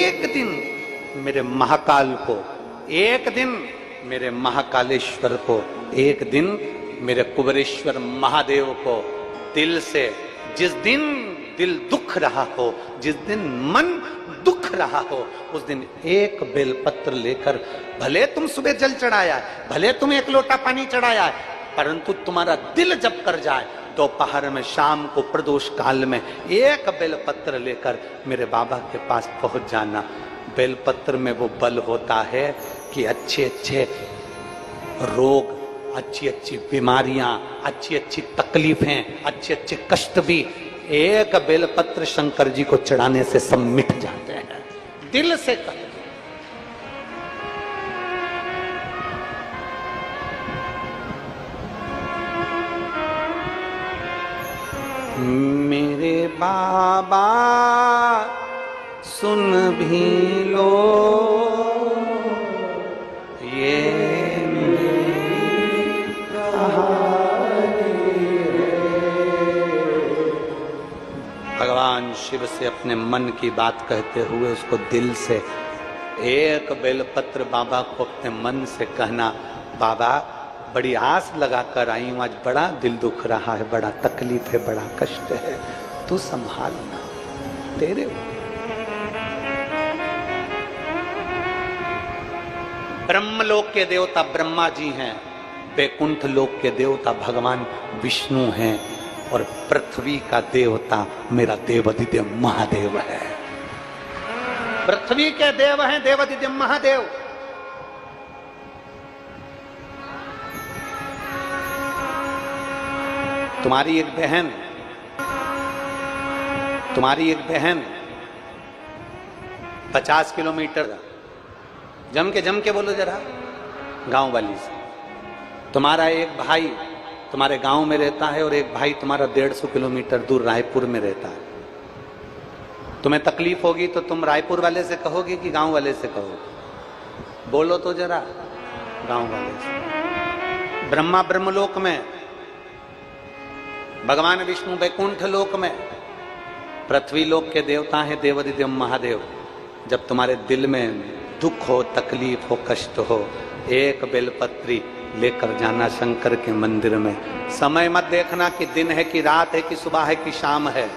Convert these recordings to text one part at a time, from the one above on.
एक दिन मेरे महाकाल को, एक दिन मेरे महाकालेश्वर को, एक दिन मेरे कुबेरेश्वर महादेव को दिल से, जिस दिन दिल दुख रहा हो, जिस दिन मन दुख रहा हो, उस दिन एक बेलपत्र लेकर, भले तुम सुबह जल चढ़ाया है, भले तुम एक लोटा पानी चढ़ाया है, परंतु तुम्हारा दिल जब कर जाए, दोपहर में, शाम को, प्रदोष काल में एक बेलपत्र लेकर मेरे बाबा के पास पहुंच जाना। बेलपत्र में वो बल होता है कि अच्छे अच्छे रोग, अच्छी अच्छी बीमारियां, अच्छी अच्छी तकलीफें, अच्छे अच्छे कष्ट भी एक बेलपत्र शंकर जी को चढ़ाने से सब मिट जाते हैं। दिल से कर। मेरे बाबा सुन भी लो ये भगवान शिव से अपने मन की बात कहते हुए उसको दिल से एक बेलपत्र बाबा को अपने मन से कहना, बाबा बड़ी आस लगाकर आई हूं, आज बड़ा दिल दुख रहा है, बड़ा तकलीफ है, बड़ा कष्ट है, तू संभालना, तेरे ब्रह्मलोक के देवता ब्रह्मा जी हैं, वैकुंठ लोक के देवता भगवान विष्णु हैं, और पृथ्वी का देवता मेरा देवादिदेव महादेव है। पृथ्वी के देव हैं देवादिदेव महादेव। तुम्हारी एक बहन 50 किलोमीटर, जम के बोलो जरा, गांव वाली से। तुम्हारा एक भाई तुम्हारे गांव में रहता है और एक भाई तुम्हारा 150 किलोमीटर दूर रायपुर में रहता है। तुम्हें तकलीफ होगी तो तुम रायपुर वाले से कहोगे कि गांव वाले से कहोगे? बोलो तो जरा, गांव वाले से। ब्रह्मा ब्रह्मलोक में, भगवान विष्णु वैकुंठ लोक में, पृथ्वी लोक के देवता है देवादिदेव महादेव। जब तुम्हारे दिल में दुख हो, तकलीफ हो, कष्ट हो, एक बेलपत्री लेकर जाना शंकर के मंदिर में। समय मत देखना कि दिन है कि रात है कि सुबह है कि शाम है।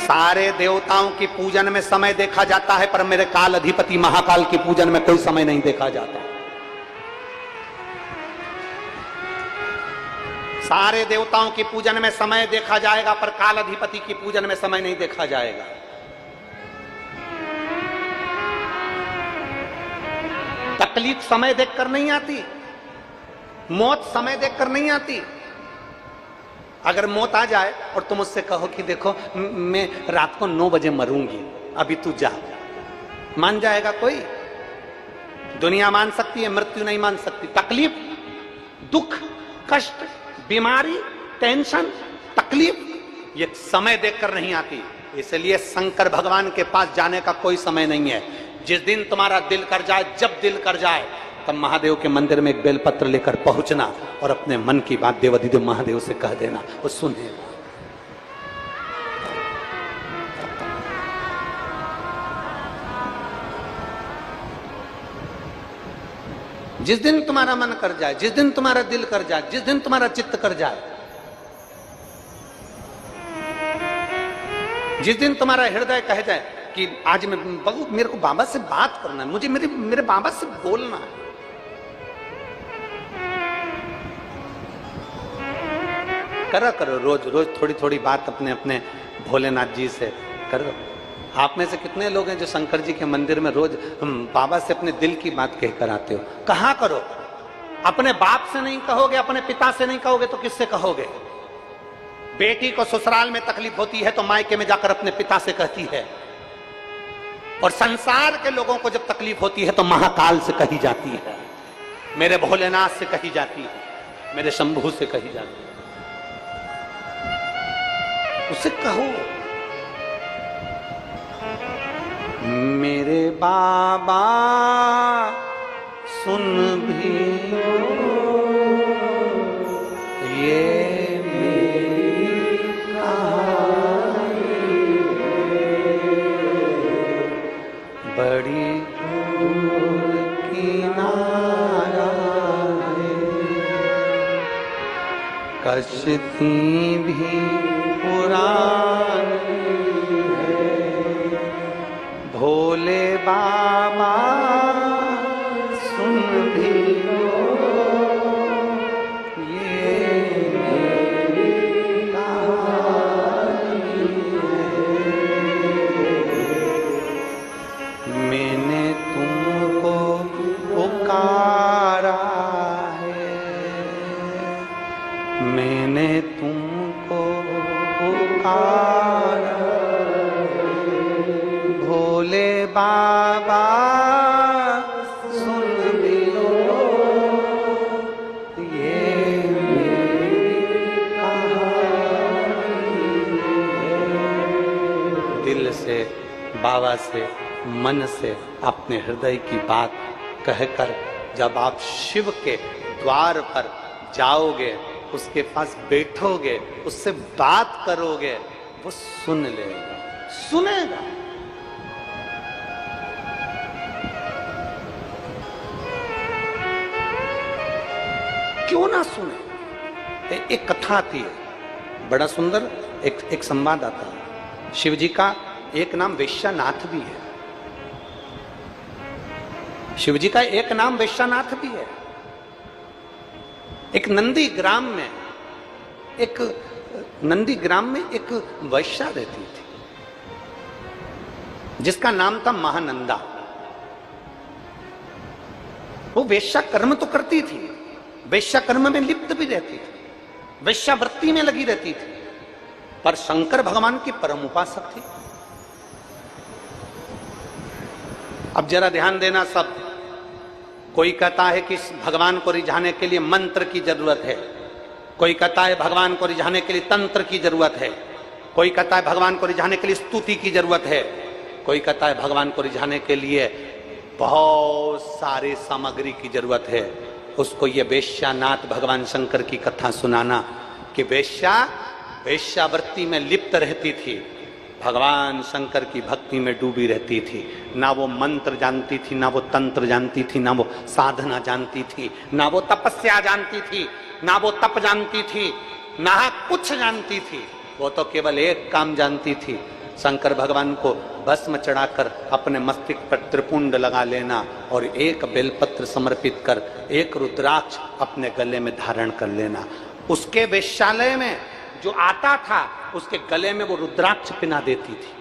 सारे देवताओं की पूजन में समय देखा जाता है, पर मेरे काल अधिपति महाकाल की पूजन में कोई समय नहीं देखा जाता। सारे देवताओं की पूजन में समय देखा जाएगा, पर काल अधिपति की पूजन में समय नहीं देखा जाएगा। तकलीफ समय देखकर नहीं आती, मौत समय देखकर नहीं आती। अगर मौत आ जाए और तुम उससे कहो कि देखो मैं रात को 9 बजे मरूंगी, अभी तू जा, मान जाएगा कोई? दुनिया मान सकती है, मृत्यु नहीं मान सकती। तकलीफ, दुख, कष्ट, बीमारी, टेंशन, तकलीफ, ये समय देखकर नहीं आती। इसलिए शंकर भगवान के पास जाने का कोई समय नहीं है। जिस दिन तुम्हारा दिल कर जाए, जब दिल कर जाए, तब महादेव के मंदिर में एक बेलपत्र लेकर पहुंचना और अपने मन की बात देवादिदेव महादेव से कह देना, वो सुने। जिस दिन तुम्हारा मन कर जाए, जिस दिन तुम्हारा दिल कर जाए, जिस दिन तुम्हारा चित्त कर जाए, जिस दिन तुम्हारा हृदय कह जाए कि आज मैं बहुत, मेरे को बाबा से बात करना है, मुझे मेरे बाबा से बोलना है, करो रोज रोज थोड़ी थोड़ी बात अपने अपने भोलेनाथ जी से करो। आप में से कितने लोग हैं जो शंकर जी के मंदिर में रोज बाबा से अपने दिल की बात कहकर आते हो? कहाँ करो? अपने बाप से नहीं कहोगे, अपने पिता से नहीं कहोगे तो किससे कहोगे? बेटी को ससुराल में तकलीफ होती है तो मायके में जाकर अपने पिता से कहती है, और संसार के लोगों को जब तकलीफ होती है तो महाकाल से कही जाती है, मेरे भोलेनाथ से कही जाती है, मेरे शंभू से कही जाती है। उसे कहो, मेरे बाबा सुन भी ये मेरी कहानी, सोचती भी पुरानी है। भोले बाबा सुन भी लो ये मेरी कहानी है। मैंने तुमको पुकारा है, मैंने तुमको पुकारा है। भोले बाबा सुन भी लो ये मेरी कहानी है। दिल से, बाबा से, मन से अपने हृदय की बात कहकर जब आप शिव के द्वार पर जाओगे, उसके पास बैठोगे, उससे बात करोगे, वो सुन लेगा, सुनेगा। क्यों ना सुने? एक कथा आती है, बड़ा सुंदर एक संवाद आता है। शिव जी का एक नाम वेश्यानाथ भी है। शिव जी का एक नाम वेश्यानाथ भी है। एक नंदी ग्राम में एक वैश्या रहती थी जिसका नाम था महानंदा। वो वेश्या कर्म तो करती थी, वेश्या कर्म में लिप्त भी रहती थी, वेश्यावृत्ति में लगी रहती थी, पर शंकर भगवान की परम उपासक थी। अब जरा ध्यान देना सब। कोई कहता है कि भगवान को रिझाने के लिए मंत्र की जरूरत है, कोई कहता है भगवान को रिझाने के लिए तंत्र की जरूरत है, कोई कहता है भगवान को रिझाने के लिए स्तुति की जरूरत है, कोई कहता है भगवान को रिझाने के लिए बहुत सारी सामग्री की जरूरत है। उसको ये वेश्यानाथ भगवान शंकर की कथा सुनाना कि वेश्यावृत्ति में लिप्त रहती थी, भगवान शंकर की भक्ति में डूबी रहती थी। ना वो मंत्र जानती थी, ना वो तंत्र जानती थी, ना वो साधना जानती थी, ना वो तपस्या जानती थी, ना वो तप जानती थी, ना कुछ जानती थी। वो तो केवल एक काम जानती थी, शंकर भगवान को भस्म चढ़ाकर अपने मस्तिष्क पर त्रिपुंड लगा लेना और एक बेलपत्र समर्पित कर एक रुद्राक्ष अपने गले में धारण कर लेना। उसके वेश्यालय में जो आता था उसके गले में वो रुद्राक्ष पिना देती थी।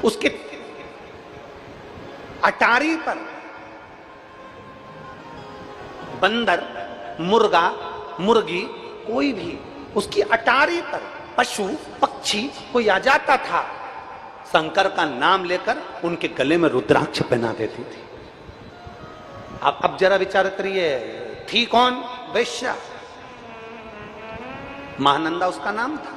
उसके अटारी पर बंदर, मुर्गा, मुर्गी, कोई भी उसकी अटारी पर पशु पक्षी कोई आ जाता था, शंकर का नाम लेकर उनके गले में रुद्राक्ष पहना देती थी। अब जरा विचार करिए, थी कौन? वैश्या। महानंदा उसका नाम था।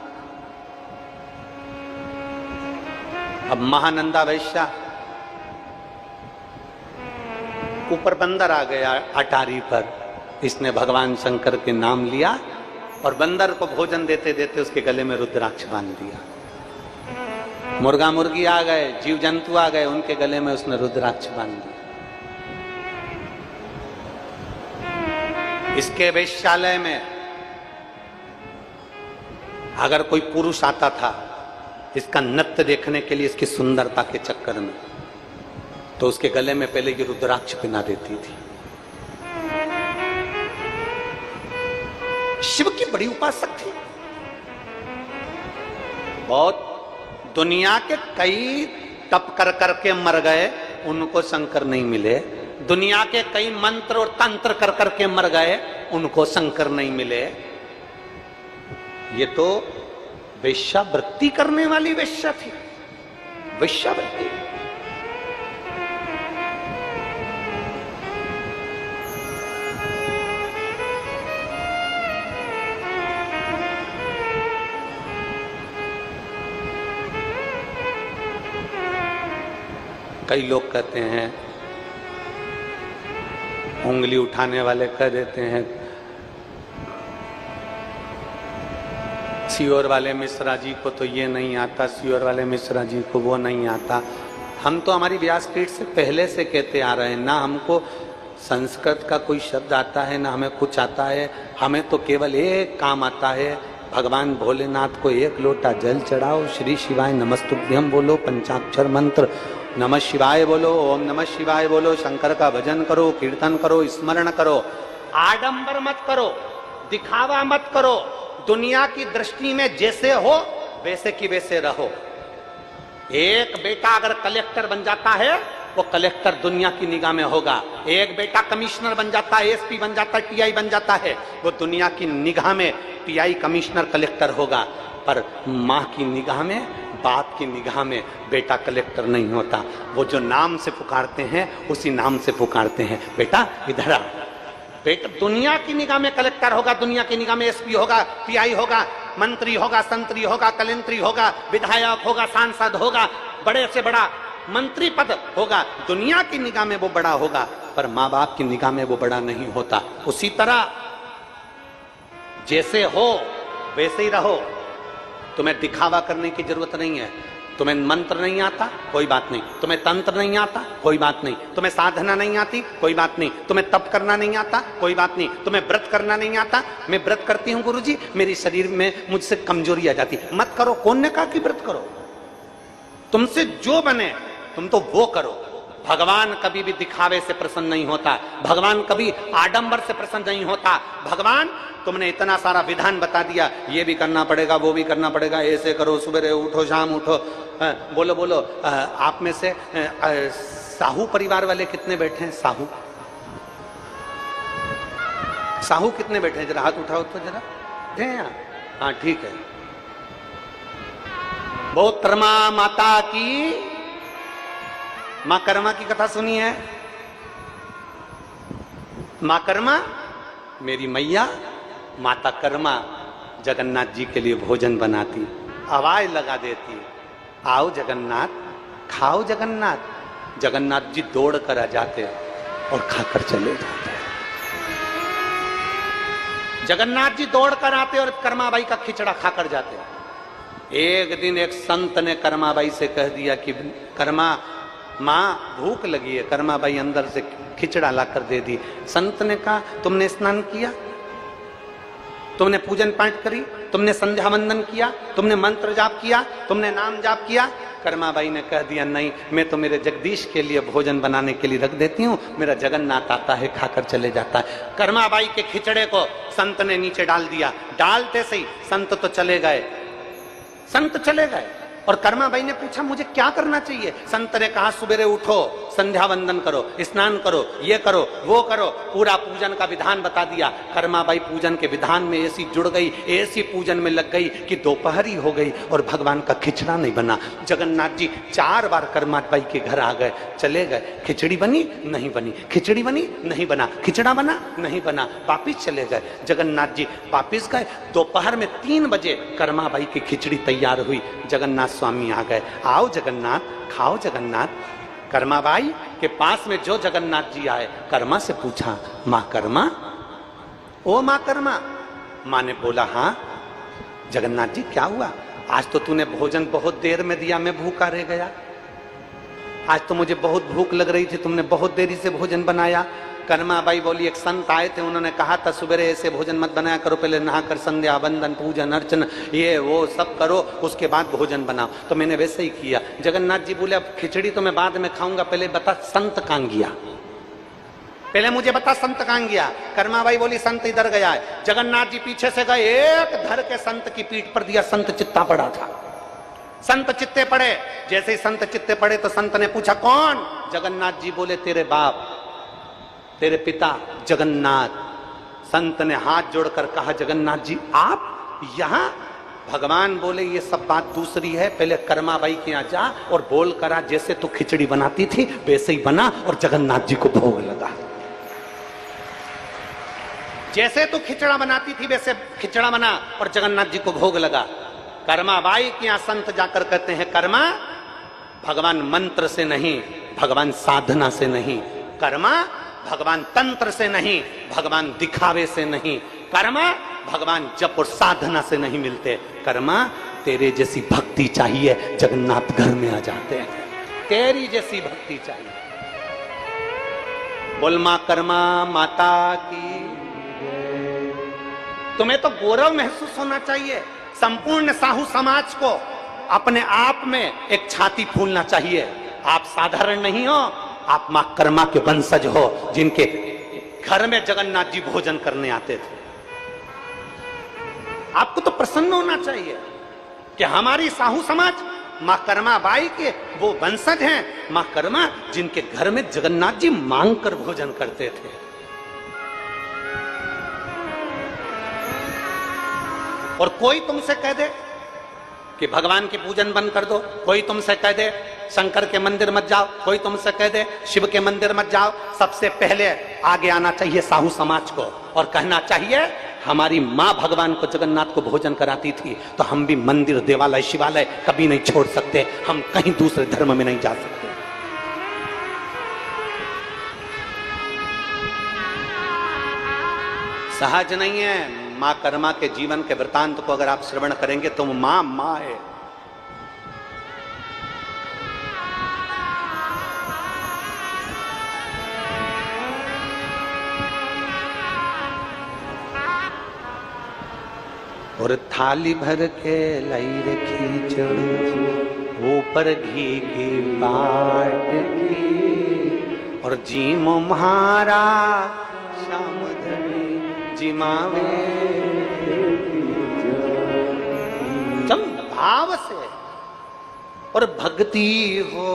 अब महानंदा वैश्या, ऊपर बंदर आ गया अटारी पर, इसने भगवान शंकर के नाम लिया और बंदर को भोजन देते देते उसके गले में रुद्राक्ष बांध दिया। मुर्गा मुर्गी आ गए, जीव जंतु आ गए, उनके गले में उसने रुद्राक्ष बांध दिया। इसके वेश्यालय में अगर कोई पुरुष आता था इसका नृत्य देखने के लिए, इसकी सुंदरता के चक्कर में, तो उसके गले में पहले ये रुद्राक्ष पहना देती थी। शिव की बड़ी उपासक थी। बहुत दुनिया के कई तप कर करके मर गए, उनको शंकर नहीं मिले। दुनिया के कई मंत्र और तंत्र कर करके मर गए, उनको शंकर नहीं मिले। ये तो वेश्यावृत्ति करने वाली वेश्या थी, वेश्यावृत्ति। कई लोग कहते हैं, उंगली उठाने वाले कह देते हैं, सियोर वाले मिश्रा जी को तो ये नहीं आता, सियोर वाले मिश्रा जी को वो नहीं आता। हम तो हमारी व्यासपीठ से पहले से कहते आ रहे हैं, ना हमको संस्कृत का कोई शब्द आता है ना हमें कुछ आता है। हमें तो केवल एक काम आता है, भगवान भोलेनाथ को एक लोटा जल चढ़ाओ, श्री शिवाय नमस्तुभ्यम बोलो, पंचाक्षर मंत्र नमः शिवाय बोलो, ओम नमः शिवाय बोलो, शंकर का भजन करो, कीर्तन करो, स्मरण करो। आडंबर मत करो, दिखावा मत करो, दुनिया की दृष्टि में जैसे हो वैसे की वैसे रहो। एक बेटा अगर कलेक्टर बन जाता है वो कलेक्टर दुनिया की निगाह में होगा। एक बेटा कमिश्नर बन जाता है, एसपी बन जाता है, टीआई बन जाता है, वो दुनिया की निगाह में टीआई, कमिश्नर, कलेक्टर होगा। पर माँ की निगाह में, बाप की निगाह में बेटा कलेक्टर नहीं होता। वो जो नाम से पुकारते हैं उसी नाम से पुकारते हैं, बेटा इधर आ। बेटा दुनिया की निगाह में कलेक्टर होगा, दुनिया की निगाह में एसपी होगा, टीआई होगा, मंत्री होगा, संतरी होगा, कलेंत्री होगा, विधायक होगा, सांसद होगा, बड़े से बड़ा मंत्री पद होगा। दुनिया की निगाह में वो बड़ा होगा, पर माँ बाप की निगाह में वो बड़ा नहीं होता। उसी तरह जैसे हो वैसे ही रहो। तुम्हें दिखावा करने की जरूरत नहीं है। तुम्हें मंत्र नहीं आता, कोई बात नहीं। तुम्हें तंत्र नहीं आता, कोई बात नहीं। तुम्हें साधना नहीं आती, कोई बात नहीं। तुम्हें तप करना नहीं आता, कोई बात नहीं। तुम्हें व्रत करना नहीं आता, मैं व्रत करती हूँ गुरुजी, मेरी शरीर में मुझसे कमजोरी आ जाती। मत करो, कौन ने कहा कि व्रत करो? तुमसे जो बने तुम तो वो करो। भगवान कभी भी दिखावे से प्रसन्न नहीं होता, भगवान कभी आडंबर से प्रसन्न नहीं होता। भगवान तुमने इतना सारा विधान बता दिया, ये भी करना पड़ेगा, वो भी करना पड़ेगा, ऐसे करो, सुबह उठो, शाम उठो। बोलो बोलो, आप में से साहू परिवार वाले कितने बैठे हैं? साहू साहू कितने बैठे हैं? जरा हाथ उठाओ तो जरा। हाँ ठीक है। बहुत कर्मा माता की, मां कर्मा की कथा सुनी है? मां कर्मा मेरी मैया, माता कर्मा जगन्नाथ जी के लिए भोजन बनाती, आवाज लगा देती, आओ जगन्नाथ, खाओ जगन्नाथ। जगन्नाथ जी दौड़ कर आ जाते और खाकर चले जाते। जगन्नाथ जी दौड़ कर आते और कर्माबाई का खिचड़ा खाकर जाते। एक दिन एक संत ने कर्माबाई से कह दिया कि कर्मा माँ भूख लगी है। कर्माबाई अंदर से खिचड़ा लाकर दे दी। संत ने कहा तुमने स्नान किया, तुमने पूजन पाठ करी, तुमने संध्या वंदन किया, तुमने मंत्र जाप किया, तुमने नाम जाप किया? कर्माबाई ने कह दिया नहीं, मैं तो मेरे जगदीश के लिए भोजन बनाने के लिए रख देती हूँ, मेरा जगन्नाथ आता है खाकर चले जाता है। कर्माबाई के खिचड़े को संत ने नीचे डाल दिया। डालते सही संत तो चले गए, संत चले गए। और कर्माबाई ने पूछा मुझे क्या करना चाहिए? संत ने कहा सुबह उठो, संध्या वंदन करो, स्नान करो, ये करो, वो करो, पूरा पूजन का विधान बता दिया। कर्माबाई पूजन के विधान में ऐसी जुड़ गई, ऐसी पूजन में लग गई कि दोपहरी हो गई और भगवान का खिचड़ा नहीं बना। जगन्नाथ जी 4 बार कर्माबाई के घर आ गए, चले गए। खिचड़ी बनी नहीं बनी, खिचड़ी बनी नहीं बना, खिचड़ा बना नहीं बना, वापिस चले गए। जगन्नाथ जी वापिस गए। दोपहर में 3 बजे कर्माबाई की खिचड़ी तैयार हुई। जगन्नाथ स्वामी आ गए, आओ जगन्नाथ, खाओ जगन्नाथ। कर्माबाई के पास में जो जगन्नाथ जी आए, कर्मा से पूछा माँ कर्मा, ओ माँ कर्मा। माँ ने बोला हाँ जगन्नाथ जी क्या हुआ? आज तो तूने भोजन बहुत देर में दिया, मैं भूखा रह गया। आज तो मुझे बहुत भूख लग रही थी, तुमने बहुत देरी से भोजन बनाया। कर्माबाई बोली एक संत आए थे, उन्होंने कहा था सुबह ऐसे भोजन मत बनाया करो, पहले नहाकर संध्या वंदन पूजन अर्चन ये वो सब करो, उसके बाद भोजन बनाओ। तो मैंने वैसे ही किया। जगन्नाथ जी बोले अब खिचड़ी तो मैं बाद में खाऊंगा, पहले बता संत कहां गया, पहले मुझे बता संत कहां गया। कर्माबाई बोली संत इधर गया है। जगन्नाथ जी पीछे से गए, एक धर के संत की पीठ पर दिया। संत चित्ता पड़ा था। संत चित्ते पड़े। जैसे ही संत चित्ते पड़े तो संत ने पूछा कौन? जगन्नाथ जी बोले तेरे बाप, तेरे पिता जगन्नाथ। संत ने हाथ जोड़कर कहा जगन्नाथ जी आप यहां? भगवान बोले ये सब बात दूसरी है, पहले कर्माबाई के यहाँ जा और बोल करा जैसे तू खिचड़ी बनाती थी वैसे ही बना और जगन्नाथ जी को भोग लगा। जैसे तू खिचड़ा बनाती थी वैसे खिचड़ा बना और जगन्नाथ जी को भोग लगा। कर्माबाई के यहाँ संत जाकर कहते हैं कर्मा भगवान मंत्र से नहीं, भगवान साधना से नहीं, कर्मा भगवान तंत्र से नहीं, भगवान दिखावे से नहीं, कर्मा भगवान जप और साधना से नहीं मिलते। कर्मा तेरे जैसी भक्ति चाहिए, जगन्नाथ घर में आ जाते हैं। तेरी जैसी भक्ति चाहिए। बोल मां कर्मा माता की। तुम्हें तो गौरव महसूस होना चाहिए। संपूर्ण साहू समाज को अपने आप में एक छाती फूलना चाहिए। आप साधारण नहीं हो, आप मां कर्मा के वंशज हो, जिनके घर में जगन्नाथ जी भोजन करने आते थे। आपको तो प्रसन्न होना चाहिए कि हमारी साहू समाज मां कर्मा बाई के वो वंशज हैं। मां कर्मा जिनके घर में जगन्नाथ जी मांग कर भोजन करते थे। और कोई तुमसे कह दे कि भगवान के पूजन बंद कर दो, कोई तुमसे कह दे शंकर के मंदिर मत जाओ, कोई तुमसे कह दे शिव के मंदिर मत जाओ, सबसे पहले आगे आना चाहिए साहू समाज को और कहना चाहिए हमारी मां भगवान को जगन्नाथ को भोजन कराती थी, तो हम भी मंदिर देवालय शिवालय कभी नहीं छोड़ सकते, हम कहीं दूसरे धर्म में नहीं जा सकते। सहज नहीं है। मां कर्मा के जीवन के वृतांत को अगर आप श्रवण करेंगे तो मां मां है। और थाली भर के लाई रखी चढ़ो, ऊपर घी की बाट की, और जीमो महाराज श्याम धनी जिमावे चम भाव से। और भक्ति हो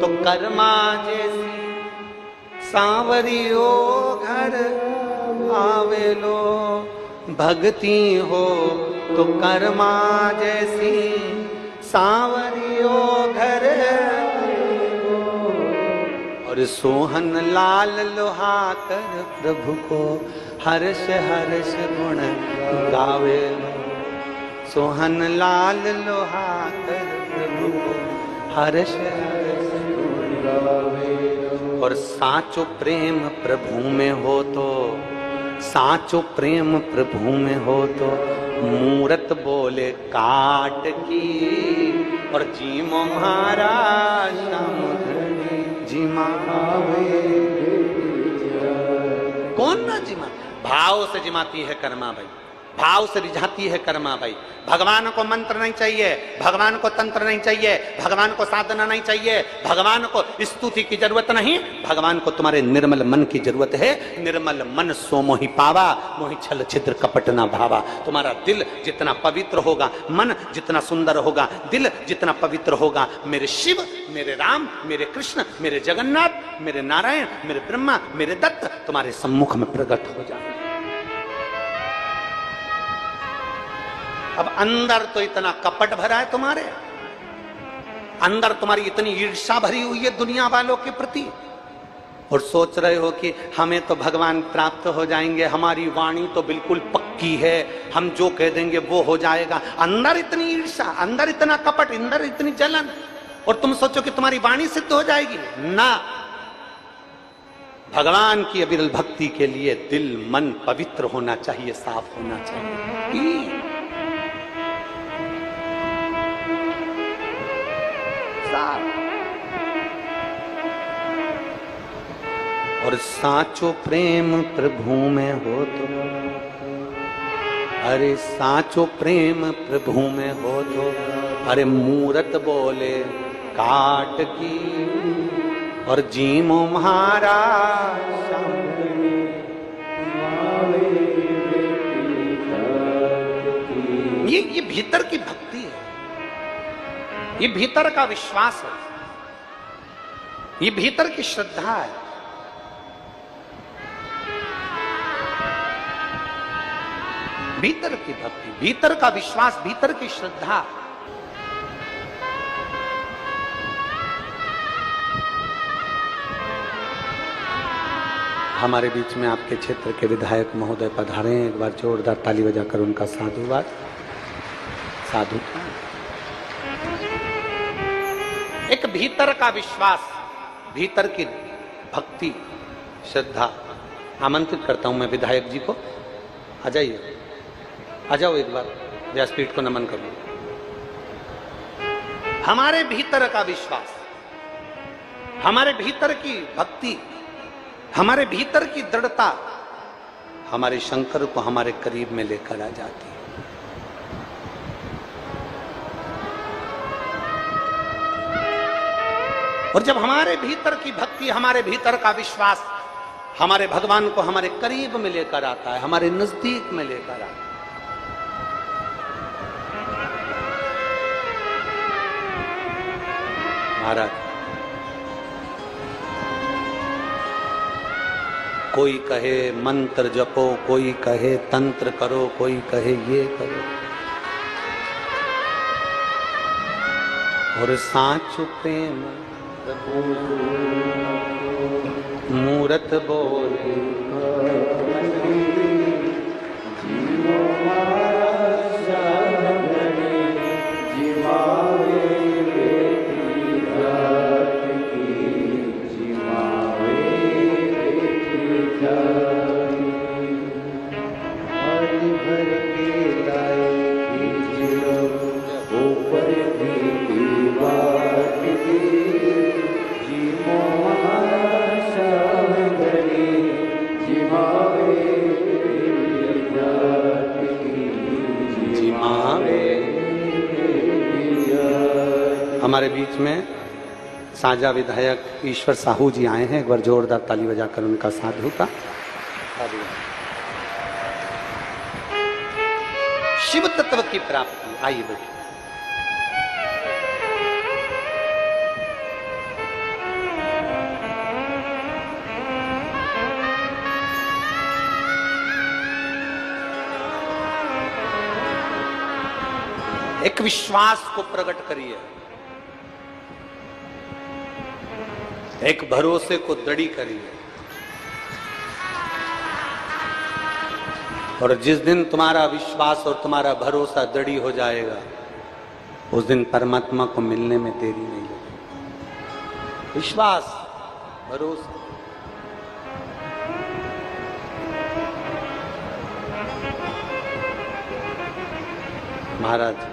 तो कर्मा जैसी सांवरियो घर आवे लो, भक्ति हो तो कर्मा जैसी सांवरियो घर। और सोहन लाल लोहा कर प्रभु को हर्ष हर्ष गुण गावे लो, सोहन लाल लोहा कर प्रभु को हर्ष हर्ष गुण गावे लो। और साचो प्रेम प्रभु में हो तो, साचो प्रेम प्रभु में हो तो मूरत बोले काट की, और जीमो महाराज जिमावे। कौन ना जिमा? भाव से जिमाती है कर्मा भाई, भाव से रिझाती है कर्मा भाई। भगवान को मंत्र नहीं चाहिए, भगवान को तंत्र नहीं चाहिए, भगवान को साधना नहीं चाहिए, भगवान को स्तुति की जरूरत नहीं, भगवान को तुम्हारे निर्मल मन की जरूरत है। निर्मल मन सो मोहि पावा, मोहि छल छिद्र कपट ना भावा। तुम्हारा दिल जितना पवित्र होगा, मन जितना सुंदर होगा, दिल जितना पवित्र होगा, मेरे शिव, मेरे राम, मेरे कृष्ण, मेरे जगन्नाथ, मेरे नारायण, मेरे ब्रह्मा, मेरे दत्त तुम्हारे सम्मुख में प्रकट हो जाए। अब अंदर तो इतना कपट भरा है तुम्हारे अंदर, तुम्हारी इतनी ईर्ष्या भरी हुई है दुनिया वालों के प्रति, और सोच रहे हो कि हमें तो भगवान प्राप्त हो जाएंगे, हमारी वाणी तो बिल्कुल पक्की है, हम जो कह देंगे वो हो जाएगा। अंदर इतनी ईर्ष्या, अंदर इतना कपट, अंदर इतनी जलन, और तुम सोचो कि तुम्हारी वाणी सिद्ध हो जाएगी ना। भगवान की अविरल भक्ति के लिए दिल मन पवित्र होना चाहिए, साफ होना चाहिए। और साचो प्रेम प्रभु में हो तो, अरे साचो प्रेम प्रभु में हो तो, अरे मूरत बोले काट की, और जीमो महाराज ये भीतर की भक्ति है, ये भीतर का विश्वास है, ये भीतर की श्रद्धा है। भीतर की भक्ति, भीतर का विश्वास, भीतर की श्रद्धा। हमारे बीच में आपके क्षेत्र के विधायक महोदय पधारे हैं, एक बार जोरदार ताली बजाकर उनका साधुवाद। साधु एक भीतर का विश्वास, भीतर की भक्ति, श्रद्धा। आमंत्रित करता हूं मैं विधायक जी को, आ जाइए, आ जाओ एक बार, व्यासपीठ को नमन करो। हमारे भीतर का विश्वास, हमारे भीतर की भक्ति, हमारे भीतर की दृढ़ता हमारे शंकर को हमारे करीब में लेकर आ जाती है। और जब हमारे भीतर की भक्ति, हमारे भीतर का विश्वास हमारे भगवान को हमारे करीब में लेकर आता है, हमारे नजदीक में लेकर आता है। महाराज, कोई कहे मंत्र जपो, कोई कहे तंत्र करो, कोई कहे ये करो, और साचु प्रेम मूरत बोले हमारे बीच में साझा विधायक ईश्वर साहू जी आए हैं। एक बार जोरदार ताली बजाकर उनका साधु का शिव तत्व की प्राप्ति। आइए बैठिए। एक विश्वास को प्रकट करिए, एक भरोसे को दृढ़ करिए, और जिस दिन तुम्हारा विश्वास और तुम्हारा भरोसा दृढ़ हो जाएगा, उस दिन परमात्मा को मिलने में देरी नहीं लगेगी। विश्वास, भरोसा। महाराज,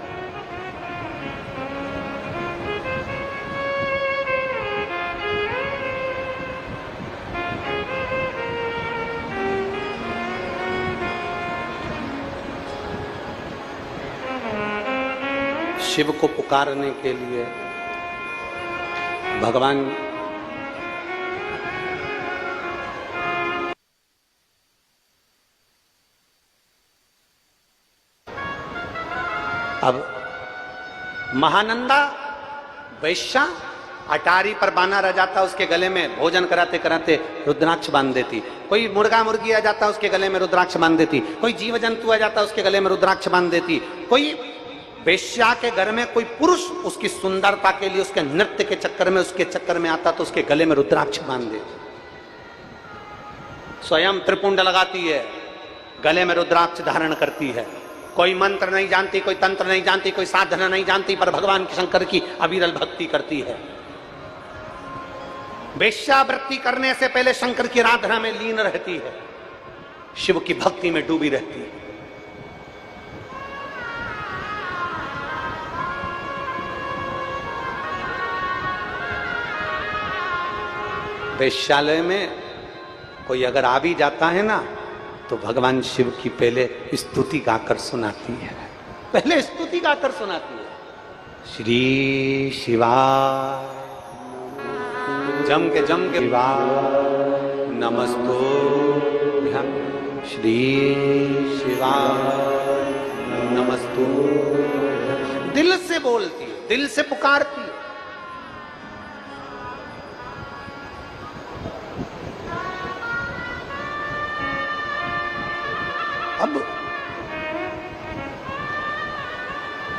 शिव को पुकारने के लिए भगवान अब महानंदा वैश्या अटारी पर बाना रह जाता, उसके गले में भोजन कराते कराते रुद्राक्ष बांध देती। कोई मुर्गा मुर्गी आ जाता, उसके गले में रुद्राक्ष बांध देती। कोई जीव जंतु आ जाता, उसके गले में रुद्राक्ष बांध देती। कोई वेश्या के घर में कोई पुरुष उसकी सुंदरता के लिए, उसके नृत्य के चक्कर में, उसके चक्कर में आता तो उसके गले में रुद्राक्ष बांध दे। स्वयं त्रिपुंड लगाती है, गले में रुद्राक्ष धारण करती है। कोई मंत्र नहीं जानती, कोई तंत्र नहीं जानती, कोई साधना नहीं जानती, पर भगवान की शंकर की अविरल भक्ति करती है। वेश्यावृत्ति करने से पहले शंकर की आराधना में लीन रहती है, शिव की भक्ति में डूबी रहती है। वेश्यालय में कोई अगर आ भी जाता है ना, तो भगवान शिव की पहले स्तुति गाकर सुनाती है, पहले स्तुति गाकर सुनाती है। श्री शिवाय, जम के शिवाय नमस्तो, श्री शिवाय नमस्तो। दिल से बोलती है, दिल से पुकारती है। अब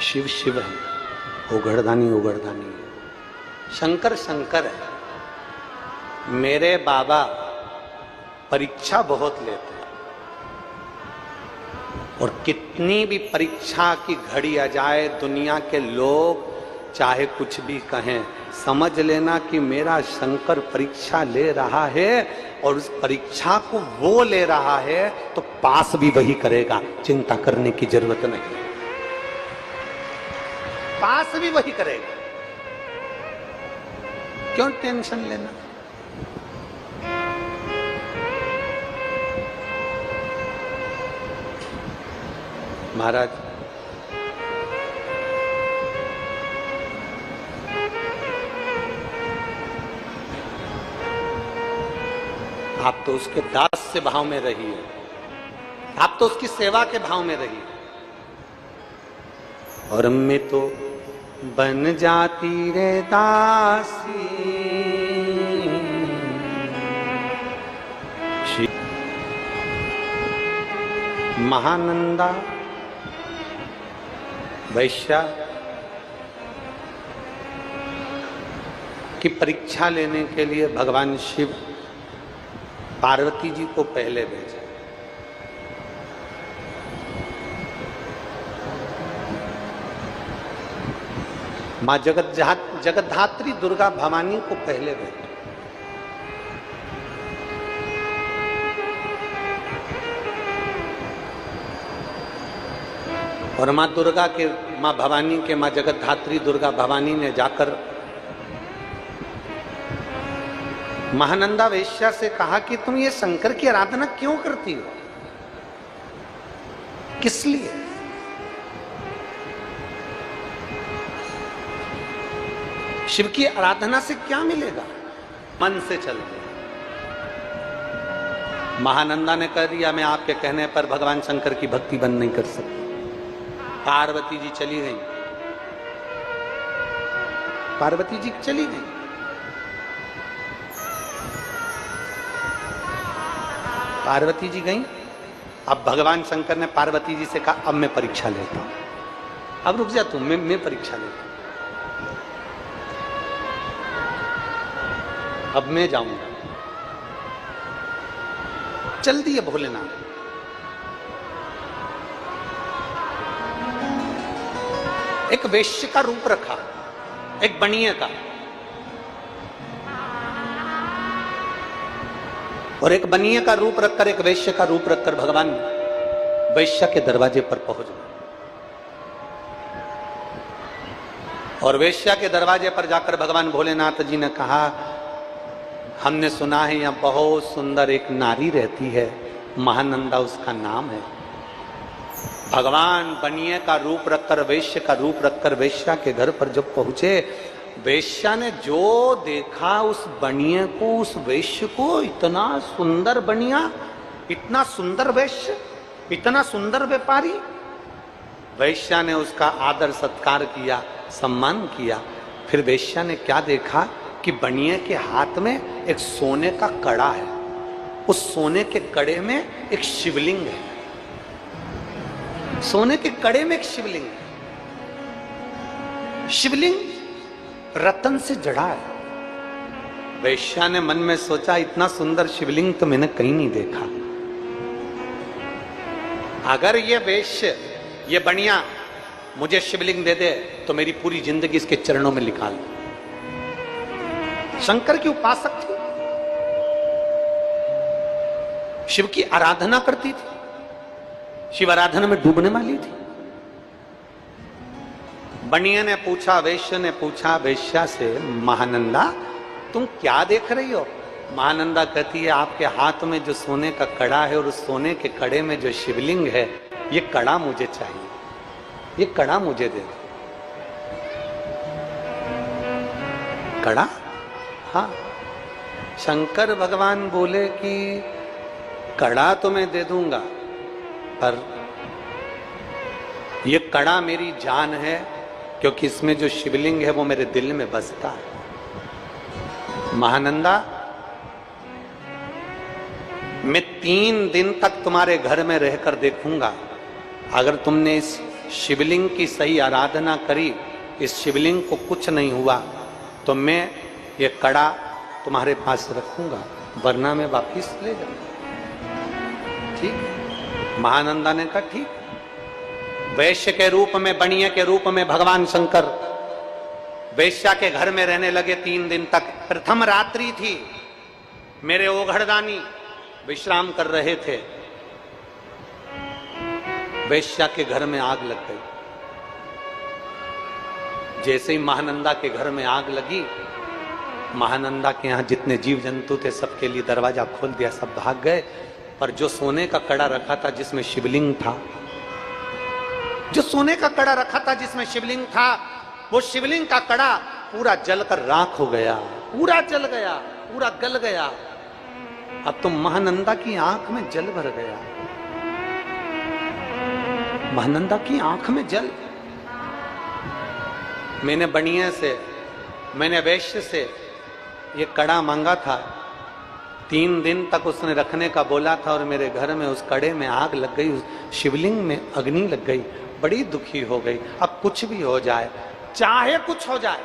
शिव शिव है, उगड़दानी उगड़दानी है, शंकर शंकर है। मेरे बाबा परीक्षा बहुत लेते हैं, और कितनी भी परीक्षा की घड़ी आ जाए, दुनिया के लोग चाहे कुछ भी कहें, समझ लेना कि मेरा शंकर परीक्षा ले रहा है, और उस परीक्षा को वो ले रहा है तो पास भी वही करेगा, चिंता करने की जरूरत नहीं, पास भी वही करेगा, क्यों टेंशन लेना। महाराज आप तो उसके दास से भाव में रहिए, आप तो उसकी सेवा के भाव में रहिए, और मैं तो बन जाती रे दासी। महानंदा वैश्या की परीक्षा लेने के लिए भगवान शिव पार्वती जी को पहले भेजा। मां जगतधात्री दुर्गा भवानी को पहले भेजा। और मां दुर्गा के, मां भवानी के, मां जगतधात्री दुर्गा भवानी ने जाकर महानंदा वेश्या से कहा कि तुम ये शंकर की आराधना क्यों करती हो, किस लिए? शिव की आराधना से क्या मिलेगा? मन से चलते। महानंदा ने कह दिया मैं आपके कहने पर भगवान शंकर की भक्ति बंद नहीं कर सकती। पार्वती जी चली गई, पार्वती जी चली गई। पार्वती जी गई। अब भगवान शंकर ने पार्वती जी से कहा अब मैं परीक्षा लेता हूं, अब रुक जा तू, मैं परीक्षा लेता हूं, अब मैं जाऊंगा। चल दिए भोलेनाथ। एक वेश्य का रूप रखा, एक बनिए का, और एक बनिए का रूप रखकर, एक वेश्य का रूप रखकर भगवान वेश्या के दरवाजे पर पहुंच गए। और वेश्या के दरवाजे पर जाकर भगवान भोलेनाथ जी ने कहा हमने सुना है यहां बहुत सुंदर एक नारी रहती है, महानंदा उसका नाम है। भगवान बनिए का रूप रखकर, वेश्य का रूप रखकर वेश्या के घर पर जब पहुंचे, वेश्या ने जो देखा उस बनिए को, उस वेश्य को, इतना सुंदर बनिया, इतना सुंदर वेश्य, इतना सुंदर व्यापारी। वेश्या ने उसका आदर सत्कार किया, सम्मान किया। फिर वेश्या ने क्या देखा कि बनिए के हाथ में एक सोने का कड़ा है, उस सोने के कड़े में एक शिवलिंग है, सोने के कड़े में एक शिवलिंग है। शिवलिंग रतन से जड़ा है। वेश्या ने मन में सोचा इतना सुंदर शिवलिंग तो मैंने कहीं नहीं देखा। अगर ये वेश्य, ये बनिया मुझे शिवलिंग दे दे तो मेरी पूरी जिंदगी इसके चरणों में निकाल दो। शंकर की उपासक थी, शिव की आराधना करती थी, शिव आराधना में डूबने वाली थी। बनिया ने पूछा, वेश्या ने पूछा वेश्या से, महानंदा तुम क्या देख रही हो? महानंदा कहती है आपके हाथ में जो सोने का कड़ा है और उस सोने के कड़े में जो शिवलिंग है, ये कड़ा मुझे चाहिए, ये कड़ा मुझे दे दो। कड़ा? हाँ। शंकर भगवान बोले कि कड़ा तो मैं दे दूंगा, पर ये कड़ा मेरी जान है, क्योंकि इसमें जो शिवलिंग है वो मेरे दिल में बसता है। महानंदा मैं 3 दिन तक तुम्हारे घर में रहकर देखूंगा, अगर तुमने इस शिवलिंग की सही आराधना करी, इस शिवलिंग को कुछ नहीं हुआ, तो मैं ये कड़ा तुम्हारे पास रखूंगा, वरना मैं वापिस ले जाऊंगा। ठीक? महानंदा ने कहा ठीक। वैश्य के रूप में, बनिए के रूप में भगवान शंकर वेश्या के घर में रहने लगे 3 दिन तक। प्रथम रात्रि थी, मेरे ओघड़दानी विश्राम कर रहे थे, वेश्या के घर में आग लग गई। जैसे ही महानंदा के घर में आग लगी, महानंदा के यहां जितने जीव जंतु थे सबके लिए दरवाजा खोल दिया, सब भाग गए। पर जो सोने का कड़ा रखा था जिसमें शिवलिंग था, जो सोने का कड़ा रखा था जिसमें शिवलिंग था, वो शिवलिंग का कड़ा पूरा जलकर राख हो गया, पूरा जल गया, पूरा गल गया। अब तो महानंदा की आंख में जल भर गया, महानंदा की आंख में जल। मैंने बनिए से, मैंने वैश्य से ये कड़ा मांगा था, 3 दिन तक उसने रखने का बोला था, और मेरे घर में उस कड़े में आग लग गई, उस शिवलिंग में अग्नि लग गई, बड़ी दुखी हो गई। अब कुछ भी हो जाए, चाहे कुछ हो जाए,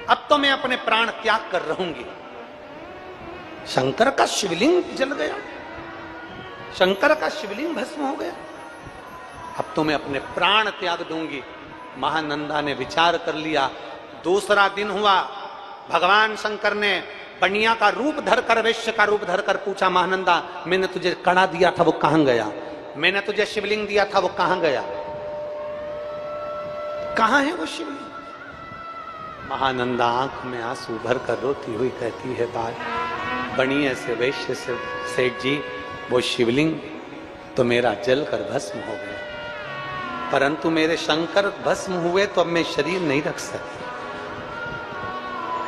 अब तो मैं अपने प्राण त्याग कर रहूंगी। शंकर का शिवलिंग जल गया, शंकर का शिवलिंग भस्म हो गया, अब तो मैं अपने प्राण त्याग दूंगी। महानंदा ने विचार कर लिया। दूसरा दिन हुआ, भगवान शंकर ने बनिया का रूप धरकर, वैश्य का रूप धरकर पूछा, महानंदा मैंने तुझे कड़ा दिया था वो कहां गया, मैंने तुझे शिवलिंग दिया था वो कहां गया, कहां है वो शिवलिंग? महानंदा आंख में आंसू भरकर रोती हुई कहती है, बात बनिए से, वैश्य से, सेठ जी वो शिवलिंग तो मेरा जलकर भस्म हो गया, परंतु मेरे शंकर भस्म हुए तो अब मैं शरीर नहीं रख सकती।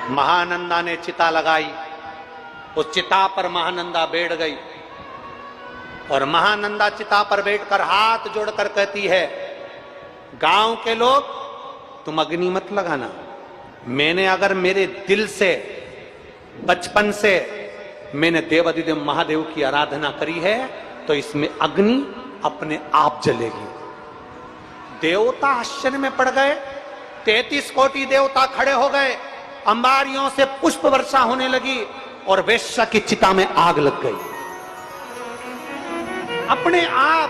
महानंदा ने चिता लगाई, उस चिता पर महानंदा बैठ गई, और महानंदा चिता पर बैठकर हाथ जोड़कर कहती है, गांव के लोग तुम अग्नि मत लगाना, मैंने अगर मेरे दिल से, बचपन से मैंने देवाधिदेव महादेव की आराधना करी है, तो इसमें अग्नि अपने आप जलेगी। देवता आश्चर्य में पड़ गए, 33 कोटि देवता खड़े हो गए, अंबारियों से पुष्प वर्षा होने लगी, और वेश्या की चिता में आग लग गई अपने आप।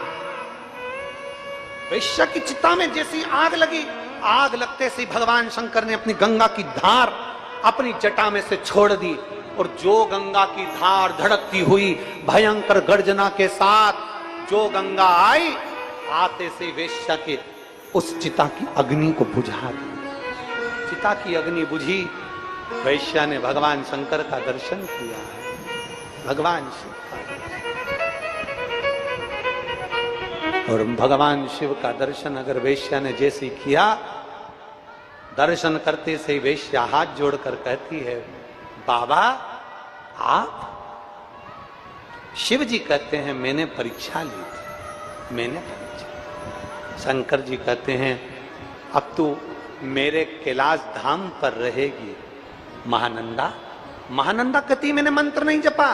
वेश्या की चिता में जैसी आग लगी, आग लगते से भगवान शंकर ने अपनी गंगा की धार अपनी जटा में से छोड़ दी, और जो गंगा की धार धड़कती हुई भयंकर गर्जना के साथ जो गंगा आई, आते से वेश्या के उस चिता की अग्नि को बुझा दी। चिता की अग्नि बुझी, वेश्या ने भगवान शंकर का दर्शन किया है, भगवान शिव का दर्शन। और भगवान शिव का दर्शन अगर वेश्या ने जैसे किया, दर्शन करते से वेश्या हाथ जोड़कर कहती है, बाबा आप? शिव जी कहते हैं मैंने परीक्षा ली थी, मैंने परीक्षा। शंकर जी कहते हैं अब तू मेरे कैलाश धाम पर रहेगी महानंदा। महानंदा कहती मैंने मंत्र नहीं जपा,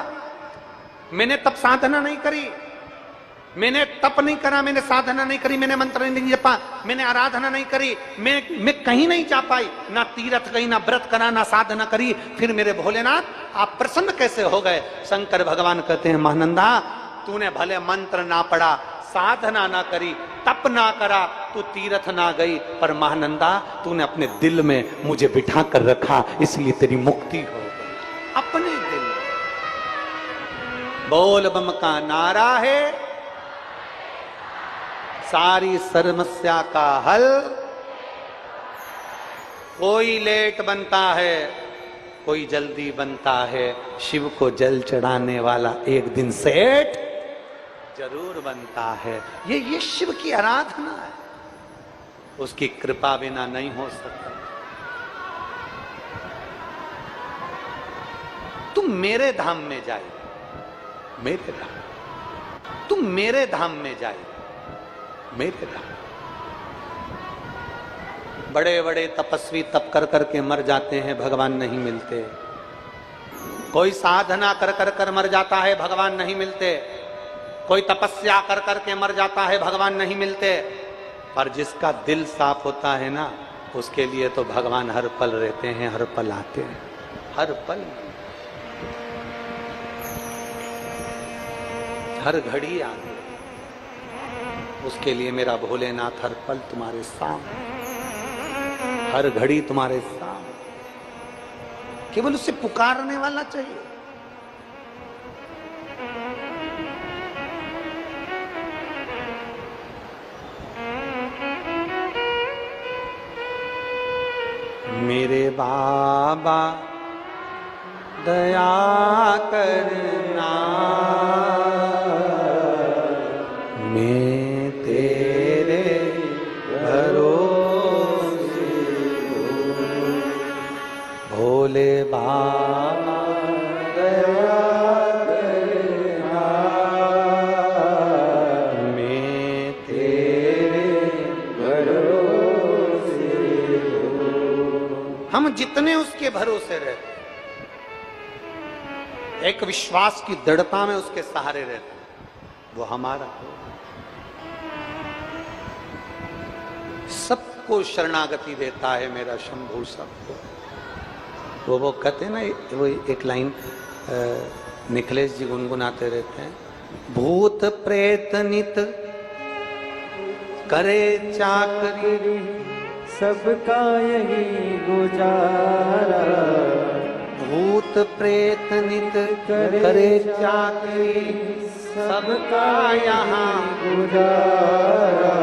मैंने तप साधना नहीं करी, मैंने तप नहीं करा, मैंने साधना नहीं करी, मैंने मंत्र नहीं जपा, मैंने आराधना नहीं करी, मैं कहीं नहीं जा पाई, ना तीर्थ गई, ना व्रत करा, ना साधना करी, फिर मेरे भोलेनाथ आप प्रसन्न कैसे हो गए? शंकर भगवान कहते हैं महानंदा तूने भले मंत्र ना पढ़ा, साधना ना करी, तप ना करा, तू तीर्थ ना गई, पर महानंदा तूने अपने दिल में मुझे बिठा कर रखा, इसलिए तेरी मुक्ति हो गई अपने दिल में। बोल बम का नारा है सारी समस्या का हल। कोई लेट बनता है, कोई जल्दी बनता है, शिव को जल चढ़ाने वाला एक दिन सेठ जरूर बनता है। ये शिव की आराधना है, उसकी कृपा बिना नहीं हो सकता। तुम मेरे धाम में जाए, मेरे धाम, तुम मेरे धाम में जाए, मेरे धाम। बड़े बड़े तपस्वी तप कर करके मर जाते हैं, भगवान नहीं मिलते। कोई साधना कर कर कर मर जाता है, भगवान नहीं मिलते। कोई तपस्या कर कर के मर जाता है, भगवान नहीं मिलते। पर जिसका दिल साफ होता है ना, उसके लिए तो भगवान हर पल रहते हैं, हर पल आते हैं, हर पल, हर घड़ी आते। उसके लिए मेरा भोलेनाथ हर पल तुम्हारे सामने, हर घड़ी तुम्हारे सामने, केवल उसे पुकारने वाला चाहिए। मेरे बाबा दया करना, मैं तेरे मैं तेरे भरोसे हूँ। हम जितने उसके भरोसे रहते, एक विश्वास की दृढ़ता में उसके सहारे रहते, वो हमारा सबको शरणागति देता है मेरा शंभू सबको। वो कहते हैं ना, वो एक लाइन निखिलेश जी गुनगुनाते रहते हैं, भूत प्रेत नित करे चाकरी सबका यही गुजारा। भूत प्रेत नित करे चाकरी सबका यहाँ गुजारा।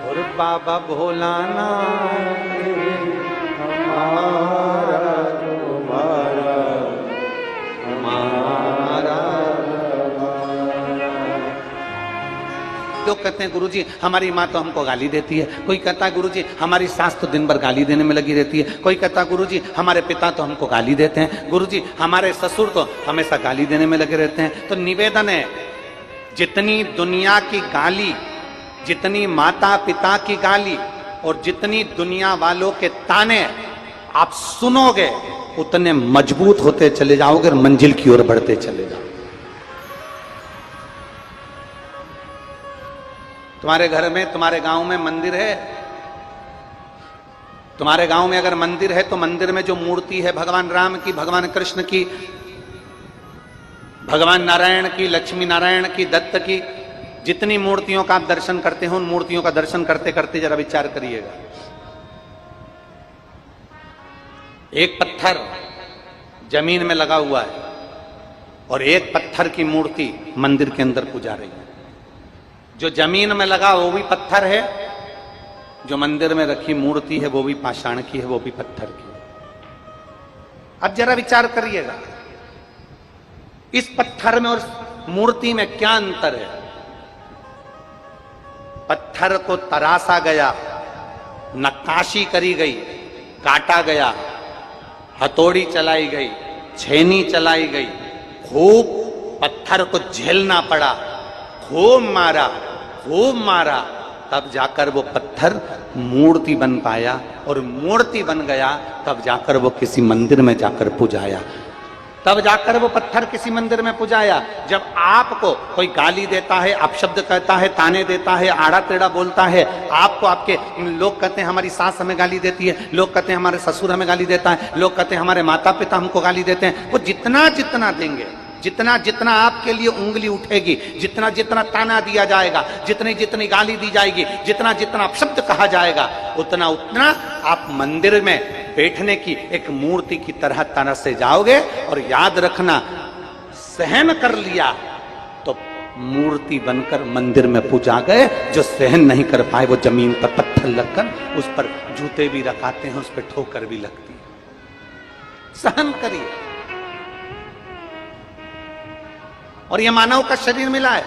और बाबा भोलानाथ हमारा तुम्हारा हमारा। लोग कहते हैं गुरुजी हमारी माँ तो हमको गाली देती है, कोई कहता है गुरुजी हमारी सास तो दिन भर गाली देने में लगी रहती है, कोई कहता है गुरुजी हमारे पिता तो हमको गाली देते हैं, गुरुजी हमारे ससुर तो हमेशा गाली देने में लगे रहते हैं। तो निवेदन है, जितनी दुनिया की गाली, जितनी माता पिता की गाली और जितनी दुनिया वालों के ताने आप सुनोगे, उतने मजबूत होते चले जाओगे और मंजिल की ओर बढ़ते चले जाओगे। तुम्हारे घर में, तुम्हारे गांव में मंदिर है, तुम्हारे गांव में अगर मंदिर है तो मंदिर में जो मूर्ति है भगवान राम की, भगवान कृष्ण की, भगवान नारायण की, लक्ष्मी नारायण की, दत्त की, जितनी मूर्तियों का आप दर्शन करते हो, उन मूर्तियों का दर्शन करते करते जरा विचार करिएगा, एक पत्थर जमीन में लगा हुआ है और एक पत्थर की मूर्ति मंदिर के अंदर पूजा रही है। जो जमीन में लगा वो भी पत्थर है, जो मंदिर में रखी मूर्ति है वो भी पाषाण की है, वो भी पत्थर की है। अब जरा विचार करिएगा, इस पत्थर में और मूर्ति में क्या अंतर है? पत्थर को तरासा गया, नक्काशी करी गई, काटा गया, हथौड़ी चलाई गई, छेनी चलाई गई, खूब पत्थर को झेलना पड़ा, खूब मारा, खूब मारा, तब जाकर वो पत्थर मूर्ति बन पाया, और मूर्ति बन गया तब जाकर वो किसी मंदिर में जाकर पूजाया, तब जाकर वो पत्थर किसी मंदिर में पूजाया। जब आपको कोई गाली देता है, अपशब्द कहता है, ताने देता है, आड़ा टेढ़ा बोलता है, आपको आपके लोग कहते हैं हमारी सास हमें गाली देती है, लोग कहते हैं हमारे ससुर हमें गाली देता है, लोग कहते हैं हमारे माता पिता हमको गाली देते हैं, वो जितना जितना देंगे, जितना जितना आपके लिए उंगली उठेगी, जितना जितना ताना दिया जाएगा, जितनी जितनी गाली दी जाएगी, जितना जितना अपशब्द कहा जाएगा, उतना उतना आप मंदिर में बैठने की एक मूर्ति की तरह से जाओगे। और याद रखना, सहन कर लिया तो मूर्ति बनकर मंदिर में पूजा गए, जो सहन नहीं कर पाए वो जमीन पर पत्थर लगकर उस पर जूते भी रखाते हैं, उस पर ठोकर भी लगती है। सहन करिए। और ये मानव का शरीर मिला है,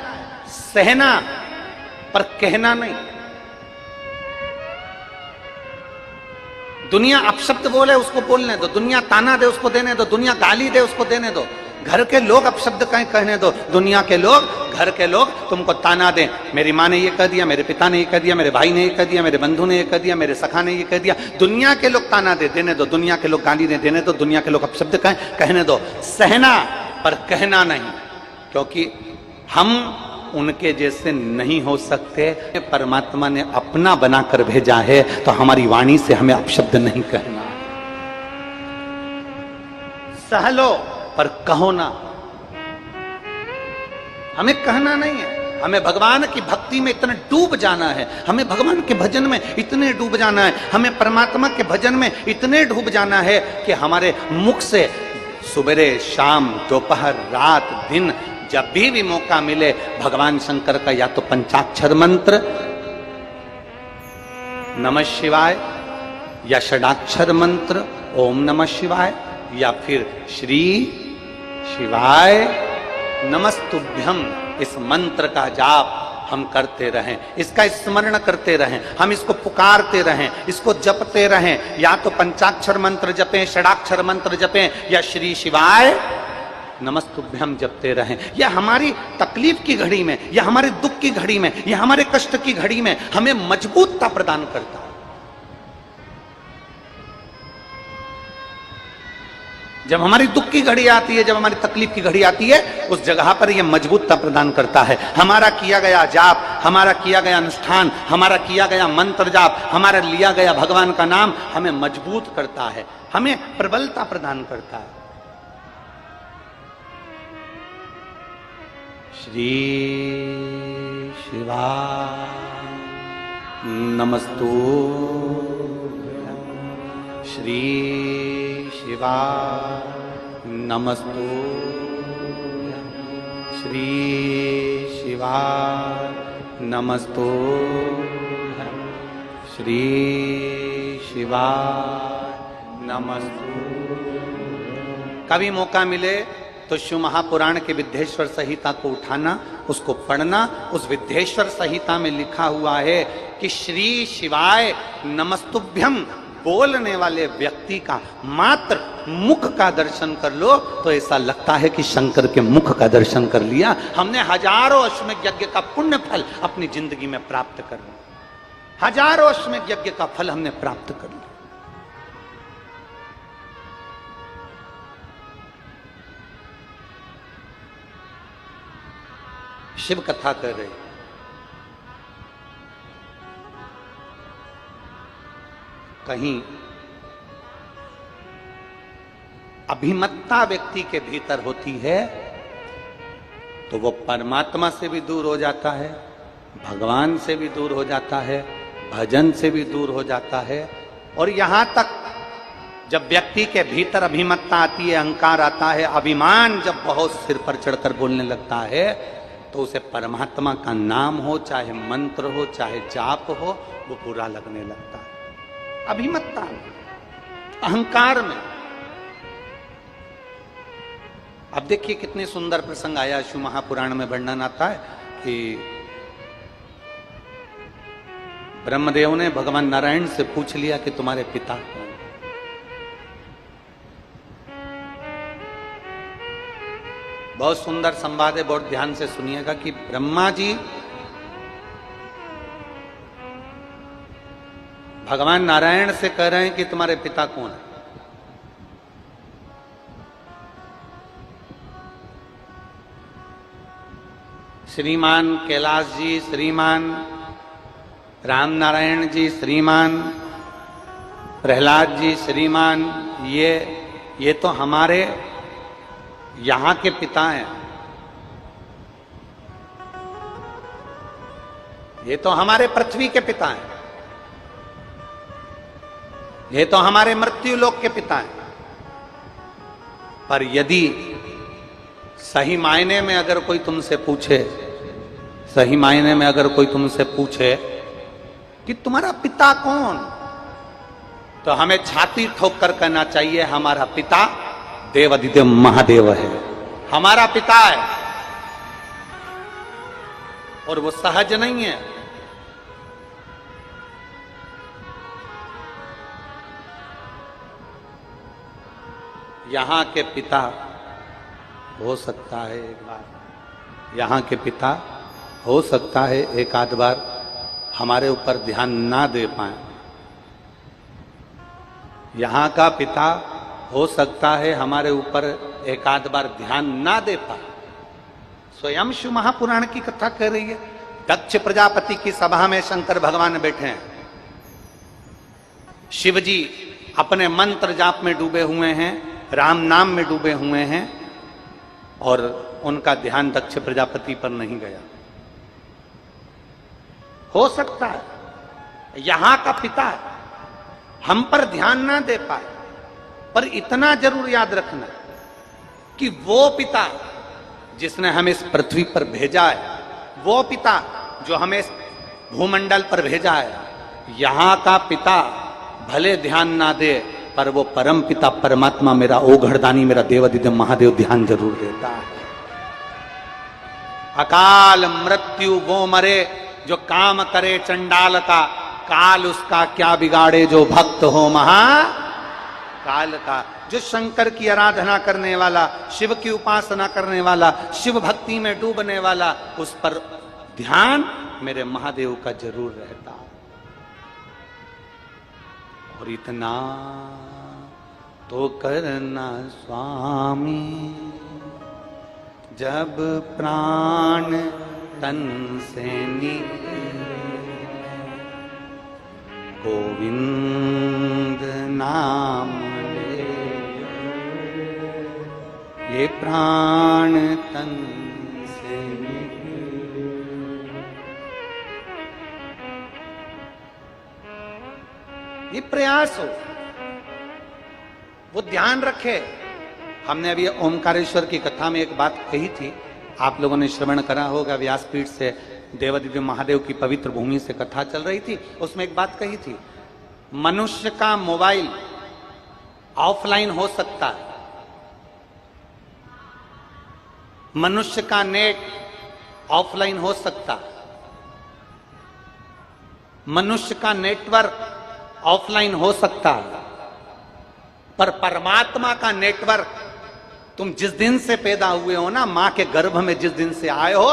सहना पर कहना नहीं। दुनिया अपशब्द बोले उसको बोलने दो, दुनिया ताना दे उसको देने दो, दुनिया गाली दे उसको देने दो, घर के लोग अपशब्द कहीं कहने दो, दुनिया के लोग, घर के लोग तुमको ताना दें, मेरी माँ ने ये कह दिया, मेरे पिता ने ये कह दिया, मेरे भाई ने ये कह दिया, मेरे बंधु ने ये कह दिया, मेरे सखा ने ये कह दिया, दुनिया के लोग ताना दे देने दो, दुनिया के लोग गाली दे देने दो, दुनिया के लोग अपशब्द कहने दो, सहना पर कहना नहीं, क्योंकि हम उनके जैसे नहीं हो सकते। परमात्मा ने अपना बनाकर भेजा है, तो हमारी वाणी से हमें अपशब्द नहीं कहना। सह लो पर कहो ना, हमें कहना नहीं है, हमें भगवान की भक्ति में इतने डूब जाना है, हमें भगवान के भजन में इतने डूब जाना है, हमें परमात्मा के भजन में इतने डूब जाना है कि हमारे मुख से सुबह शाम दोपहर रात दिन जब भी मौका मिले भगवान शंकर का या तो पंचाक्षर मंत्र नमः शिवाय, या षडाक्षर मंत्र ओम नमः शिवाय, या फिर श्री शिवाय नमस्तुभ्यम, इस मंत्र का जाप हम करते रहें, इसका स्मरण करते रहें, हम इसको पुकारते रहें, इसको जपते रहें। या तो पंचाक्षर मंत्र जपें, षडाक्षर मंत्र जपें, या श्री शिवाय नमस्तुभ्यम जपते रहें। यह हमारी तकलीफ की घड़ी में, या हमारे दुख की घड़ी में, या हमारे कष्ट की घड़ी में हमें मजबूतता प्रदान करता है। जब हमारी दुख की घड़ी आती है, जब हमारी तकलीफ की घड़ी आती है, उस जगह पर यह मजबूतता प्रदान करता है। हमारा किया गया जाप, हमारा किया गया अनुष्ठान, हमारा किया गया मंत्र जाप, हमारा लिया गया भगवान का नाम हमें मजबूत करता है, हमें प्रबलता प्रदान करता है। श्री शिवाय नमस्तुभ्यं, श्री शिवाय नमस्तुभ्यं, श्री शिवाय नमस्तुभ्यं, श्री शिवाय नमस्तुभ्यं। कभी मौका मिले तो शिव महापुराण के विद्येश्वर संहिता को उठाना, उसको पढ़ना। उस विद्येश्वर संहिता में लिखा हुआ है कि श्री शिवाय नमस्तुभ्यम बोलने वाले व्यक्ति का मात्र मुख का दर्शन कर लो तो ऐसा लगता है कि शंकर के मुख का दर्शन कर लिया। हमने हजारों अश्वमेध यज्ञ का पुण्य फल अपनी जिंदगी में प्राप्त कर लिया, हजारों अश्वमेध यज्ञ का फल हमने प्राप्त कर लिया। शिव कथा कर रहे, कहीं अभिमत्ता व्यक्ति के भीतर होती है तो वो परमात्मा से भी दूर हो जाता है, भगवान से भी दूर हो जाता है, भजन से भी दूर हो जाता है। और यहां तक जब व्यक्ति के भीतर अभिमत्ता आती है, अहंकार आता है, अभिमान जब बहुत सिर पर चढ़कर बोलने लगता है तो उसे परमात्मा का नाम हो, चाहे मंत्र हो, चाहे जाप हो, वो बुरा लगने लगता है। अभिमत्ता, अहंकार में। अब देखिए कितने सुंदर प्रसंग आया, शिव महापुराण में वर्णन आता है कि ब्रह्मदेव ने भगवान नारायण से पूछ लिया कि तुम्हारे पिता कौन? बहुत सुंदर संवाद है, बहुत ध्यान से सुनिएगा कि ब्रह्मा जी भगवान नारायण से कह रहे हैं कि तुम्हारे पिता कौन है? श्रीमान कैलाश जी, श्रीमान राम नारायण जी, श्रीमान प्रहलाद जी, श्रीमान ये तो हमारे यहां के पिता हैं, ये तो हमारे पृथ्वी के पिता हैं, ये तो हमारे मृत्यु लोक के पिता हैं। पर यदि सही मायने में अगर कोई तुमसे पूछे, सही मायने में अगर कोई तुमसे पूछे कि तुम्हारा पिता कौन, तो हमें छाती ठोक कर कहना चाहिए हमारा पिता देवाधिदेव महादेव है, हमारा पिता है। और वो सहज नहीं है, यहां के पिता हो सकता है एक बार, यहां के पिता हो सकता है एक आध बार हमारे ऊपर ध्यान ना दे पाए, यहां का पिता हो सकता है हमारे ऊपर एक आध बार ध्यान ना दे पाए। स्वयं शिव महापुराण की कथा कह रही है, दक्ष प्रजापति की सभा में शंकर भगवान बैठे हैं, शिव जी अपने मंत्र जाप में डूबे हुए हैं, राम नाम में डूबे हुए हैं, और उनका ध्यान दक्ष प्रजापति पर नहीं गया। हो सकता है यहां का पिता हम पर ध्यान ना दे पाए, पर इतना जरूर याद रखना कि वो पिता जिसने हमें इस पृथ्वी पर भेजा है, वो पिता जो हमें इस भूमंडल पर भेजा है, यहां का पिता भले ध्यान ना दे पर वो परम पिता परमात्मा मेरा ओघड़दानी मेरा देवाधिदेव महादेव ध्यान जरूर देता है। अकाल मृत्यु वो मरे जो काम करे चंडाल का, काल उसका क्या बिगाड़े जो भक्त हो महा काल का। जो शंकर की आराधना करने वाला, शिव की उपासना करने वाला, शिव भक्ति में डूबने वाला, उस पर ध्यान मेरे महादेव का जरूर रहता। और इतना तो करना स्वामी, जब प्राण तन से निकले, गोविंद नाम ले, ये प्राण तन से निकले। ये प्रयास हो, वो ध्यान रखे। हमने अभी ओमकारेश्वर की कथा में एक बात कही थी, आप लोगों ने श्रवण करा होगा, व्यासपीठ से देवदिव्य महादेव की पवित्र भूमि से कथा चल रही थी। उसमें एक बात कही थी, मनुष्य का मोबाइल ऑफलाइन हो सकता है, मनुष्य का नेट ऑफलाइन हो सकता है, मनुष्य का नेटवर्क ऑफलाइन हो सकता है, पर परमात्मा का नेटवर्क, तुम जिस दिन से पैदा हुए हो ना, मां के गर्भ में जिस दिन से आए हो,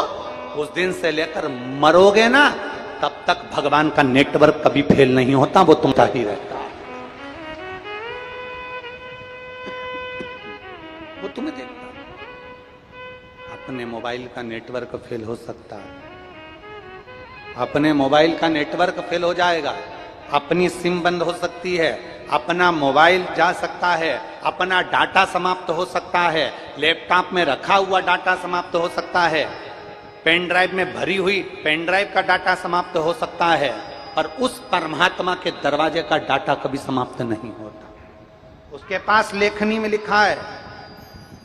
उस दिन से लेकर मरोगे ना, तब तक भगवान का नेटवर्क कभी फेल नहीं होता, वो तुमका ही रहता है। वो तुम्हें देखता है। अपने मोबाइल का नेटवर्क फेल हो सकता है, अपने मोबाइल का नेटवर्क फेल हो जाएगा, अपनी सिम बंद हो सकती है, अपना मोबाइल जा सकता है, अपना डाटा समाप्त हो सकता है, लैपटॉप में रखा हुआ डाटा समाप्त हो सकता है, पेन ड्राइव में भरी हुई पेन ड्राइव का डाटा समाप्त हो सकता है, पर उस परमात्मा के दरवाजे का डाटा कभी समाप्त नहीं होता। उसके पास लेखनी में लिखा है,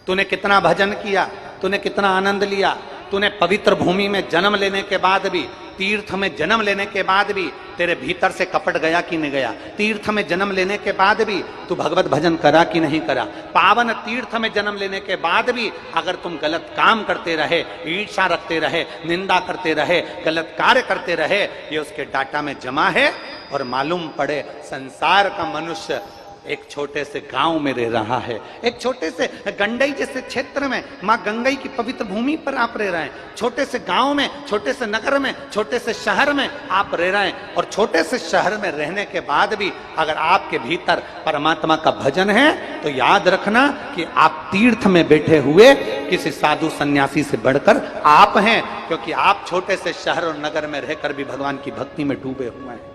तूने कितना भजन किया, तूने कितना आनंद लिया, तूने पवित्र भूमि में जन्म लेने के बाद भी, तीर्थ में जन्म लेने के बाद भी तेरे भीतर से कपट गया कि नहीं गया, तीर्थ में जन्म लेने के बाद भी तू भगवत भजन करा कि नहीं करा, पावन तीर्थ में जन्म लेने के बाद भी अगर तुम गलत काम करते रहे, ईर्ष्या रखते रहे, निंदा करते रहे, गलत कार्य करते रहे, ये उसके डाटा में जमा है। और मालूम पड़े संसार का मनुष्य एक छोटे से गांव में रह रहा है, एक छोटे से गंडई जैसे क्षेत्र में, मां गंगई की पवित्र भूमि पर आप रह रहे हैं, छोटे से गांव में, छोटे से नगर में, छोटे से शहर में आप रह रहे हैं। और छोटे से शहर में रहने के बाद भी अगर आपके भीतर परमात्मा का भजन है, तो याद रखना कि आप तीर्थ में बैठे हुए किसी साधु सन्यासी से बढ़कर आप हैं, क्योंकि आप छोटे से शहर और नगर में रहकर भी भगवान की भक्ति में डूबे हुए हैं।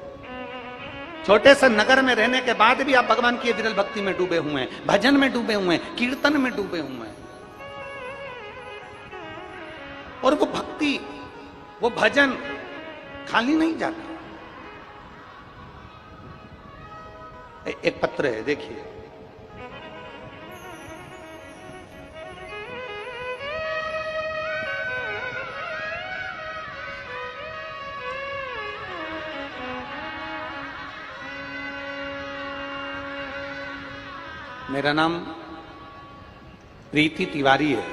छोटे से नगर में रहने के बाद भी आप भगवान की विरल भक्ति में डूबे हुए हैं, भजन में डूबे हुए हैं, कीर्तन में डूबे हुए हैं। और वो भक्ति, वो भजन खाली नहीं जाता। एक पत्र है, देखिए, मेरा नाम प्रीति तिवारी है।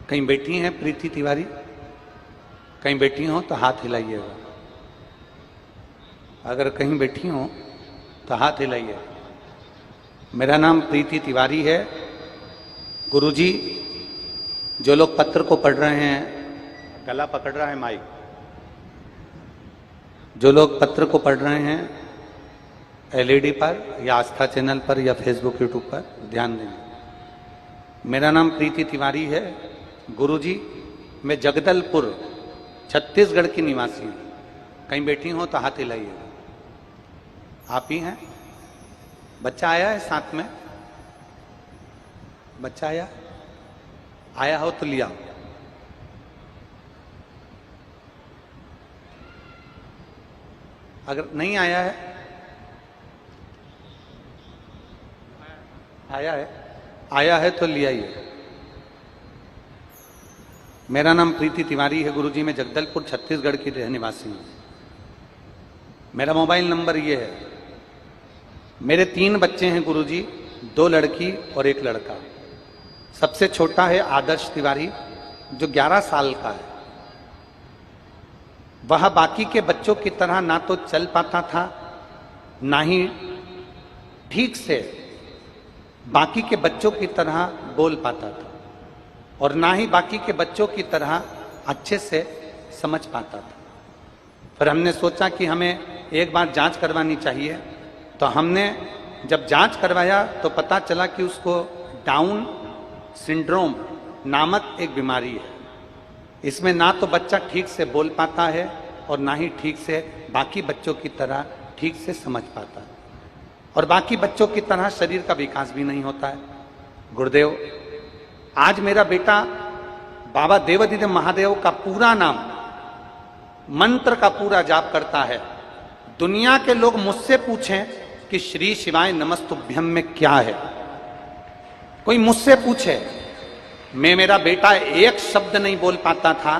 कहीं बैठी हैं प्रीति तिवारी? कहीं बैठी हो तो हाथ हिलाइएगा। अगर कहीं बैठी हो तो हाथ हिलाइए। मेरा नाम प्रीति तिवारी है। गुरुजी, जो लोग पत्र को पढ़ रहे हैं, गला पकड़ रहा है माइक, जो लोग पत्र को पढ़ रहे हैं एलईडी पर या आस्था चैनल पर या फेसबुक यूट्यूब पर, ध्यान दें। मेरा नाम प्रीति तिवारी है। गुरुजी, मैं जगदलपुर छत्तीसगढ़ की निवासी हूँ। कहीं बैठी हो तो हाथ हिलाइए। आप ही हैं? बच्चा आया है साथ में? बच्चा आया हो तो लिया। अगर नहीं आया है, आया है तो ले आइए। मेरा नाम प्रीति तिवारी है गुरुजी, मैं जगदलपुर छत्तीसगढ़ की रहने वासी हूं। मेरा मोबाइल नंबर ये है। मेरे 3 बच्चे हैं गुरुजी, 2 लड़की और 1 लड़का। सबसे छोटा है आदर्श तिवारी जो 11 साल का है। वह बाकी के बच्चों की तरह ना तो चल पाता था, ना ही ठीक से बाकी के बच्चों की तरह बोल पाता था, और ना ही बाकी के बच्चों की तरह अच्छे से समझ पाता था। फिर हमने सोचा कि हमें एक बार जांच करवानी चाहिए। तो हमने जब जांच करवाया तो पता चला कि उसको डाउन सिंड्रोम नामक एक बीमारी है। इसमें ना तो बच्चा ठीक से बोल पाता है और ना ही ठीक से बाकी बच्चों की तरह ठीक से समझ पाता है, और बाकी बच्चों की तरह शरीर का विकास भी नहीं होता है। गुरुदेव, आज मेरा बेटा बाबा देवादिदेव महादेव का पूरा नाम, मंत्र का पूरा जाप करता है। दुनिया के लोग मुझसे पूछें कि श्री शिवाय नमस्तुभ्यम में क्या है, कोई मुझसे पूछे, मेरा बेटा एक शब्द नहीं बोल पाता था,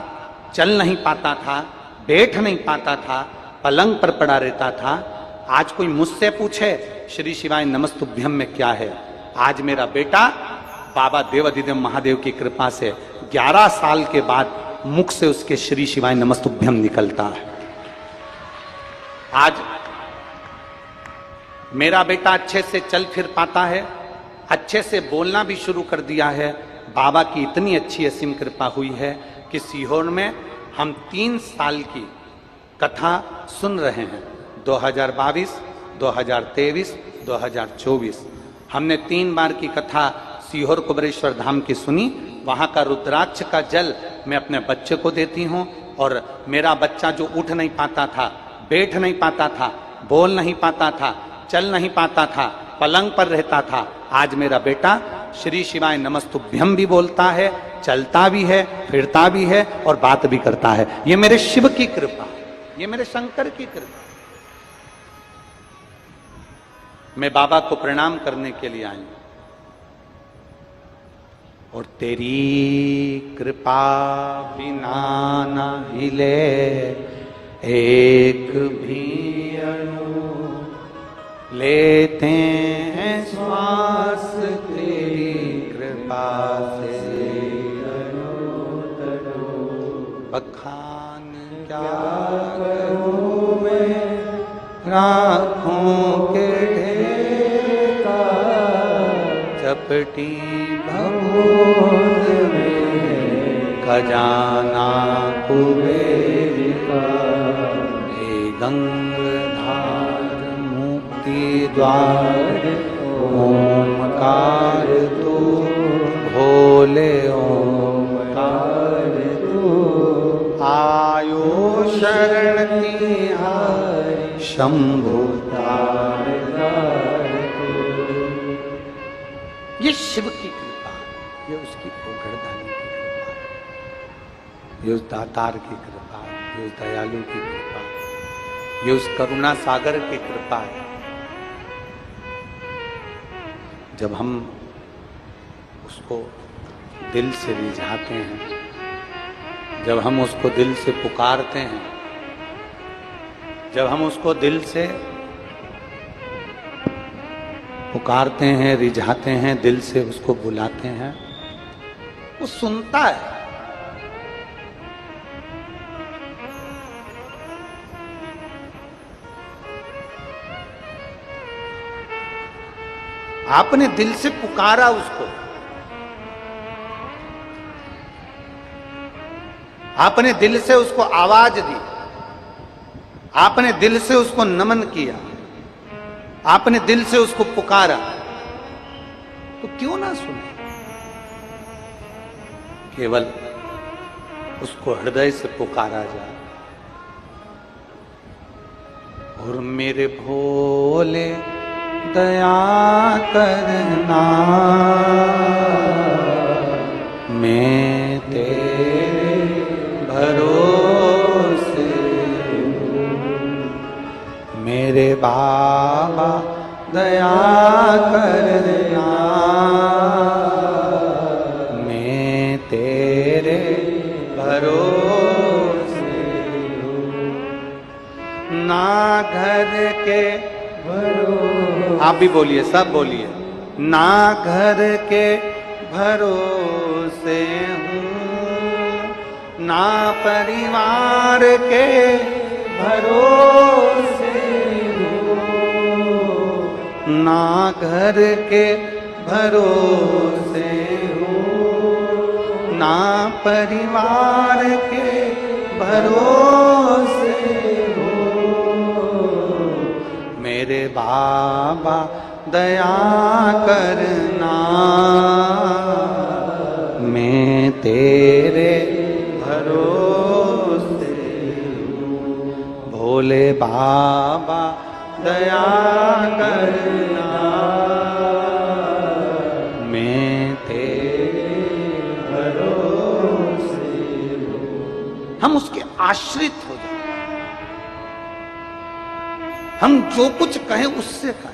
चल नहीं पाता था, बैठ नहीं पाता था, पलंग पर पड़ा रहता था। आज कोई मुझसे पूछे श्री शिवाय नमस्तुभ्यम में क्या है, आज मेरा बेटा बाबा देवादिदेव महादेव की कृपा से 11 साल के बाद मुख से उसके श्री शिवाय नमस्तुभ्यम निकलता है। आज मेरा बेटा अच्छे से चल फिर पाता है, अच्छे से बोलना भी शुरू कर दिया है। बाबा की इतनी अच्छी असीम कृपा हुई है कि सीहोर में हम 3 साल की कथा सुन रहे हैं। 2022, 2023, 2024 हमने 3 बार की कथा सीहोर कुबेरेश्वर धाम की सुनी। वहां का रुद्राक्ष का जल मैं अपने बच्चे को देती हूं, और मेरा बच्चा जो उठ नहीं पाता था, बैठ नहीं पाता था, बोल नहीं पाता था, चल नहीं पाता था, पलंग पर रहता था, आज मेरा बेटा श्री शिवाय नमस्तुभ्यम भी बोलता है, चलता भी है, फिरता भी है और बात भी करता है। ये मेरे शिव की कृपा, ये मेरे शंकर की कृपा। मैं बाबा को प्रणाम करने के लिए आई, और तेरी कृपा बिना न हिले एक भी अणु, लेते हैं श्वास तेरी कृपा से, बखान क्या करूं मैं राखों के ढेर का, चपटी भगोद में खजाना कुबेर का, हे गंगाधार मुक्ति द्वार ओमकार तू, भोले ओमकार तू, आयो शरण तिहारी शंभु तार तू। ये शिव की कृपा, ये उसकी भोगड़दानी की कृपा, ये उस दातार की कृपा, ये उस दयालु की कृपा, ये उस करुणा सागर की कृपा है। जब हम उसको दिल से रिझाते हैं, जब हम उसको दिल से पुकारते हैं, जब हम उसको दिल से पुकारते हैं, रिझाते हैं, दिल से उसको बुलाते हैं, वो सुनता है। आपने दिल से पुकारा उसको, आपने दिल से उसको आवाज दी, आपने दिल से उसको नमन किया, आपने दिल से उसको पुकारा, तो क्यों ना सुने। केवल उसको हृदय से पुकारा जाए। और मेरे भोले दया करना, मैं तेरे भरोसे हूँ, मेरे बाबा दया करना, मैं तेरे भरोसे हूँ। ना घर के, आप भी बोलिए, सब बोलिए, ना घर के भरोसे हूँ, ना परिवार के भरोसे हो, ना घर के भरोसे हो, ना परिवार के भरोसे हो। मेरे बाबा दया करना, मैं तेरे भरोसे हूँ। भोले बाबा दया करना, मैं तेरे भरोसे हूँ। हम उसके आश्रित हो जाए, हम जो कुछ कहें उससे कहें।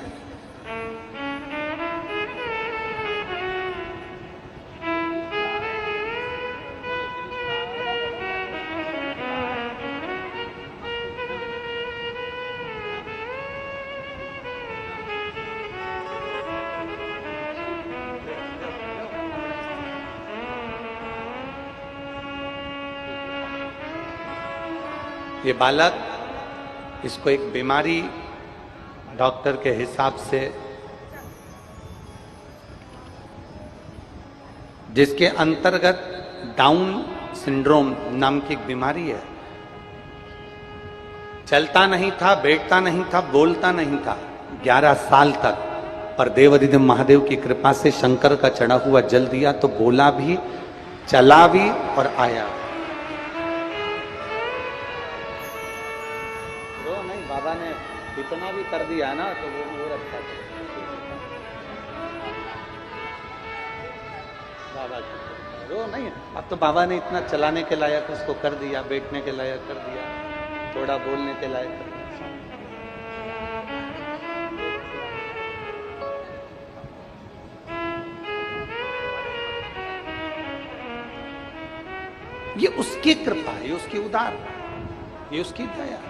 ये बालक, इसको एक बीमारी डॉक्टर के हिसाब से, जिसके अंतर्गत डाउन सिंड्रोम नाम की एक बीमारी है। चलता नहीं था, बैठता नहीं था, बोलता नहीं था 11 साल तक, पर देवाधिदेव महादेव की कृपा से शंकर का चढ़ा हुआ जल दिया तो बोला भी, चला भी और आया। बाबा ने इतना भी कर दिया ना तो वो रखा बाबा रो नहीं। अब तो बाबा ने इतना चलाने के लायक उसको कर दिया, बैठने के लायक कर दिया, थोड़ा बोलने के लायक कर दिया। ये उसकी कृपा, ये उसकी उदार, ये उसकी दया।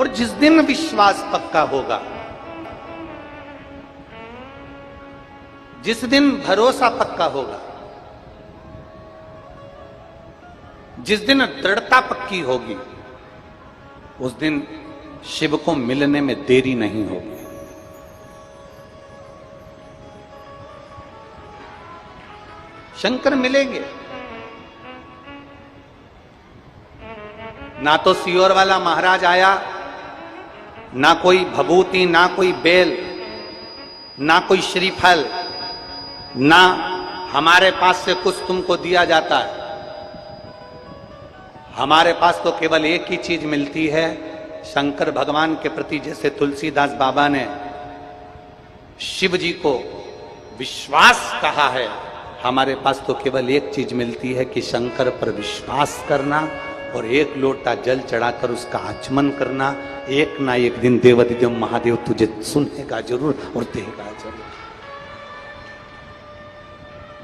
और जिस दिन विश्वास पक्का होगा, जिस दिन भरोसा पक्का होगा, जिस दिन दृढ़ता पक्की होगी, उस दिन शिव को मिलने में देरी नहीं होगी। शंकर मिलेंगे। ना तो सियोर वाला महाराज आया, ना कोई भभूति, ना कोई बेल, ना कोई श्रीफल, ना हमारे पास से कुछ तुमको दिया जाता है। हमारे पास तो केवल एक ही चीज मिलती है, शंकर भगवान के प्रति जैसे तुलसीदास बाबा ने शिव जी को विश्वास कहा है, हमारे पास तो केवल एक चीज मिलती है कि शंकर पर विश्वास करना और एक लोटा जल चढ़ाकर उसका आचमन करना। एक ना एक दिन देवाधिदेव महादेव तुझे सुनेगा जरूर और देगा जरूर,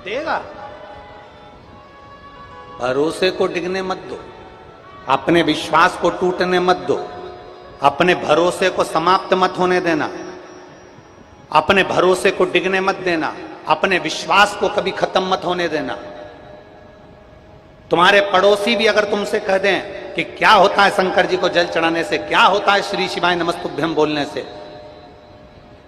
देगा। भरोसे को डिगने मत दो, अपने विश्वास को टूटने मत दो, अपने भरोसे को समाप्त मत होने देना, अपने भरोसे को डिगने मत देना, अपने विश्वास को कभी खत्म मत होने देना। तुम्हारे पड़ोसी भी अगर तुमसे कह दें कि क्या होता है शंकर जी को जल चढ़ाने से, क्या होता है श्री शिवाय नमस्तुभ्यम बोलने से,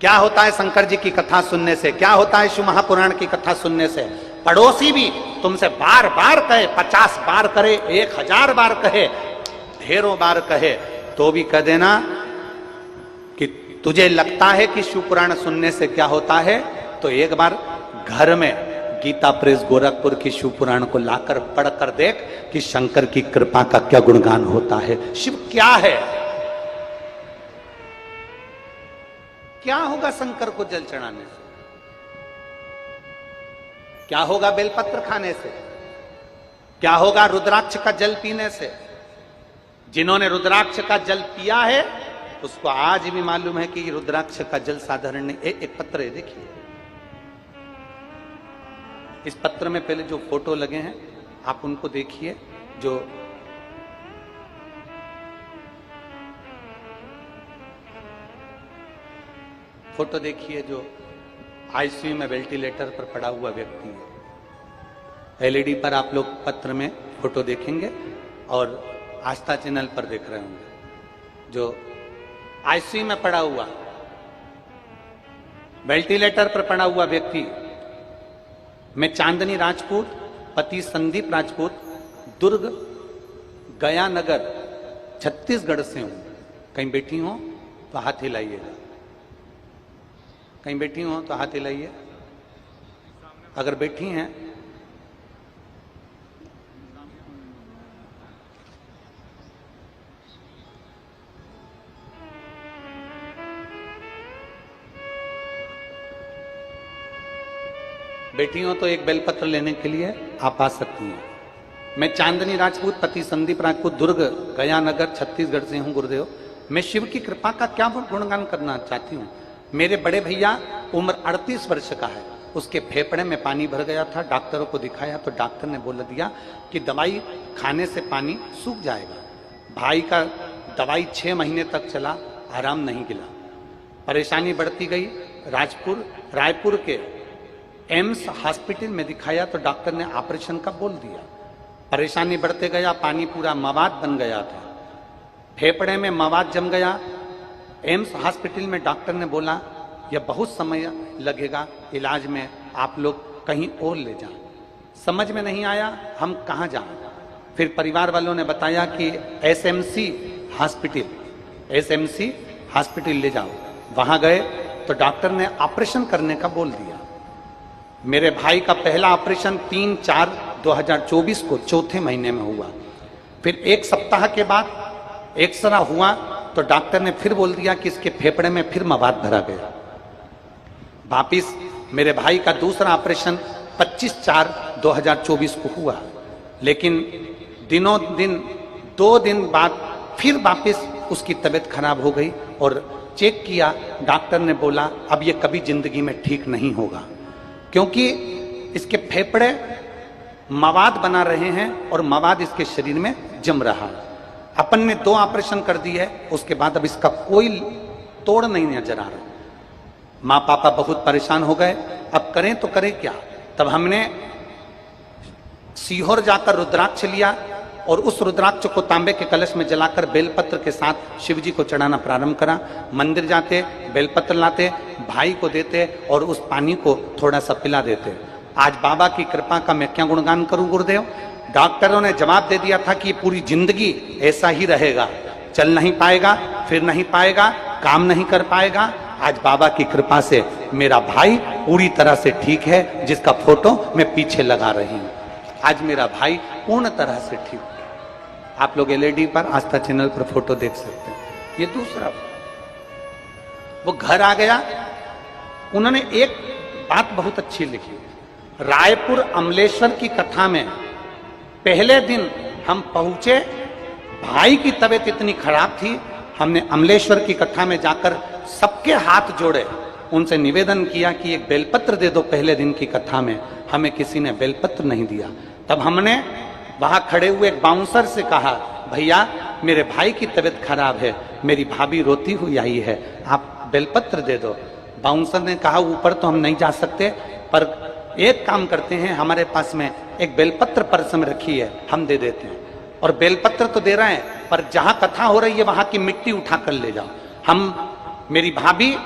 क्या होता है शंकर जी की कथा सुनने से, क्या होता है शिव महापुराण की कथा सुनने से, पड़ोसी भी तुमसे बार बार कहे, 50 बार करे, 1000 बार कहे, ढेरों बार कहे, तो भी कह देना कि तुझे लगता है कि शिव पुराण सुनने से क्या होता है, तो एक बार घर में गीता प्रेस गोरखपुर की शिव पुराण को लाकर पढ़कर देख कि शंकर की कृपा का क्या गुणगान होता है। शिव क्या है, क्या होगा शंकर को जल चढ़ाने से, क्या होगा बेलपत्र खाने से, क्या होगा रुद्राक्ष का जल पीने से। जिन्होंने रुद्राक्ष का जल पिया है उसको आज भी मालूम है कि रुद्राक्ष का जल साधारण नहीं। एक पत्र है, देखिए इस पत्र में पहले जो फोटो लगे हैं आप उनको देखिए, जो फोटो देखिए जो आईसीयू में वेंटिलेटर पर पड़ा हुआ व्यक्ति है। एलईडी पर आप लोग पत्र में फोटो देखेंगे और आस्था चैनल पर देख रहे होंगे। जो आईसीयू में पड़ा हुआ, वेंटिलेटर पर पड़ा हुआ व्यक्ति, मैं चांदनी राजपूत, पति संदीप राजपूत, दुर्ग गया नगर छत्तीसगढ़ से हूं। कहीं बैठी हो तो हाथ हिलाइएगा, कहीं बैठी हो तो हाथ हिलाइए। अगर बैठी हैं बैठी हो तो एक बेलपत्र लेने के लिए आप आ सकती हैं। मैं चांदनी राजपूत, पति संदीप राजपूत, दुर्ग गया नगर छत्तीसगढ़ से हूं गुरुदेव। मैं शिव की कृपा का क्या गुणगान करना चाहती हूँ। मेरे बड़े भैया उम्र 38 वर्ष का है, उसके फेफड़े में पानी भर गया था। डॉक्टरों को दिखाया तो डॉक्टर ने बोल दिया कि दवाई खाने से पानी सूख जाएगा। भाई का दवाई 6 महीने तक चला, आराम नहीं गिला। परेशानी बढ़ती गई। रायपुर के एम्स हॉस्पिटल में दिखाया तो डॉक्टर ने ऑपरेशन का बोल दिया। परेशानी बढ़ते गया, पानी पूरा मवाद बन गया था, फेफड़े में मवाद जम गया। एम्स हॉस्पिटल में डॉक्टर ने बोला यह बहुत समय लगेगा इलाज में, आप लोग कहीं और ले जाएं। समझ में नहीं आया हम कहाँ जाएं। फिर परिवार वालों ने बताया कि एसएमसी हॉस्पिटल ले जाओ। वहां गए तो डॉक्टर ने ऑपरेशन करने का बोल दिया। मेरे भाई का पहला ऑपरेशन 3/4/2024 को चौथे महीने में हुआ। फिर एक सप्ताह के बाद एक्सरा हुआ तो डॉक्टर ने फिर बोल दिया कि इसके फेफड़े में फिर मवाद भरा गया। वापिस मेरे भाई का दूसरा ऑपरेशन 25/4/2024 को हुआ। लेकिन दिनों दिन 2 दिन बाद फिर वापिस उसकी तबीयत खराब हो गई और चेक किया। डॉक्टर ने बोला अब ये कभी जिंदगी में ठीक नहीं होगा, क्योंकि इसके फेफड़े मवाद बना रहे हैं और मवाद इसके शरीर में जम रहा है। अपन ने 2 ऑपरेशन कर दिए, उसके बाद अब इसका कोई तोड़ नहीं नजर आ रहा। माँ पापा बहुत परेशान हो गए, अब करें तो करें क्या। तब हमने सीहोर जाकर रुद्राक्ष लिया और उस रुद्राक्ष को तांबे के कलश में जलाकर बेलपत्र के साथ शिव जी को चढ़ाना प्रारंभ करा। मंदिर जाते, बेलपत्र लाते, भाई को देते और उस पानी को थोड़ा सा पिला देते। आज बाबा की कृपा का मैं क्या गुणगान करूं गुरुदेव। डॉक्टरों ने जवाब दे दिया था कि पूरी जिंदगी ऐसा ही रहेगा, चल नहीं पाएगा, फिर नहीं पाएगा, काम नहीं कर पाएगा। आज बाबा की कृपा से मेरा भाई पूरी तरह से ठीक है, जिसका फोटो मैं पीछे लगा रही हूं। आज मेरा भाई पूर्ण तरह से ठीक है। आप लोग एलईडी पर आस्था चैनल पर फोटो देख सकते हैं। ये दूसरा, वो घर आ गया। उन्होंने एक बात बहुत अच्छी लिखी। रायपुर अमलेश्वर की कथा में पहले दिन हम पहुंचे, भाई की तबीयत इतनी खराब थी, हमने अमलेश्वर की कथा में जाकर सबके हाथ जोड़े, उनसे निवेदन किया कि एक बेलपत्र दे दो। पहले दिन की कथा में हमें किसी ने बेलपत्र नहीं दिया। तब हमने वहां खड़े हुए एक बाउंसर से कहा, भैया मेरे भाई की तबीयत खराब है, मेरी भाभी रोती हुई आई है, आप बेलपत्र दे दो। बाउंसर ने कहा ऊपर तो हम नहीं जा सकते, पर एक काम करते हैं, हमारे पास में एक बेलपत्र पर्स में रखी है, हम दे देते हैं। और बेलपत्र तो दे रहे हैं, पर जहां कथा हो रही है वहां की मिट्टी उठा कर ले जाओ। मेरी भाभी